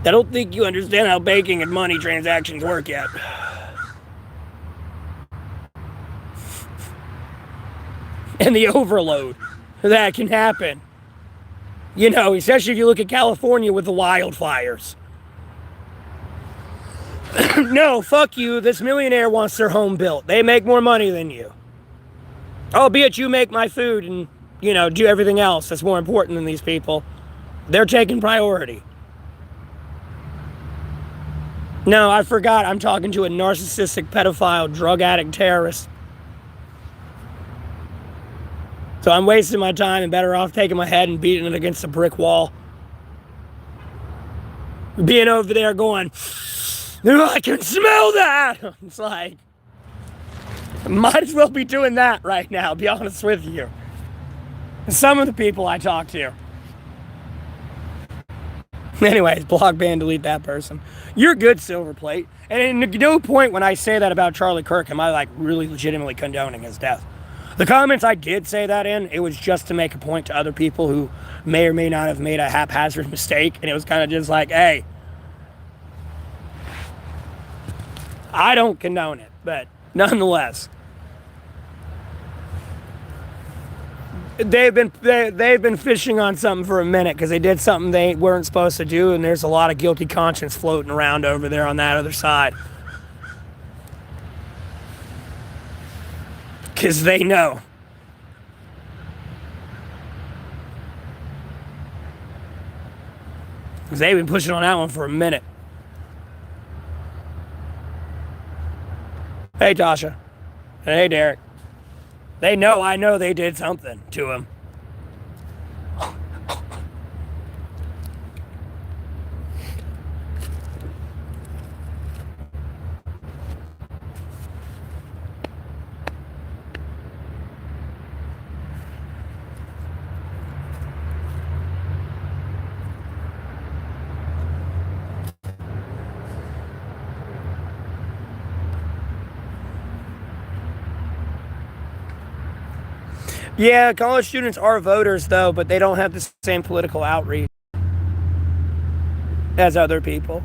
I don't think you understand how banking and money transactions work yet. And the overload that can happen. You know, especially if you look at California with the wildfires. No, fuck you. This millionaire wants their home built. They make more money than you. Albeit you make my food and, you know, do everything else that's more important than these people. They're taking priority. No, I forgot. I'm talking to a narcissistic, pedophile, drug addict, terrorist. So I'm wasting my time and better off taking my head and beating it against a brick wall. Being over there going, I can smell that! It's like, might as well be doing that right now, be honest with you. Some of the people I talk to. Anyways, block, ban, delete that person. You're good, Silver Plate. And at no point when I say that about Charlie Kirk am I like really legitimately condoning his death. The comments I did say that in, it was just to make a point to other people who may or may not have made a haphazard mistake. And it was kind of just like, hey, I don't condone it, but nonetheless. They've been fishing on something for a minute because they did something they weren't supposed to do, and there's a lot of guilty conscience floating around over there on that other side. Because they know. Because they've been pushing on that one for a minute. Hey, Tasha. And hey, Derek. They know I know they did something to him. Yeah, college students are voters, though, but they don't have the same political outreach as other people.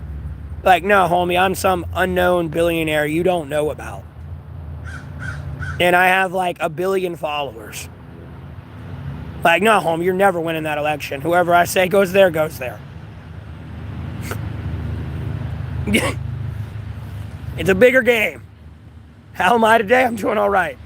Like, no, homie, I'm some unknown billionaire you don't know about. And I have like 1 billion followers. Like, no, homie, you're never winning that election. Whoever I say goes there, goes there. It's a bigger game. How am I today? I'm doing all right.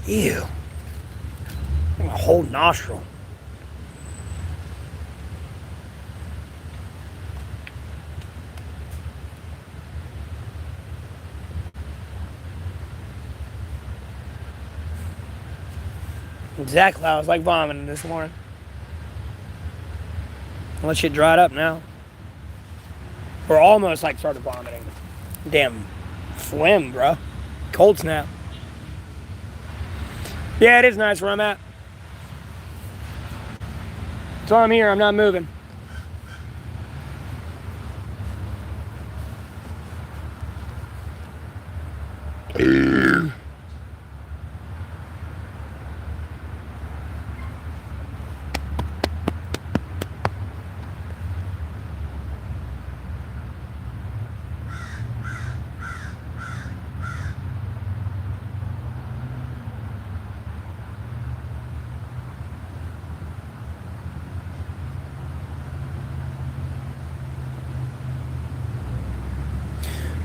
Ew. A whole nostril. Exactly. I was like vomiting this morning. That shit dried up now. We're almost like started vomiting. Damn phlegm, bro. Cold snap. Yeah, it is nice where I'm at. So I'm here, I'm not moving.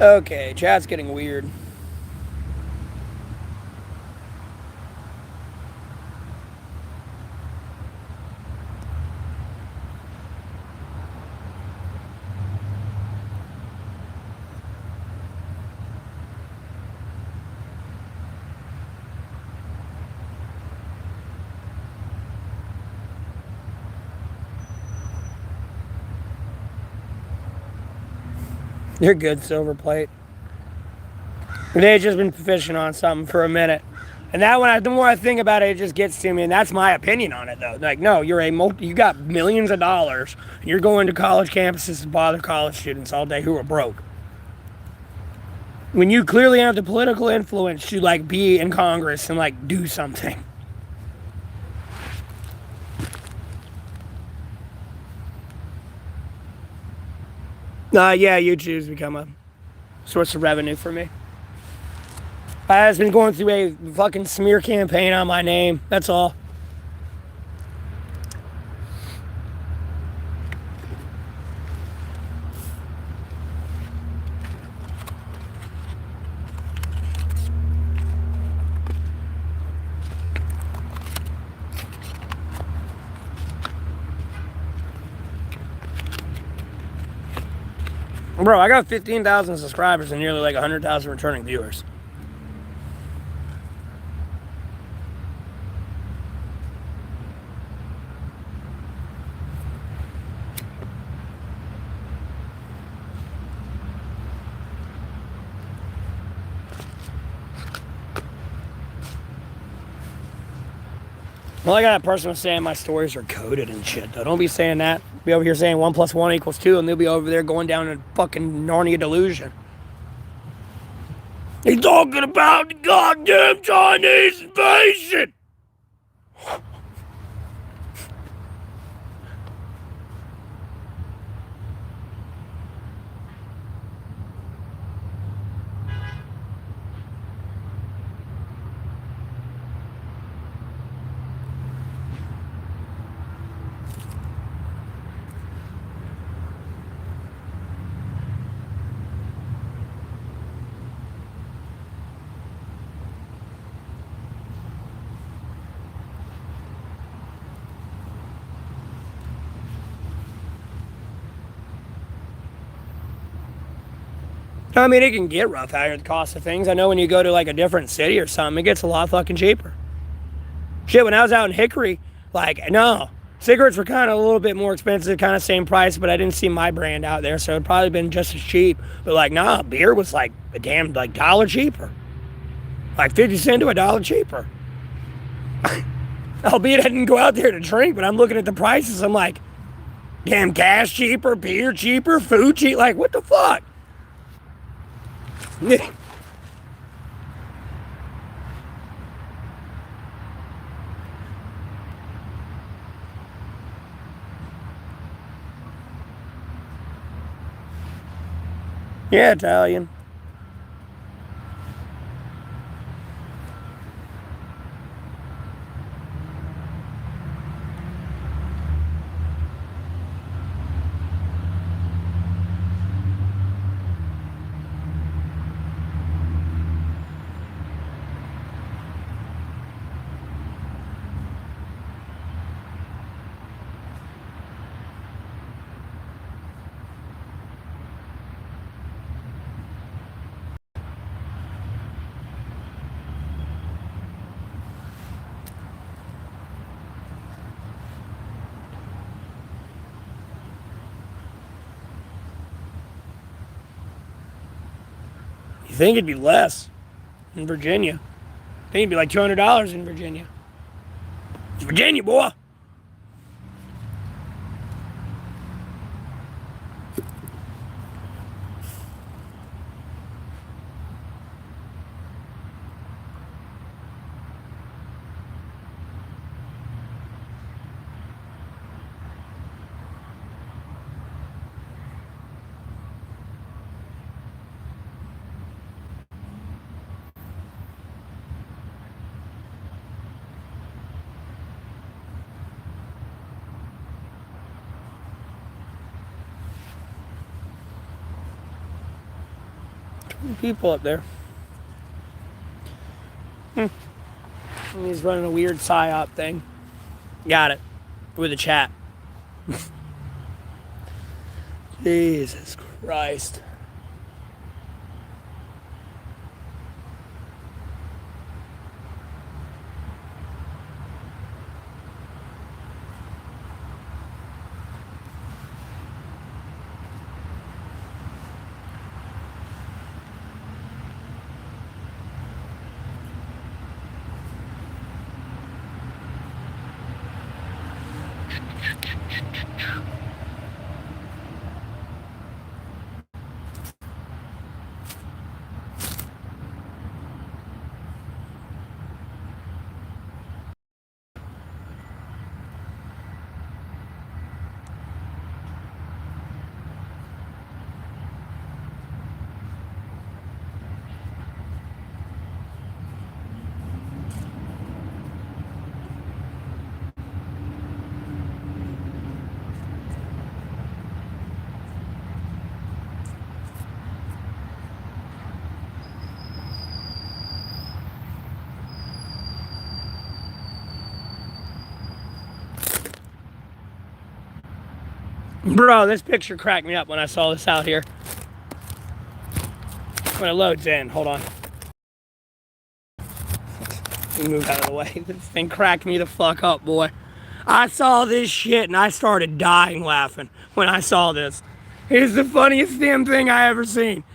Okay, chat's getting weird. You're good, Silver Plate. They've just been fishing on something for a minute. And that one, the more I think about it, it just gets to me. And that's my opinion on it, though. Like, no, you got millions of dollars. And you're going to college campuses to bother college students all day who are broke. When you clearly have the political influence to, like, be in Congress and, like, do something. Yeah, YouTube's become a source of revenue for me. I've been going through a fucking smear campaign on my name. That's all. Bro, I got 15,000 subscribers and nearly like 100,000 returning viewers. Well, I got a person saying my stories are coded and shit, though. Don't be saying that. Be over here saying 1 + 1 = 2, and they'll be over there going down a fucking Narnia delusion. He's talking about the goddamn Chinese invasion! I mean, it can get rough out here, the cost of things. I know when you go to like a different city or something, it gets a lot fucking cheaper. Shit, when I was out in Hickory, like, no. Cigarettes were kind of a little bit more expensive, kind of same price, but I didn't see my brand out there, so it'd probably been just as cheap. But like, nah, beer was like a damn like $1 cheaper. Like 50 cents to $1 cheaper. Albeit I didn't go out there to drink, but I'm looking at the prices, I'm like, damn, gas cheaper, beer cheaper, food cheap, like, what the fuck? Yeah, Italian. You think it'd be less in Virginia? I think it'd be like $200 in Virginia. It's Virginia, boy. People up there. He's running a weird psyop thing. Got it. With a chat. Jesus Christ. Bro, this picture cracked me up when I saw this out here. When it loads in, hold on. Let me move out of the way. This thing cracked me the fuck up, boy. I saw this shit and I started dying laughing when I saw this. It's the funniest damn thing I ever seen.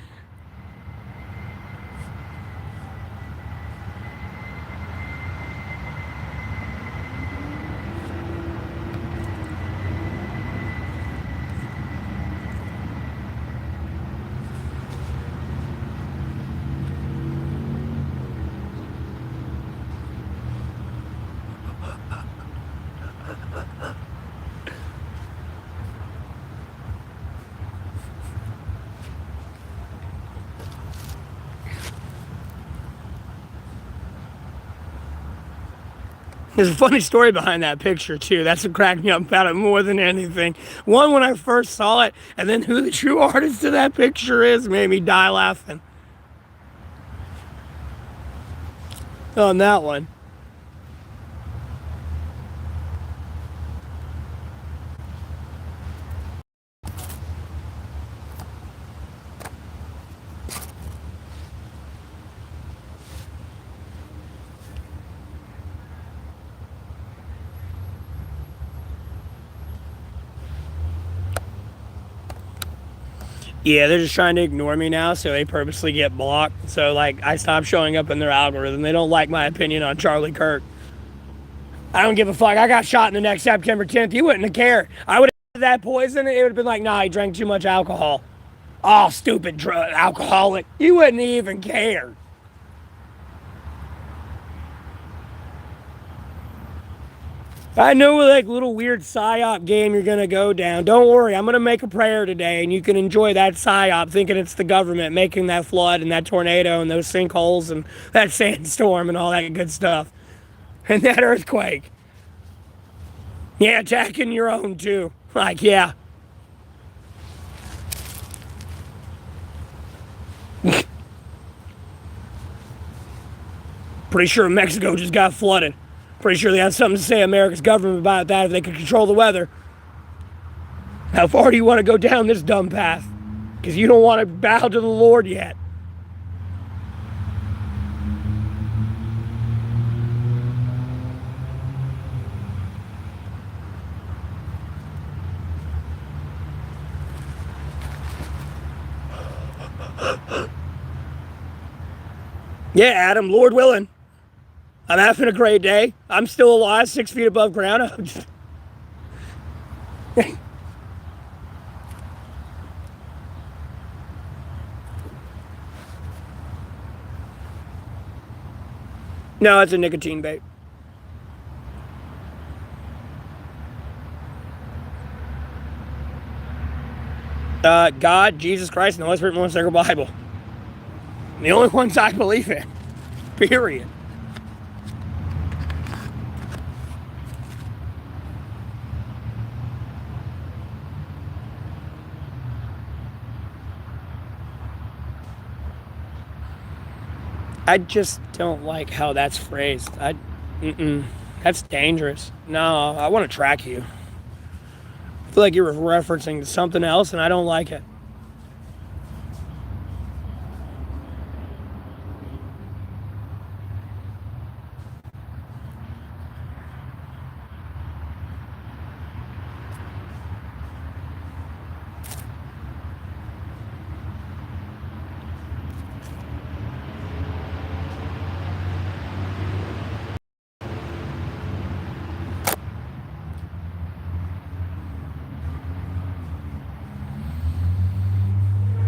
There's a funny story behind that picture, too. That's what cracked me up about it more than anything. One, when I first saw it, and then who the true artist of that picture is made me die laughing. On that one. Yeah, they're just trying to ignore me now, so they purposely get blocked. So, like, I stop showing up in their algorithm. They don't like my opinion on Charlie Kirk. I don't give a fuck. I got shot in the neck September 10th. You wouldn't have cared. I would have had that poison. It would have been like, nah, he drank too much alcohol. Oh, stupid alcoholic. You wouldn't even care. I know, like, little weird psyop game you're gonna go down. Don't worry, I'm gonna make a prayer today, and you can enjoy that psyop, thinking it's the government making that flood and that tornado and those sinkholes and that sandstorm and all that good stuff, and that earthquake. Yeah, attacking your own too. Like, yeah. Pretty sure Mexico just got flooded. Pretty sure they had something to say, America's government, about that if they could control the weather. How far do you want to go down this dumb path? Because you don't want to bow to the Lord yet. Yeah, Adam, Lord willing. I'm having a great day. I'm still alive, 6 feet above ground. No, it's a nicotine vape. God, Jesus Christ, and the Holy Spirit, and the Sacred Bible. The only ones I believe in. Period. I just don't like how that's phrased. That's dangerous. No, I want to track you. I feel like you're referencing to something else, and I don't like it.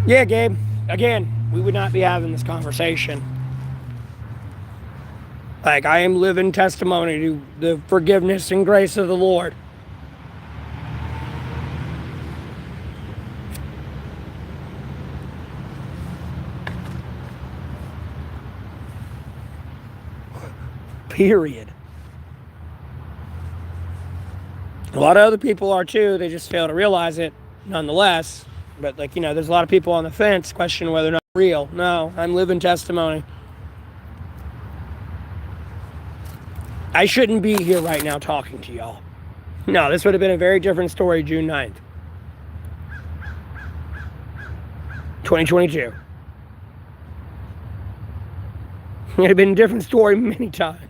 Yeah, Gabe. Again, we would not be having this conversation. Like, I am living testimony to the forgiveness and grace of the Lord. Period. A lot of other people are too. They just fail to realize it, nonetheless. But, like, there's a lot of people on the fence questioning whether or not it's real. No, I'm living testimony. I shouldn't be here right now talking to y'all. No, this would have been a very different story June 9th. 2022. It had been a different story many times.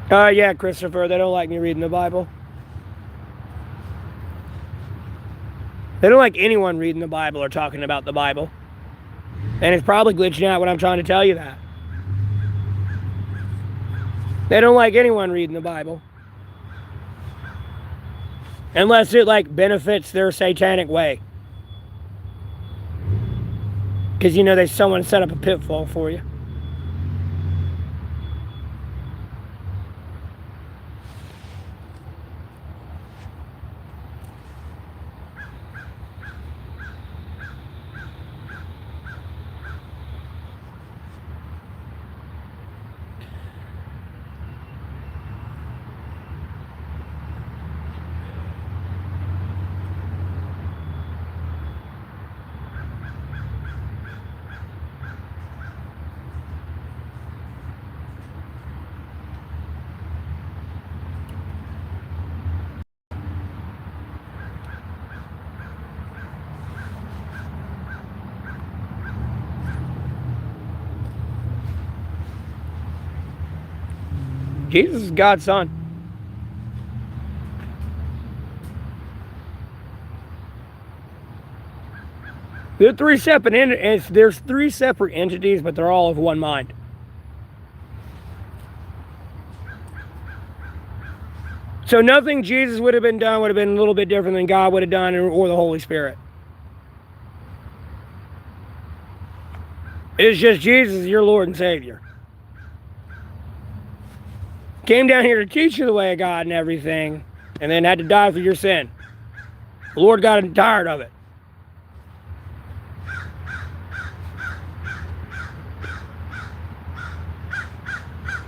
Yeah, Christopher, they don't like me reading the Bible. They don't like anyone reading the Bible or talking about the Bible. And it's probably glitching out when I'm trying to tell you that. They don't like anyone reading the Bible. Unless it, like, benefits their satanic way. Because, you know, someone set up a pitfall for you. Jesus is God's son. There's three separate entities, but they're all of one mind. So nothing Jesus would have been done would have been a little bit different than God would have done, or the Holy Spirit. It's just Jesus, your Lord and Savior. Came down here to teach you the way of God and everything, and then had to die for your sin. The Lord got tired of it.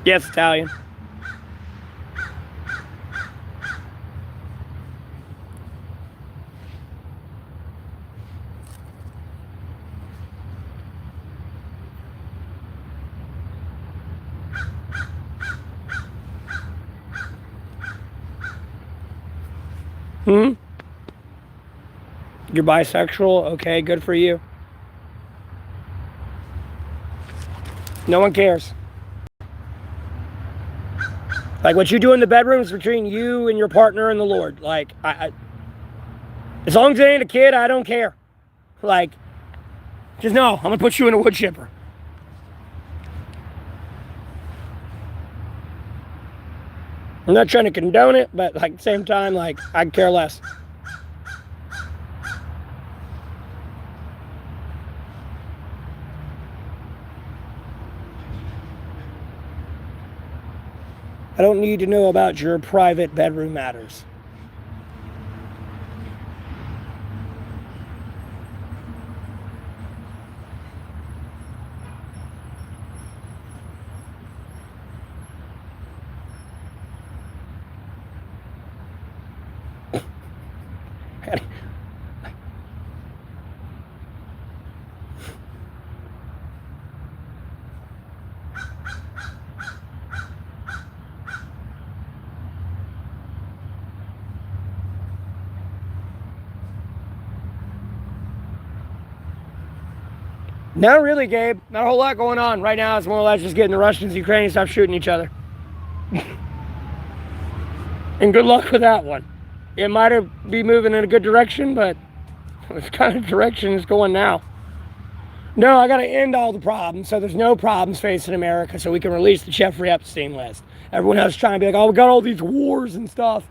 Yes, Italian. You're bisexual? Okay, good for you. No one cares. Like, what you do in the bedroom is between you and your partner and the Lord. Like, as long as it ain't a kid, I don't care. Like, just know, I'm going to put you in a wood chipper. I'm not trying to condone it, but, like, at the same time, like, I care less. I don't need to know about your private bedroom matters. Not really, Gabe. Not a whole lot going on. Right now, it's more or less just getting the Russians and Ukrainians to stop shooting each other. And good luck with that one. It might be moving in a good direction, but what kind of direction is going now? No, I got to end all the problems so there's no problems facing America so we can release the Jeffrey Epstein list. Everyone else is trying to be like, oh, we got all these wars and stuff.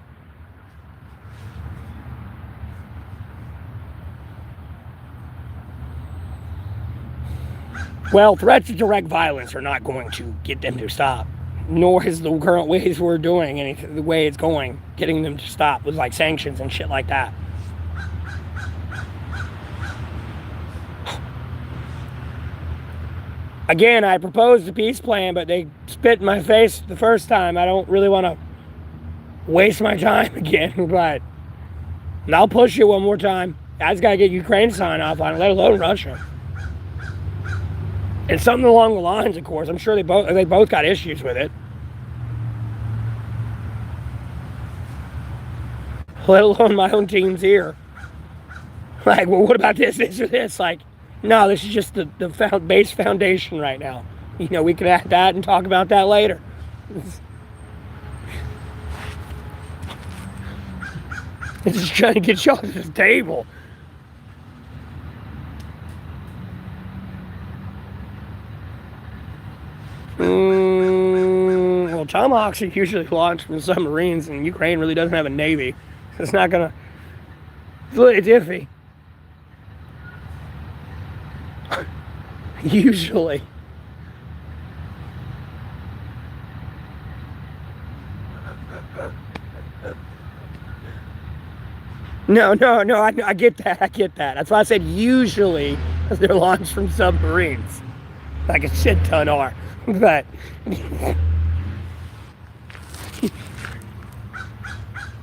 Well, threats of direct violence are not going to get them to stop. Nor is the current ways we're doing anything, the way it's going, getting them to stop with like sanctions and shit like that. Again, I proposed a peace plan, but they spit in my face the first time. I don't really want to waste my time again, but I'll push you one more time. I just got to get Ukraine to sign off on it, let alone Russia. And something along the lines, of course, I'm sure they both got issues with it. Let alone my own teams here. Like, well, what about this, or this? Like, no, this is just the base foundation right now. You know, we can add that and talk about that later. It's just trying to get y'all to the table. Well, tomahawks are usually launched from submarines, and Ukraine really doesn't have a navy. It's not gonna. It's iffy. Usually. No, I get that. That's why I said usually they're launched from submarines. Like a shit ton are. But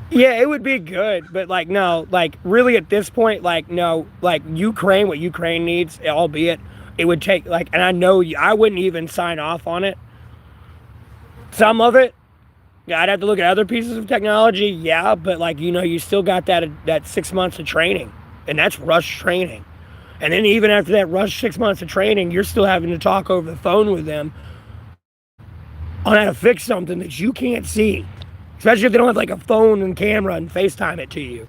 yeah, it would be good, but like no, like really at this point, like no, like Ukraine, what Ukraine needs, albeit it would take like, and I know I wouldn't even sign off on it. Some of it, yeah, I'd have to look at other pieces of technology, yeah, but like you still got that 6 months of training, and that's rush training, and then even after that rush 6 months of training, you're still having to talk over the phone with them on how to fix something that you can't see. Especially if they don't have like a phone and camera and FaceTime it to you.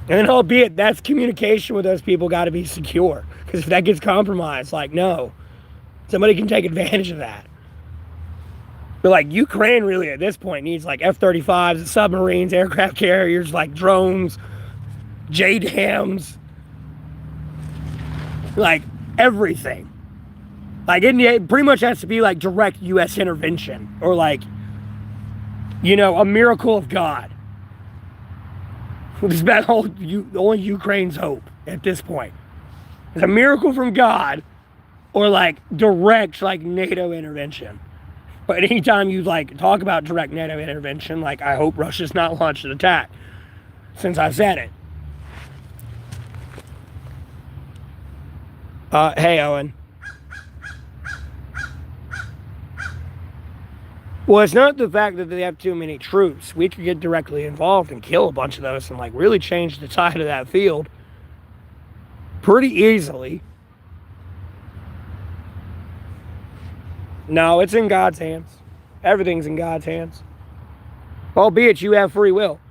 And then albeit that's communication with those people got to be secure. Because if that gets compromised, like no, somebody can take advantage of that. But like Ukraine really at this point needs like F-35s, submarines, aircraft carriers, like drones, JDAMs, like everything. Like it pretty much has to be like direct U.S. intervention or like, a miracle of God. It's about only Ukraine's hope at this point. It's a miracle from God or like direct like NATO intervention. But anytime you like talk about direct NATO intervention, like I hope Russia's not launched an attack since I said it. Hey, Owen. Well, it's not the fact that they have too many troops. We could get directly involved and kill a bunch of those and like really change the tide of that field pretty easily. No, it's in God's hands. Everything's in God's hands. Albeit you have free will.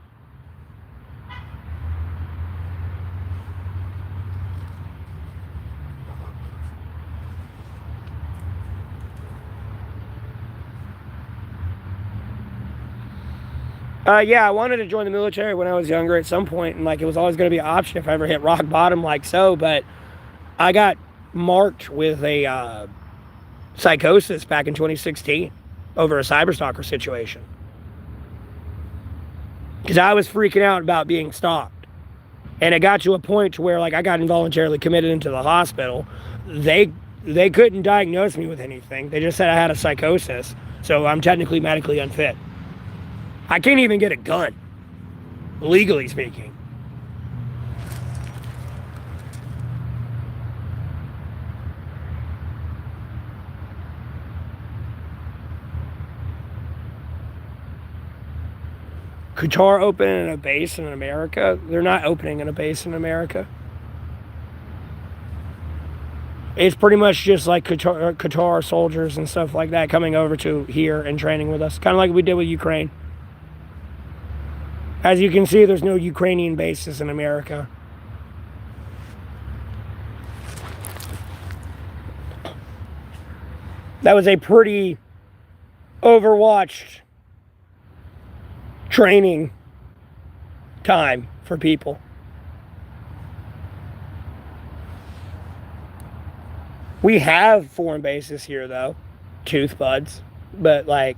Yeah, I wanted to join the military when I was younger at some point, and like it was always going to be an option if I ever hit rock bottom like so, but I got marked with a psychosis back in 2016 over a cyberstalker situation. Because I was freaking out about being stalked. And it got to a point to where like I got involuntarily committed into the hospital. They couldn't diagnose me with anything. They just said I had a psychosis, so I'm technically medically unfit. I can't even get a gun, legally speaking. Qatar opening a base in America? They're not opening a base in America. It's pretty much just like Qatar soldiers and stuff like that coming over to here and training with us. Kind of like we did with Ukraine. As you can see, there's no Ukrainian bases in America. That was a pretty overwatched training time for people. We have foreign bases here, though. Tooth buds. But, like,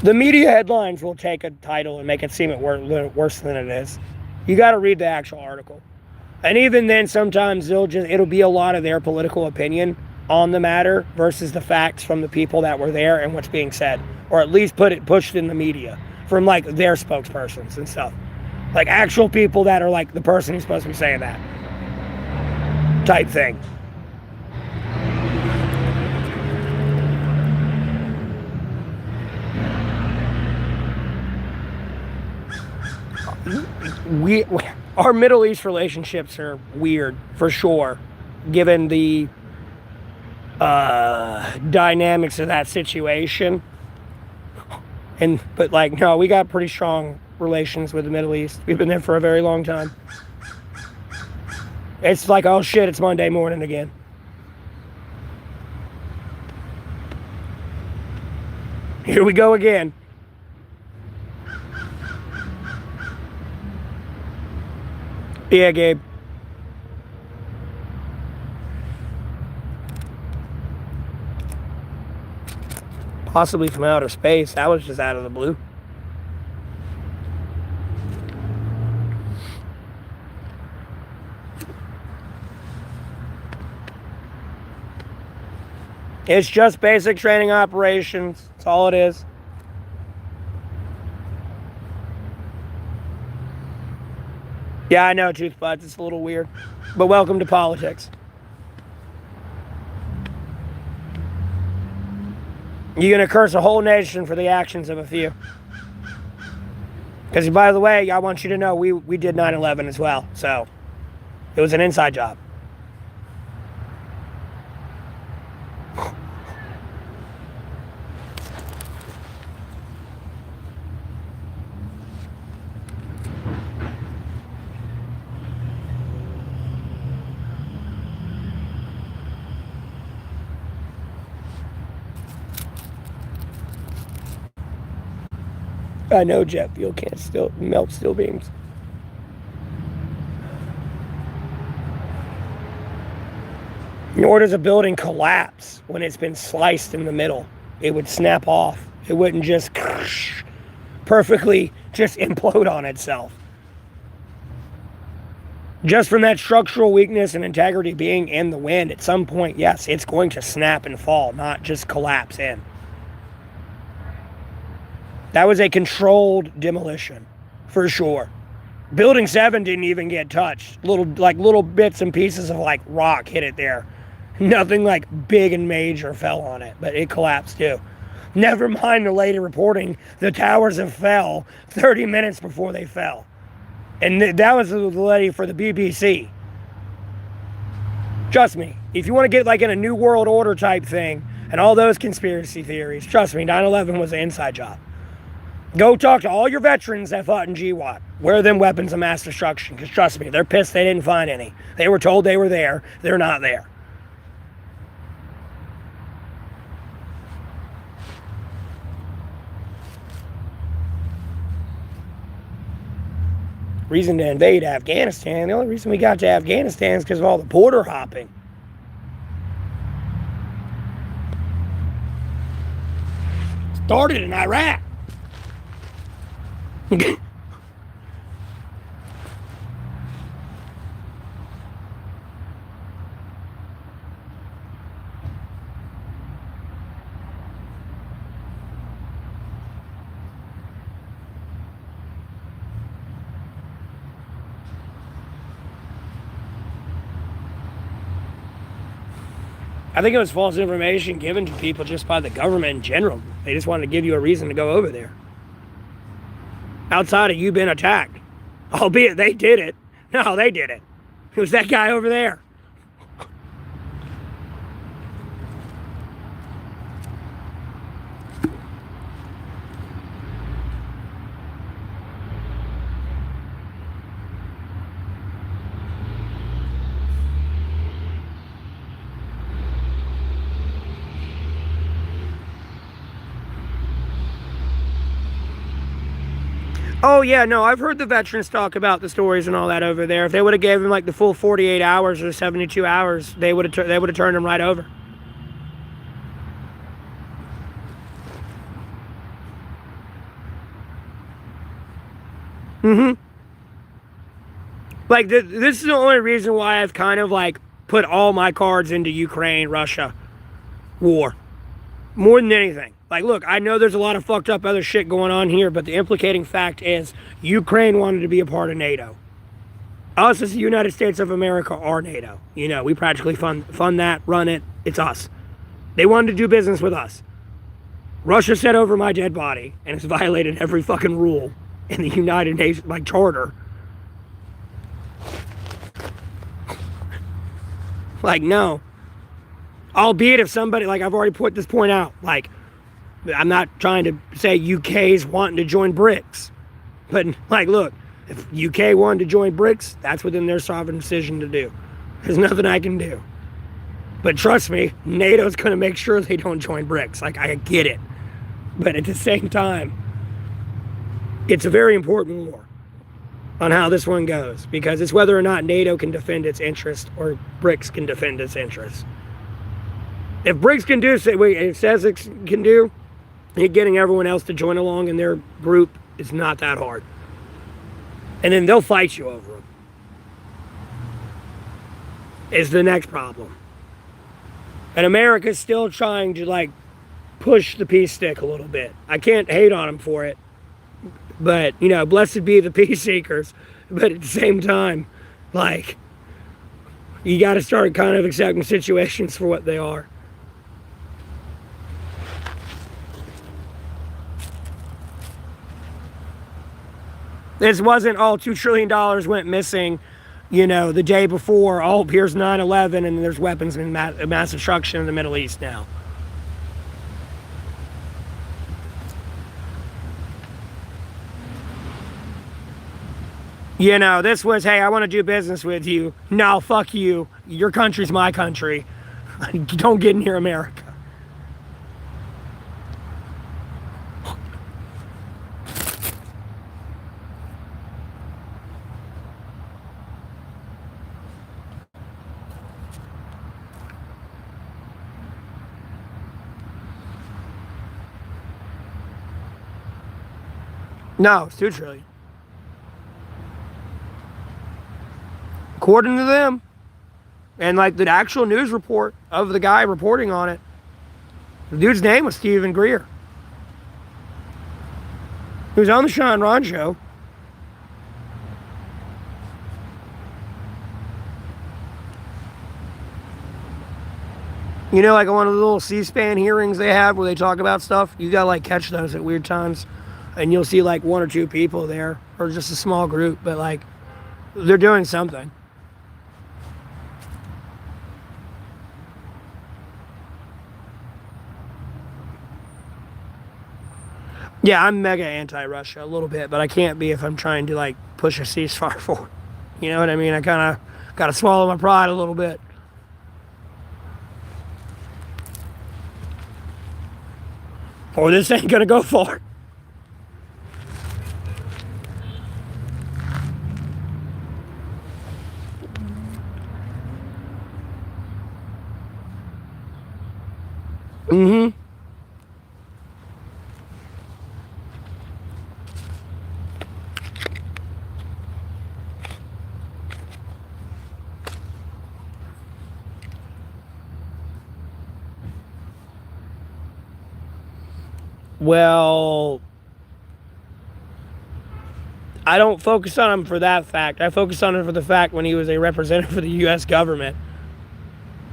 the media headlines will take a title and make it seem worse than it is. You got to read the actual article. And even then, sometimes it'll be a lot of their political opinion on the matter versus the facts from the people that were there and what's being said. Or at least pushed in the media from, like, their spokespersons and stuff. Like, actual people that are, like, the person who's supposed to be saying that. type thing. Our Middle East relationships are weird, for sure, given the dynamics of that situation. But like, no, we got pretty strong relations with the Middle East. We've been there for a very long time. It's like, oh shit, it's Monday morning again. Here we go again. Yeah, Gabe. Possibly from outer space. That was just out of the blue. It's just basic training operations. That's all it is. Yeah, I know, Tooth Buds. It's a little weird. But welcome to politics. You're going to curse a whole nation for the actions of a few. Because, by the way, I want you to know we did 9/11 as well. So, it was an inside job. I know jet fuel can't still melt steel beams. Nor does a building collapse when it's been sliced in the middle. It would snap off. It wouldn't just perfectly just implode on itself. Just from that structural weakness and integrity being in the wind, at some point, yes, it's going to snap and fall, not just collapse in. That was a controlled demolition, for sure. Building 7 didn't even get touched. Little bits and pieces of like rock hit it there. Nothing like big and major fell on it, but it collapsed too. Never mind the later reporting, the towers have fell 30 minutes before they fell. And that was the lady for the BBC. Trust me, if you want to get like in a New World Order type thing and all those conspiracy theories, trust me, 9/11 was an inside job. Go talk to all your veterans that fought in GWAT. Wear them weapons of mass destruction, because trust me, they're pissed they didn't find any. They were told they were there. They're not there. Reason to invade Afghanistan, the only reason we got to Afghanistan is because of all the border hopping. Started in Iraq. I think it was false information given to people just by the government in general. They just wanted to give you a reason to go over there. Outside of you being attacked. Albeit they did it. No, they did it. It was that guy over there. Oh, yeah, no, I've heard the veterans talk about the stories and all that over there. If they would have gave him like the full 48 hours or 72 hours, they would have turned him right over. Like, this is the only reason why I've kind of like put all my cards into Ukraine-Russia war. More than anything. Like, look, I know there's a lot of fucked up other shit going on here, but the implicating fact is Ukraine wanted to be a part of NATO. Us as the United States of America are NATO. You know, we practically fund that, run it. It's us. They wanted to do business with us. Russia sat over my dead body and has violated every fucking rule in the United Nations, like, charter. Like, no. Albeit if somebody, like, I've already put this point out, like, I'm not trying to say UK's wanting to join BRICS. But, like, look, if UK wanted to join BRICS, that's within their sovereign decision to do. There's nothing I can do. But trust me, NATO's going to make sure they don't join BRICS. Like, I get it. But at the same time, it's a very important war on how this one goes. Because it's whether or not NATO can defend its interests or BRICS can defend its interests. If BRICS can do what it says it can do, getting everyone else to join along in their group is not that hard. And then they'll fight you over them. Is the next problem. And America's still trying to, like, push the peace stick a little bit. I can't hate on them for it. But, you know, blessed be the peace seekers. But at the same time, like, you got to start kind of accepting situations for what they are. This wasn't, oh, $2 trillion went missing, you know, the day before. Oh, here's 9/11 and there's weapons and mass destruction in the Middle East now. You know, this was, hey, I want to do business with you. No, fuck you. Your country's my country. Don't get near America. No, it's $2 trillion. According to them. And like the actual news report of the guy reporting on it, the dude's name was Stephen Greer. He was on the Sean Ron show. You know, like one of the little C-SPAN hearings they have where they talk about stuff? You gotta like catch those at weird times. And you'll see like one or two people there, or just a small group, but like they're doing something. Yeah, I'm mega anti-Russia a little bit, but I can't be if I'm trying to like push a ceasefire forward. You know what I mean? I kind of got to swallow my pride a little bit. Or this ain't gonna go far. Mm-hmm. Well, I don't focus on him for that fact. I focus on him for the fact when he was a representative for the U.S. government.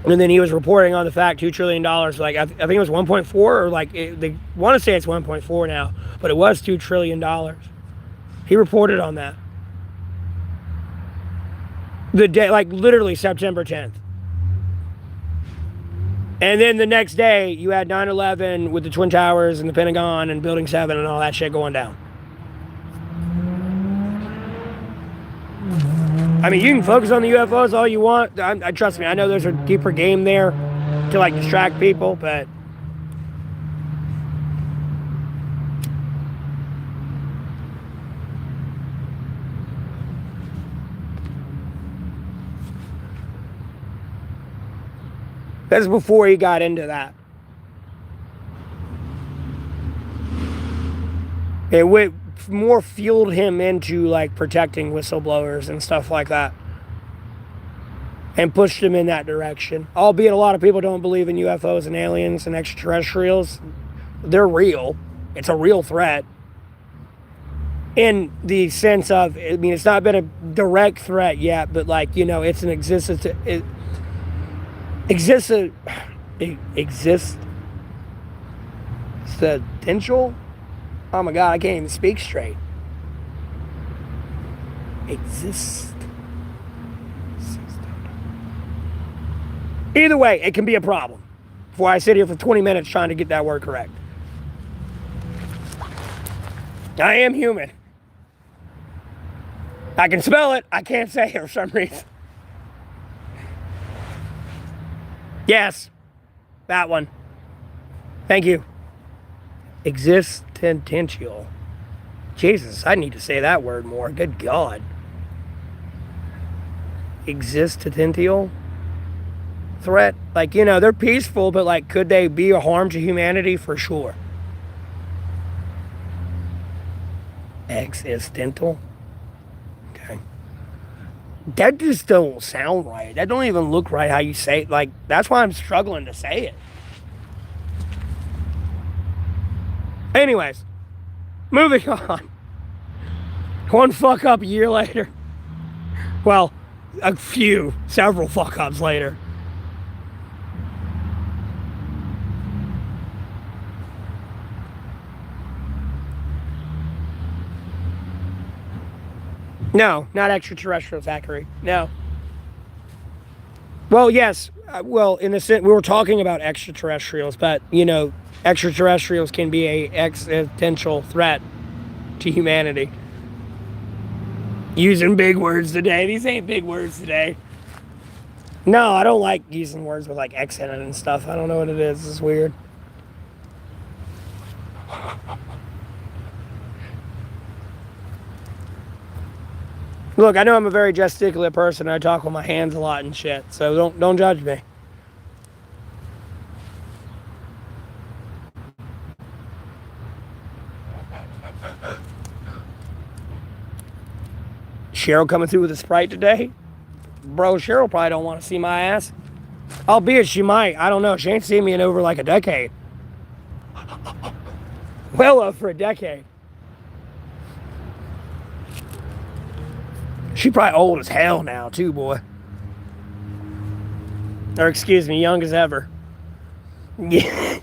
And then he was reporting on the fact $2 trillion, like I think it was 1.4, or like they want to say it's 1.4 now, but it was $2 trillion. He reported on that. The day, like literally September 10th. And then the next day, you had 9/11 with the Twin Towers and the Pentagon and Building 7 and all that shit going down. I mean, you can focus on the UFOs all you want. I trust me, I know there's a deeper game there to like distract people, but that's before he got into that. It more fueled him into like protecting whistleblowers and stuff like that, and pushed him in that direction. Albeit a lot of people don't believe in UFOs and aliens and extraterrestrials. They're real. It's a real threat. in the sense of, I mean, it's not been a direct threat yet, but like, you know, it's an existence. It exists. It exists. Potential. Oh my God, I can't even speak straight. Exist. Either way, it can be a problem. Before I sit here for 20 minutes trying to get that word correct. I am human. I can spell it. I can't say it for some reason. Yes. That one. Thank you. Existential. Jesus, I need to say that word more. Good God. Existential threat. Like, you know, they're peaceful, but like, could they be a harm to humanity? For sure. Existential. Okay. That just don't sound right. That don't even look right how you say it. Like, that's why I'm struggling to say it. Anyways, moving on. One fuck up a year later. Well, several fuck ups later. No, not extraterrestrial, Zachary. No. Well, yes. Well, in the sense, we were talking about extraterrestrials, but, you know, extraterrestrials can be a existential threat to humanity. Using big words today. These ain't big words today. No, I don't like using words with like X in it and stuff. I don't know what it is. It's weird. Look, I know I'm a very gesticulate person. I talk with my hands a lot and shit. So don't judge me. Cheryl coming through with a Sprite today? Bro, Cheryl probably don't want to see my ass. Albeit she might. I don't know. She ain't seen me in over like a decade. Well over a decade. She probably old as hell now too, boy. Or excuse me, young as ever. Yeah.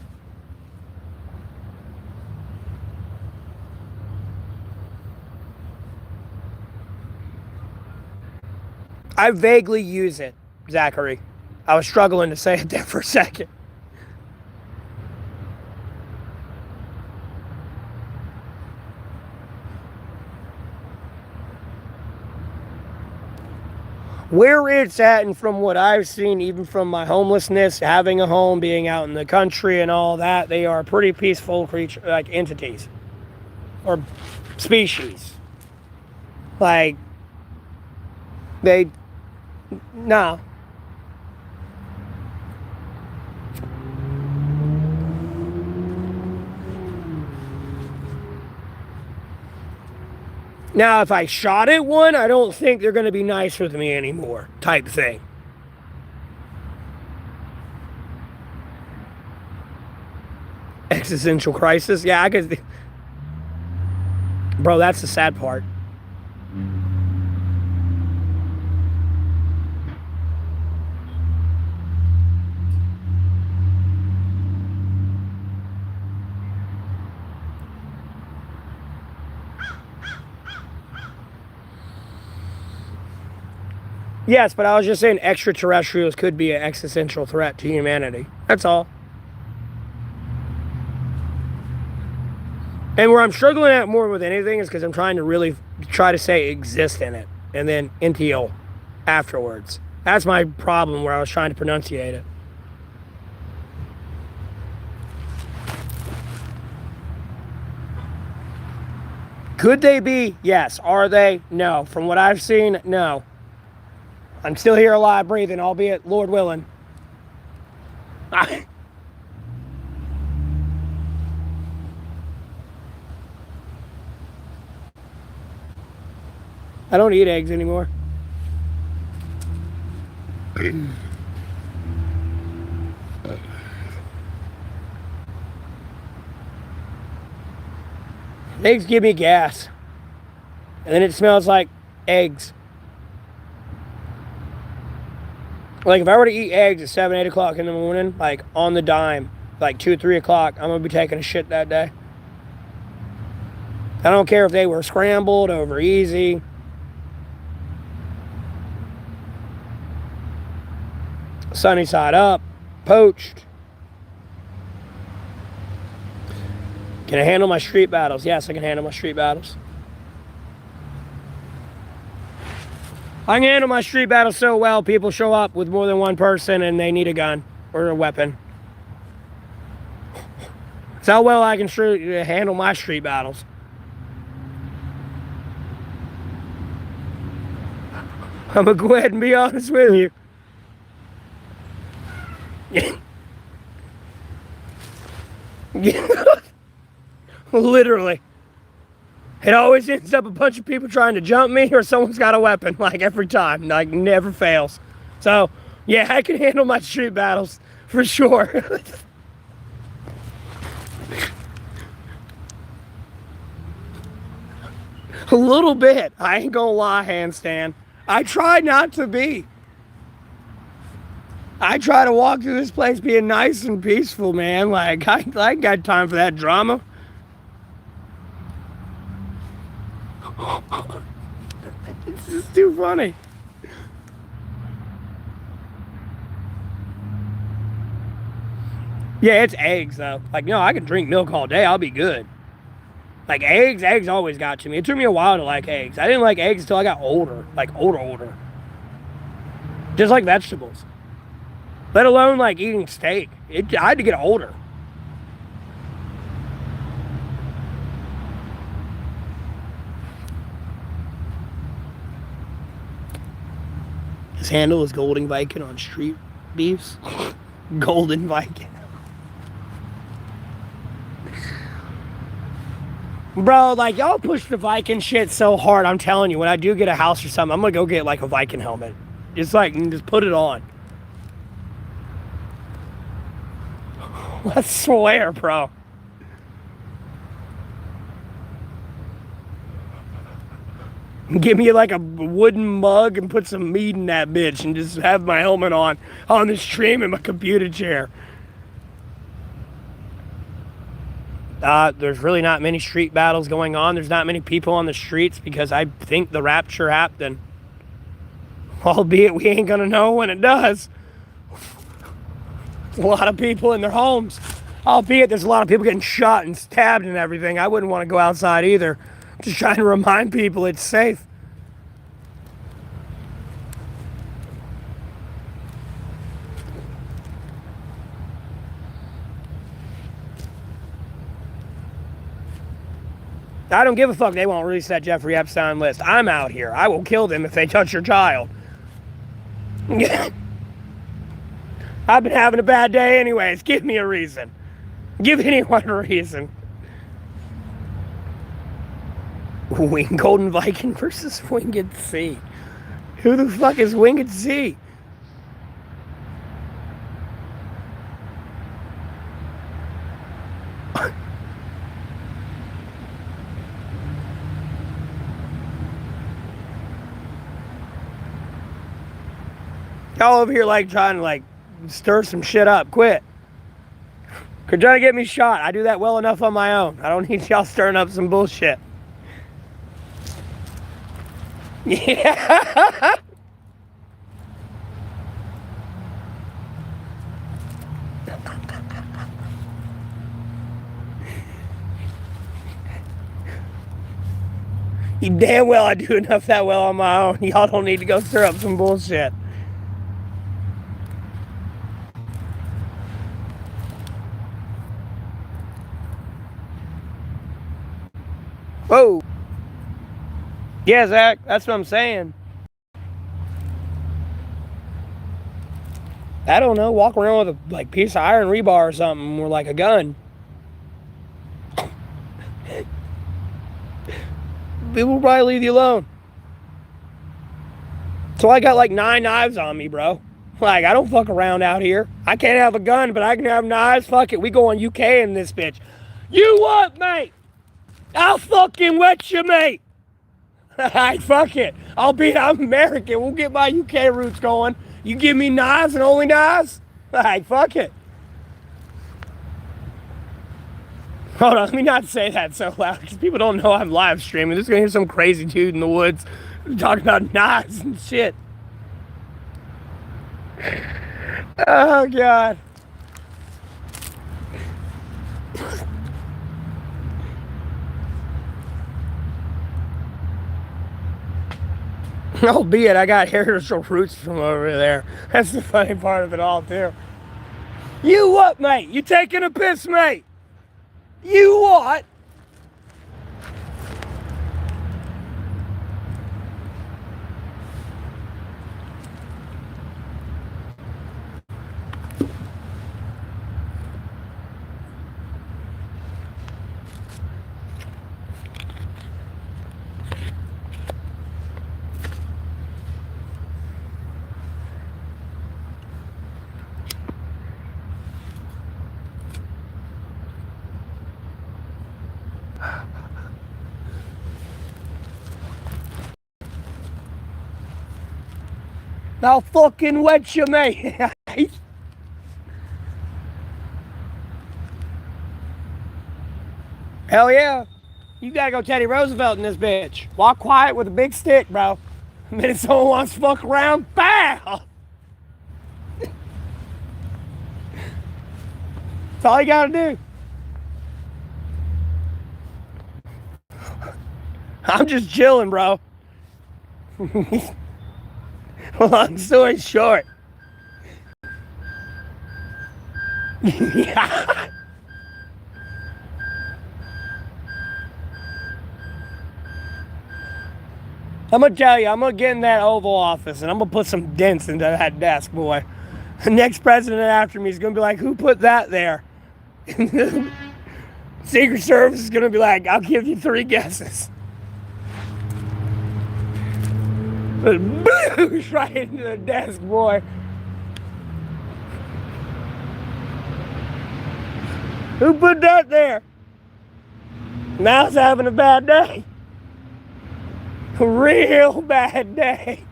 I vaguely use it, Zachary. I was struggling to say it there for a second. Where it's at, and from what I've seen, even from my homelessness, having a home, being out in the country and all that, they are pretty peaceful creature, like entities. Or species. Like, no. Now, if I shot at one, I don't think they're going to be nice with me anymore, type thing. Existential crisis? Yeah, I could. Bro, that's the sad part. Yes, but I was just saying extraterrestrials could be an existential threat to humanity. That's all. And where I'm struggling at more with anything is because I'm trying to really try to say exist in it. And then NTO afterwards. That's my problem where I was trying to pronunciate it. Could they be? Yes. Are they? No. From what I've seen, no. I'm still here alive, breathing, albeit Lord willing. I don't eat eggs anymore. Eggs give me gas. And then it smells like eggs. Like, if I were to eat eggs at 7, 8 o'clock in the morning, like, on the dime, like 2, 3 o'clock, I'm going to be taking a shit that day. I don't care if they were scrambled, over easy. Sunny side up, poached. Can I handle my street battles? Yes, I can handle my street battles. I can handle my street battles so well, people show up with more than one person and they need a gun or a weapon. That's how well I can handle my street battles. I'm going to go ahead and be honest with you. Literally. It always ends up a bunch of people trying to jump me or someone's got a weapon, like every time. Like, never fails. So, yeah, I can handle my street battles for sure. A little bit. I ain't gonna lie, handstand. I try not to be. I try to walk through this place being nice and peaceful, man. Like, I ain't got time for that drama. This is too funny. Yeah, it's eggs, though. Like, no, I can drink milk all day. I'll be good. Like, eggs always got to me. It took me a while to like eggs. I didn't like eggs until I got older. Like, older. Just like vegetables. Let alone, like, eating steak. I had to get older. His handle is Golding Viking on street beefs. Golden Viking. Bro, like, y'all push the Viking shit so hard. I'm telling you, when I do get a house or something, I'm gonna go get, like, a Viking helmet. Just, like, just put it on. I swear, bro. Give me, like, a wooden mug and put some meat in that bitch and just have my helmet on the stream in my computer chair. There's really not many street battles going on. There's not many people on the streets because I think the rapture happened. Albeit we ain't gonna know when it does. There's a lot of people in their homes. Albeit there's a lot of people getting shot and stabbed and everything. I wouldn't want to go outside either. Just trying to remind people it's safe. I don't give a fuck they won't release that Jeffrey Epstein list. I'm out here. I will kill them if they touch your child. I've been having a bad day anyways. Give me a reason. Give anyone a reason. Golden Viking versus Winged Sea. Who the fuck is Winged Sea? Y'all over here like trying to like stir some shit up. Quit. You're trying to get me shot. I do that well enough on my own. I don't need y'all stirring up some bullshit. Yeah. You damn well I do enough that well on my own. Y'all don't need to go stir up some bullshit. Whoa. Yeah, Zach, that's what I'm saying. I don't know, walk around with a like piece of iron rebar or something, or like a gun. People will probably leave you alone. So I got like 9 knives on me, bro. Like, I don't fuck around out here. I can't have a gun, but I can have knives. Fuck it, we going UK in this bitch. You what, mate? I'll fucking wet you, mate. Alright, fuck it. I'm American. We'll get my UK roots going. You give me knives and only knives? Alright, fuck it. Hold on, let me not say that so loud because people don't know I'm live streaming. They're just gonna hear some crazy dude in the woods talking about knives and shit. Oh, God. Albeit, I got heritage roots from over there. That's the funny part of it all, too. You what, mate? You taking a piss, mate? You what? I'll fucking wet you, mate. Hell yeah. You gotta go Teddy Roosevelt in this bitch. Walk quiet with a big stick, bro. The minute someone wants to fuck around, BAM! That's all you gotta do. I'm just chilling, bro. Long story short. Yeah. I'm gonna tell you, I'm gonna get in that Oval Office and I'm gonna put some dents into that desk, boy. The next president after me is gonna be like, who put that there? Secret Service is gonna be like, I'll give you 3 guesses. Boosh right into the desk, boy. Who put that there? Now it's having a bad day. A real bad day.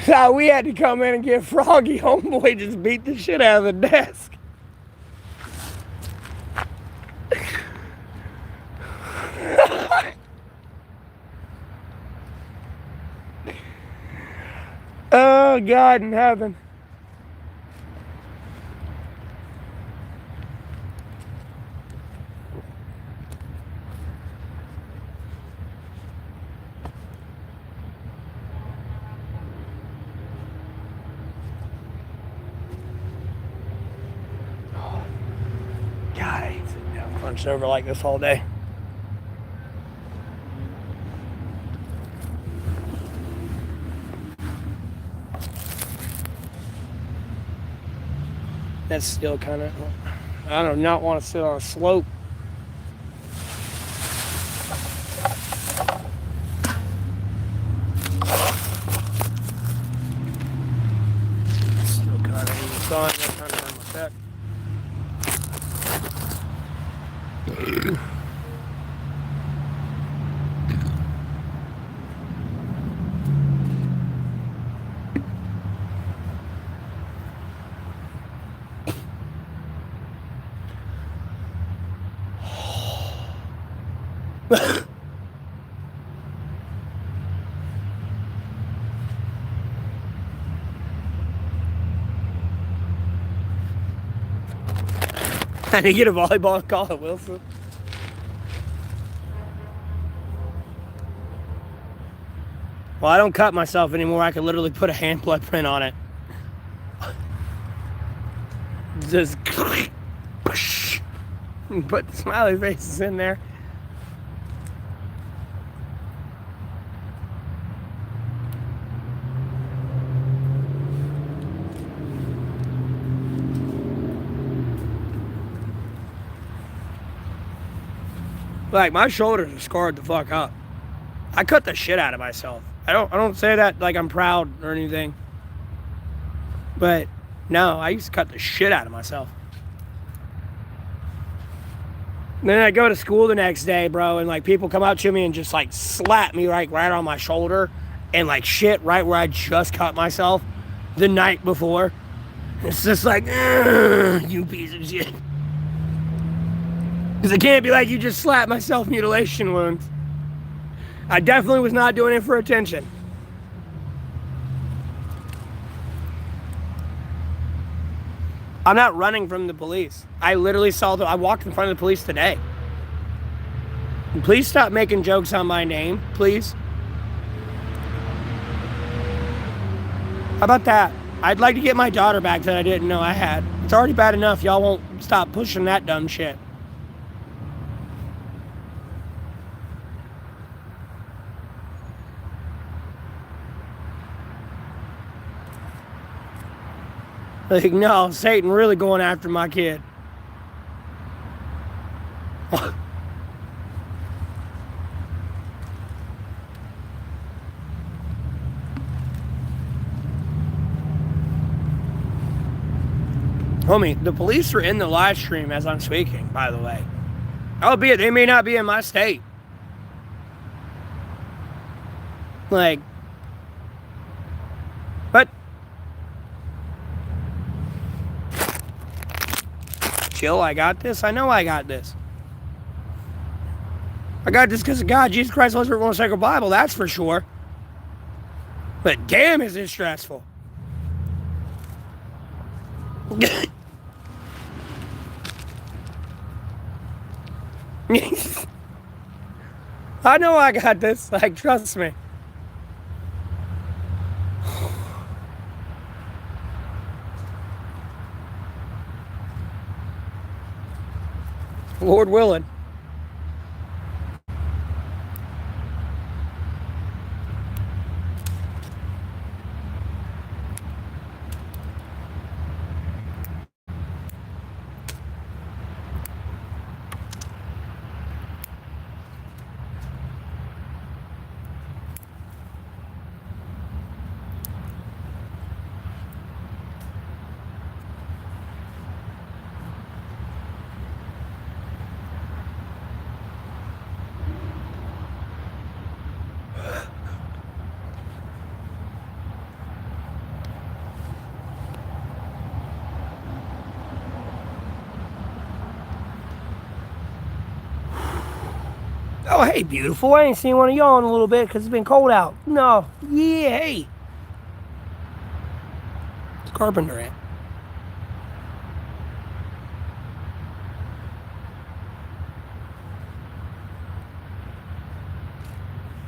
So we had to come in and get Froggy. Homeboy just beat the shit out of the desk. Oh, God in heaven. God, I hate sitting down crunched over like this all day. That's still kind of, I do not want to sit on a slope. Still kind of in the sun, that's kind of hurt my back. I didn't get a volleyball call at Wilson. Well, I don't cut myself anymore. I could literally put a hand blood print on it. Just put the smiley faces in there. Like, my shoulders are scarred the fuck up. I cut the shit out of myself. I don't say that like I'm proud or anything. But no, I used to cut the shit out of myself. Then I go to school the next day, bro, and like people come up to me and just like slap me like right on my shoulder and like shit right where I just cut myself the night before. It's just like, you piece of shit. Because it can't be like you just slapped my self-mutilation wounds. I definitely was not doing it for attention. I'm not running from the police. I literally I walked in front of the police today. Please stop making jokes on my name, please. How about that? I'd like to get my daughter back that I didn't know I had. It's already bad enough. Y'all won't stop pushing that dumb shit. Like, no, Satan really going after my kid. Homie, the police are in the live stream as I'm speaking, by the way. Albeit they may not be in my state. Like, but chill, I got this. I know I got this. I got this because of God, Jesus Christ, Holy Spirit, one sacred Bible, that's for sure. But damn, is it stressful. I know I got this. Like, trust me. Lord willing. Oh, hey, beautiful. I ain't seen one of y'all in a little bit because it's been cold out. No. Yeah, hey. It's Carpenter at.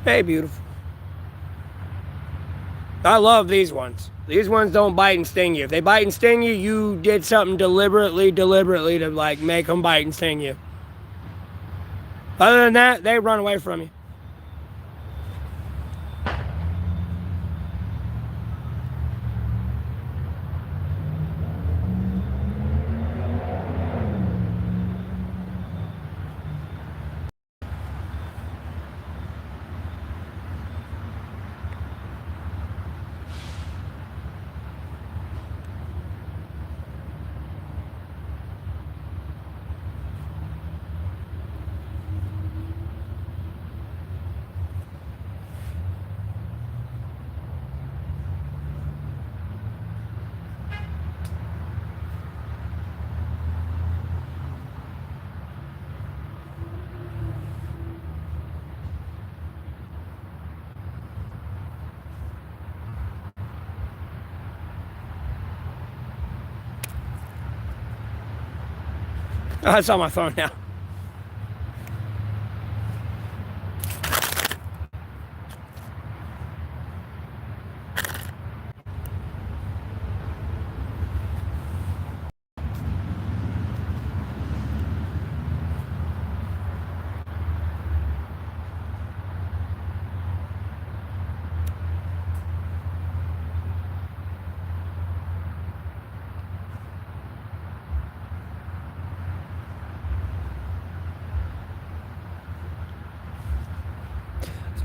Hey, beautiful. I love these ones. These ones don't bite and sting you. If they bite and sting you, you did something deliberately to like make them bite and sting you. Other than that, they run away from you. Oh, it's on my phone now.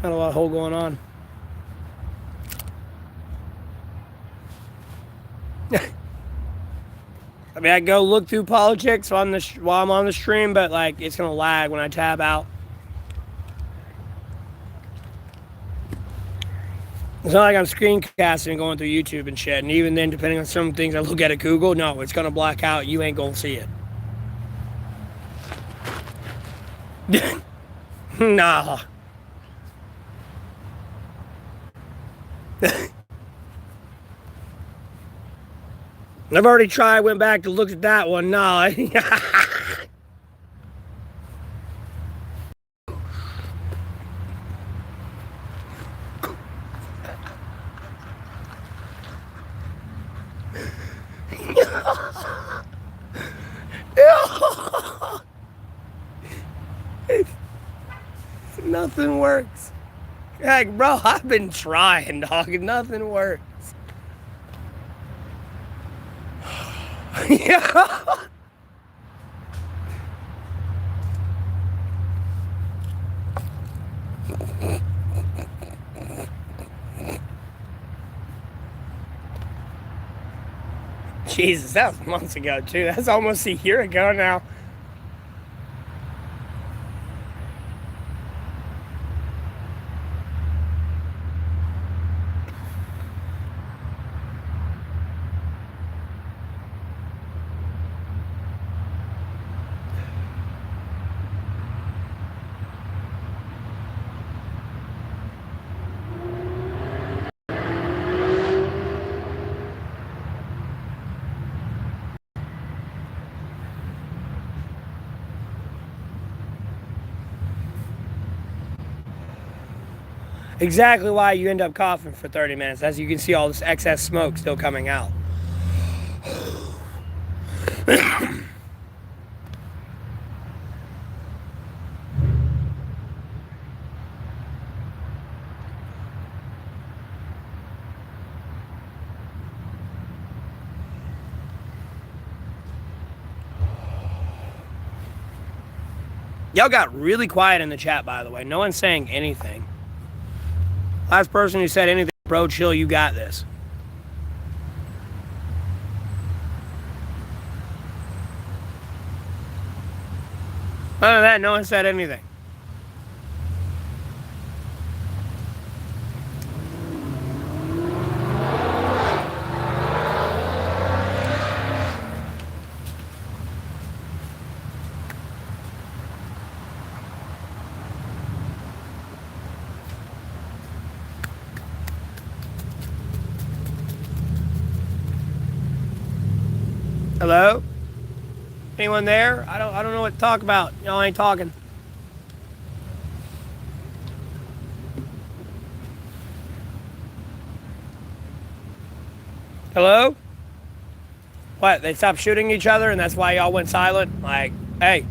Not a lot of hole going on. I mean, I go look through politics on the while I'm on the stream, but like it's gonna lag when I tab out. It's not like I'm screencasting and going through YouTube and shit. And even then, depending on some things I look at Google, no, it's gonna black out. You ain't gonna see it. Nah. I've already tried, went back to look at that one. Nah. Nothing works. Like, bro, I've been trying, dog. Nothing works. Yeah. Jesus, that was months ago, too. That's almost a year ago now. Exactly why you end up coughing for 30 minutes. As you can see, all this excess smoke still coming out. Y'all got really quiet in the chat, by the way. No one's saying anything. Last person who said anything, bro, chill, you got this. Other than that, no one said anything. Hello? Anyone there? I don't know what to talk about. Y'all ain't talking. Hello? What? They stopped shooting each other and that's why y'all went silent? Like, hey.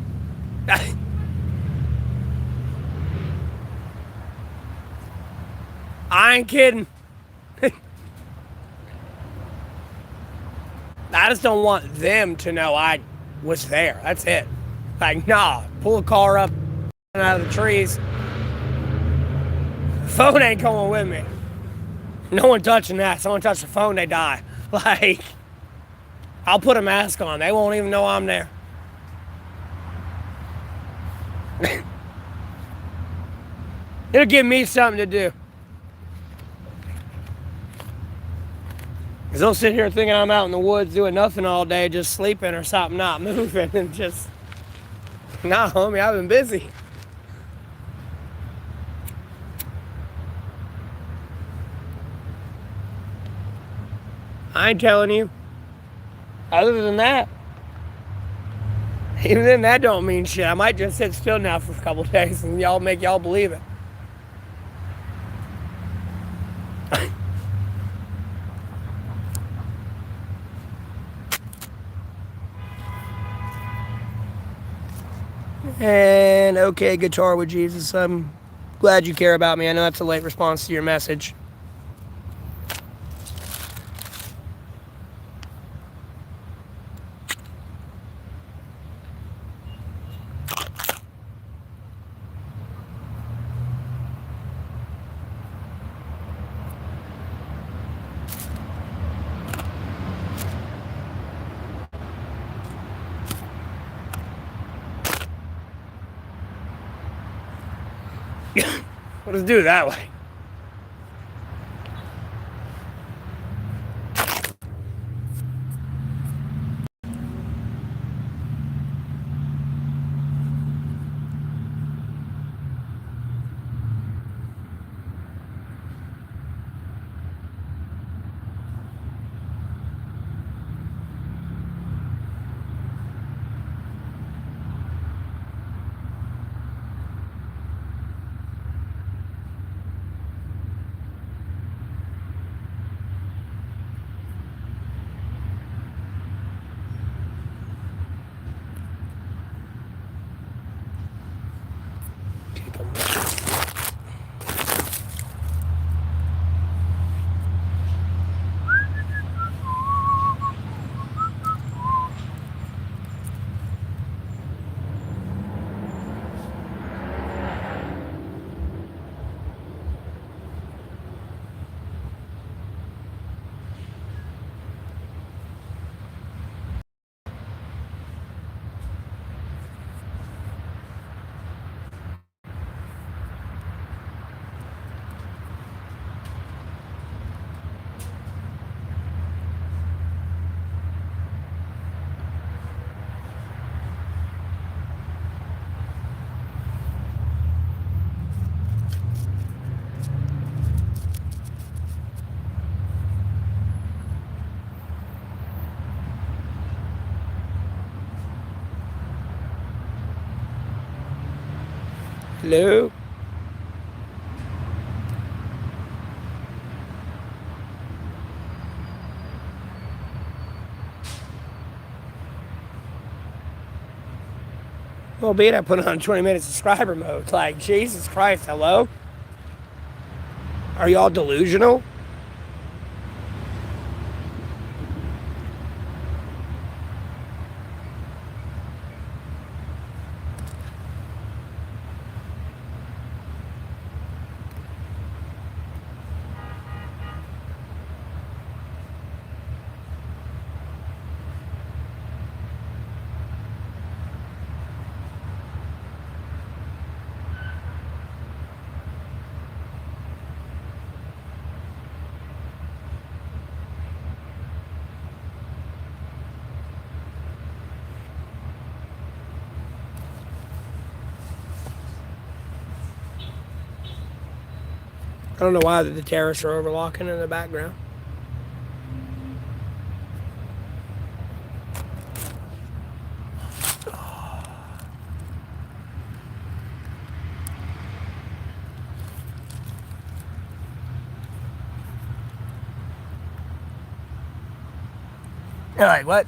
I ain't kidding. I just don't want them to know I was there. That's it. Like, nah, pull a car up out of the trees. Phone ain't going with me. No one touching that. Someone touch the phone, they die. Like, I'll put a mask on. They won't even know I'm there. It'll give me something to do. Because they'll sit here thinking I'm out in the woods doing nothing all day, just sleeping or something, not moving, and just, nah, homie, I've been busy. I ain't telling you. Other than that, even then, that don't mean shit. I might just sit still now for a couple days and y'all make y'all believe it. And okay, Guitar with Jesus, I'm glad you care about me. I know that's a late response to your message. We'll just do it that way. Hello? Albeit I put it on 20-minute subscriber mode. Like, Jesus Christ, hello? Are y'all delusional? I don't know why the terrorists are overlocking in the background. You're like, what?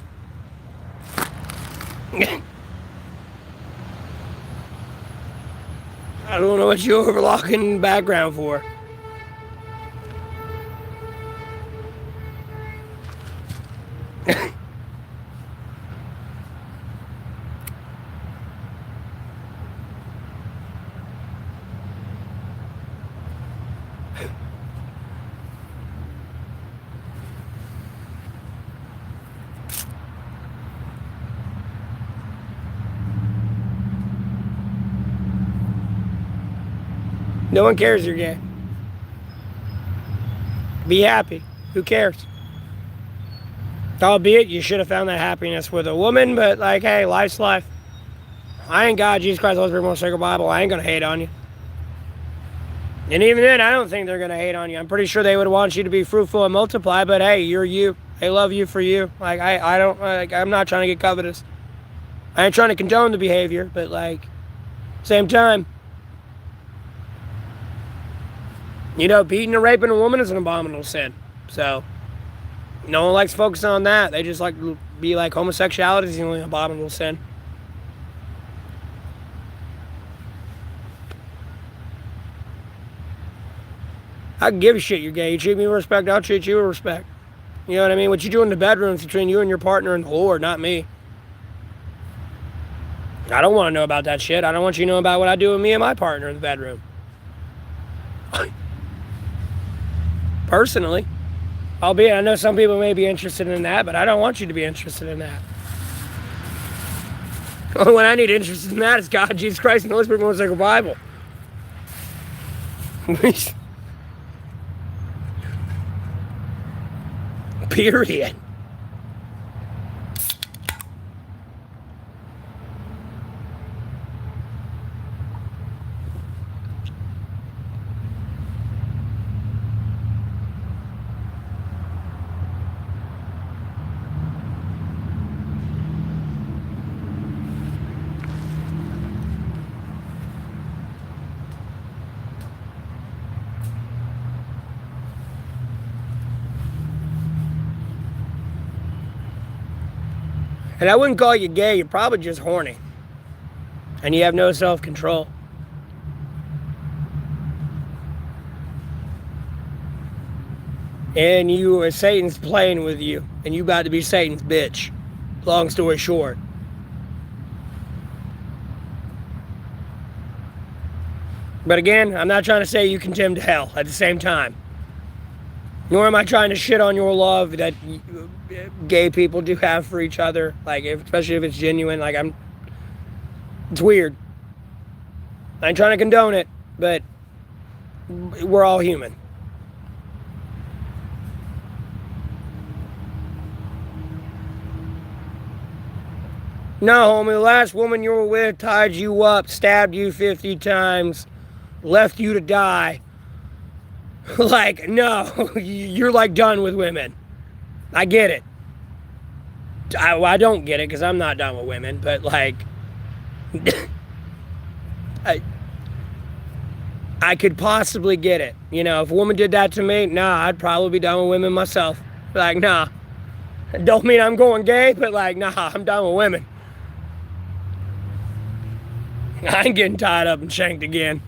I don't know what you're overlocking the background for. No one cares you're gay. Be happy. Who cares? Albeit you should have found that happiness with a woman, but like, hey, life's life. I ain't God, Jesus Christ, Holy Spirit, Most Sacred Bible. I ain't gonna hate on you. And even then, I don't think they're gonna hate on you. I'm pretty sure they would want you to be fruitful and multiply, but hey, you're you. They love you for you. Like, I don't, like, I'm not trying to get covetous. I ain't trying to condone the behavior, but like, same time, you know, beating and raping a woman is an abominable sin. So, no one likes focusing on that. They just like to be like, homosexuality is the only abominable sin. I can give a shit you're gay. You treat me with respect, I'll treat you with respect. You know what I mean? What you do in the bedroom is between you and your partner and the Lord, not me. I don't want to know about that shit. I don't want you to know about what I do with me and my partner in the bedroom. Personally. Albeit, I know some people may be interested in that, but I don't want you to be interested in that. The only one I need interested in that is God, Jesus Christ, and the Holy Spirit, Most Sacred Bible. Period. And I wouldn't call you gay, you're probably just horny. And you have no self-control. And Satan's playing with you, and you about to be Satan's bitch. Long story short. But again, I'm not trying to say you condemn to hell at the same time. Nor am I trying to shit on your love that gay people do have for each other. Like, especially if it's genuine. Like, it's weird. I ain't trying to condone it, but we're all human. No, homie, the last woman you were with tied you up, stabbed you 50 times, left you to die. Like, no, you're like done with women. I get it. I don't get it because I'm not done with women, but like, I could possibly get it. You know, if a woman did that to me, nah, I'd probably be done with women myself. Like, nah. Don't mean I'm going gay, but like, nah, I'm done with women. I ain't getting tied up and shanked again.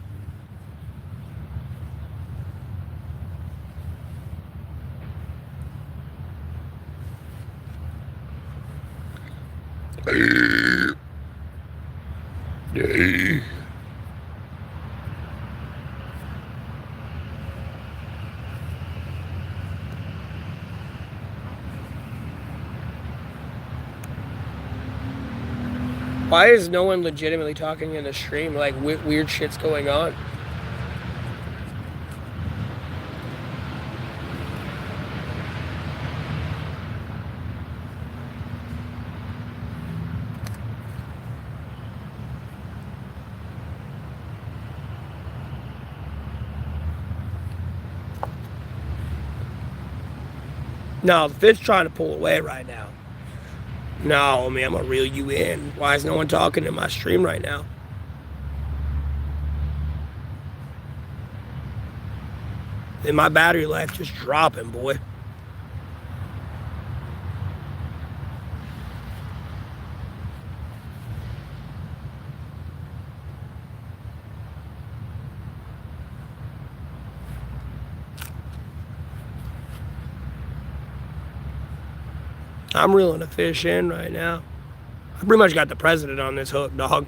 Why is no one legitimately talking in the stream? Like, weird shit's going on. No, the fish trying to pull away right now. No, man, I'm gonna reel you in. Why is no one talking in my stream right now? And my battery life just dropping, boy. I'm reeling a fish in right now. I pretty much got the president on this hook, dog.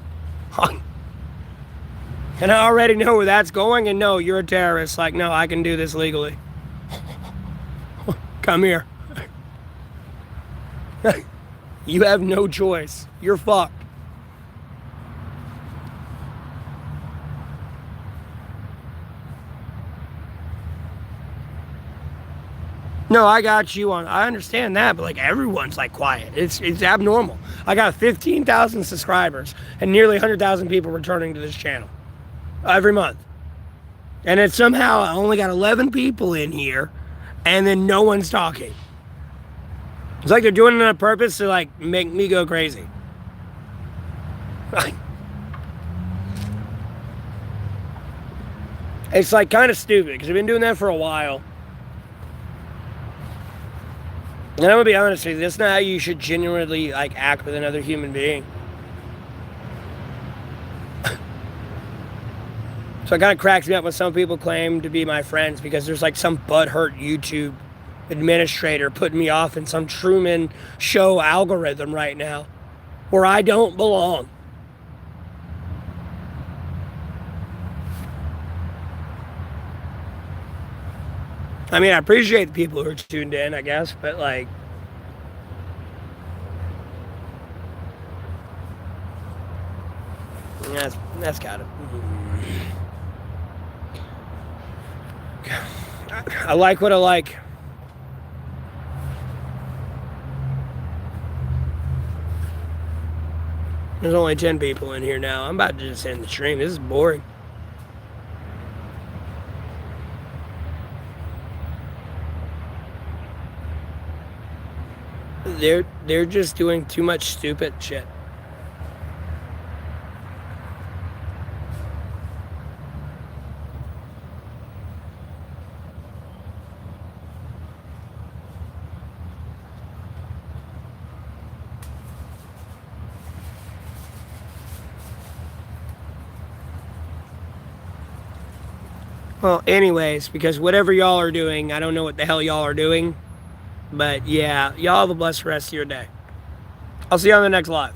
And I already know where that's going, and no, you're a terrorist. Like, no, I can do this legally. Come here. You have no choice. You're fucked. No, I got you on. I understand that, but like everyone's like quiet. It's abnormal. I got 15,000 subscribers and nearly 100,000 people returning to this channel every month. And it's somehow I only got 11 people in here, and then no one's talking. It's like they're doing it on purpose to like make me go crazy. It's like kind of stupid because I've been doing that for a while. And I'm gonna be honest with you, that's not how you should genuinely like act with another human being. So it kind of cracks me up when some people claim to be my friends because there's like some butthurt YouTube administrator putting me off in some Truman Show algorithm right now where I don't belong. I mean, I appreciate the people who are tuned in, I guess, but like, that's gotta. I like what I like. There's only 10 people in here now. I'm about to just end the stream. This is boring. They're just doing too much stupid shit. Well, anyways, because whatever y'all are doing, I don't know what the hell y'all are doing. But yeah, y'all have a blessed rest of your day. I'll see you on the next live.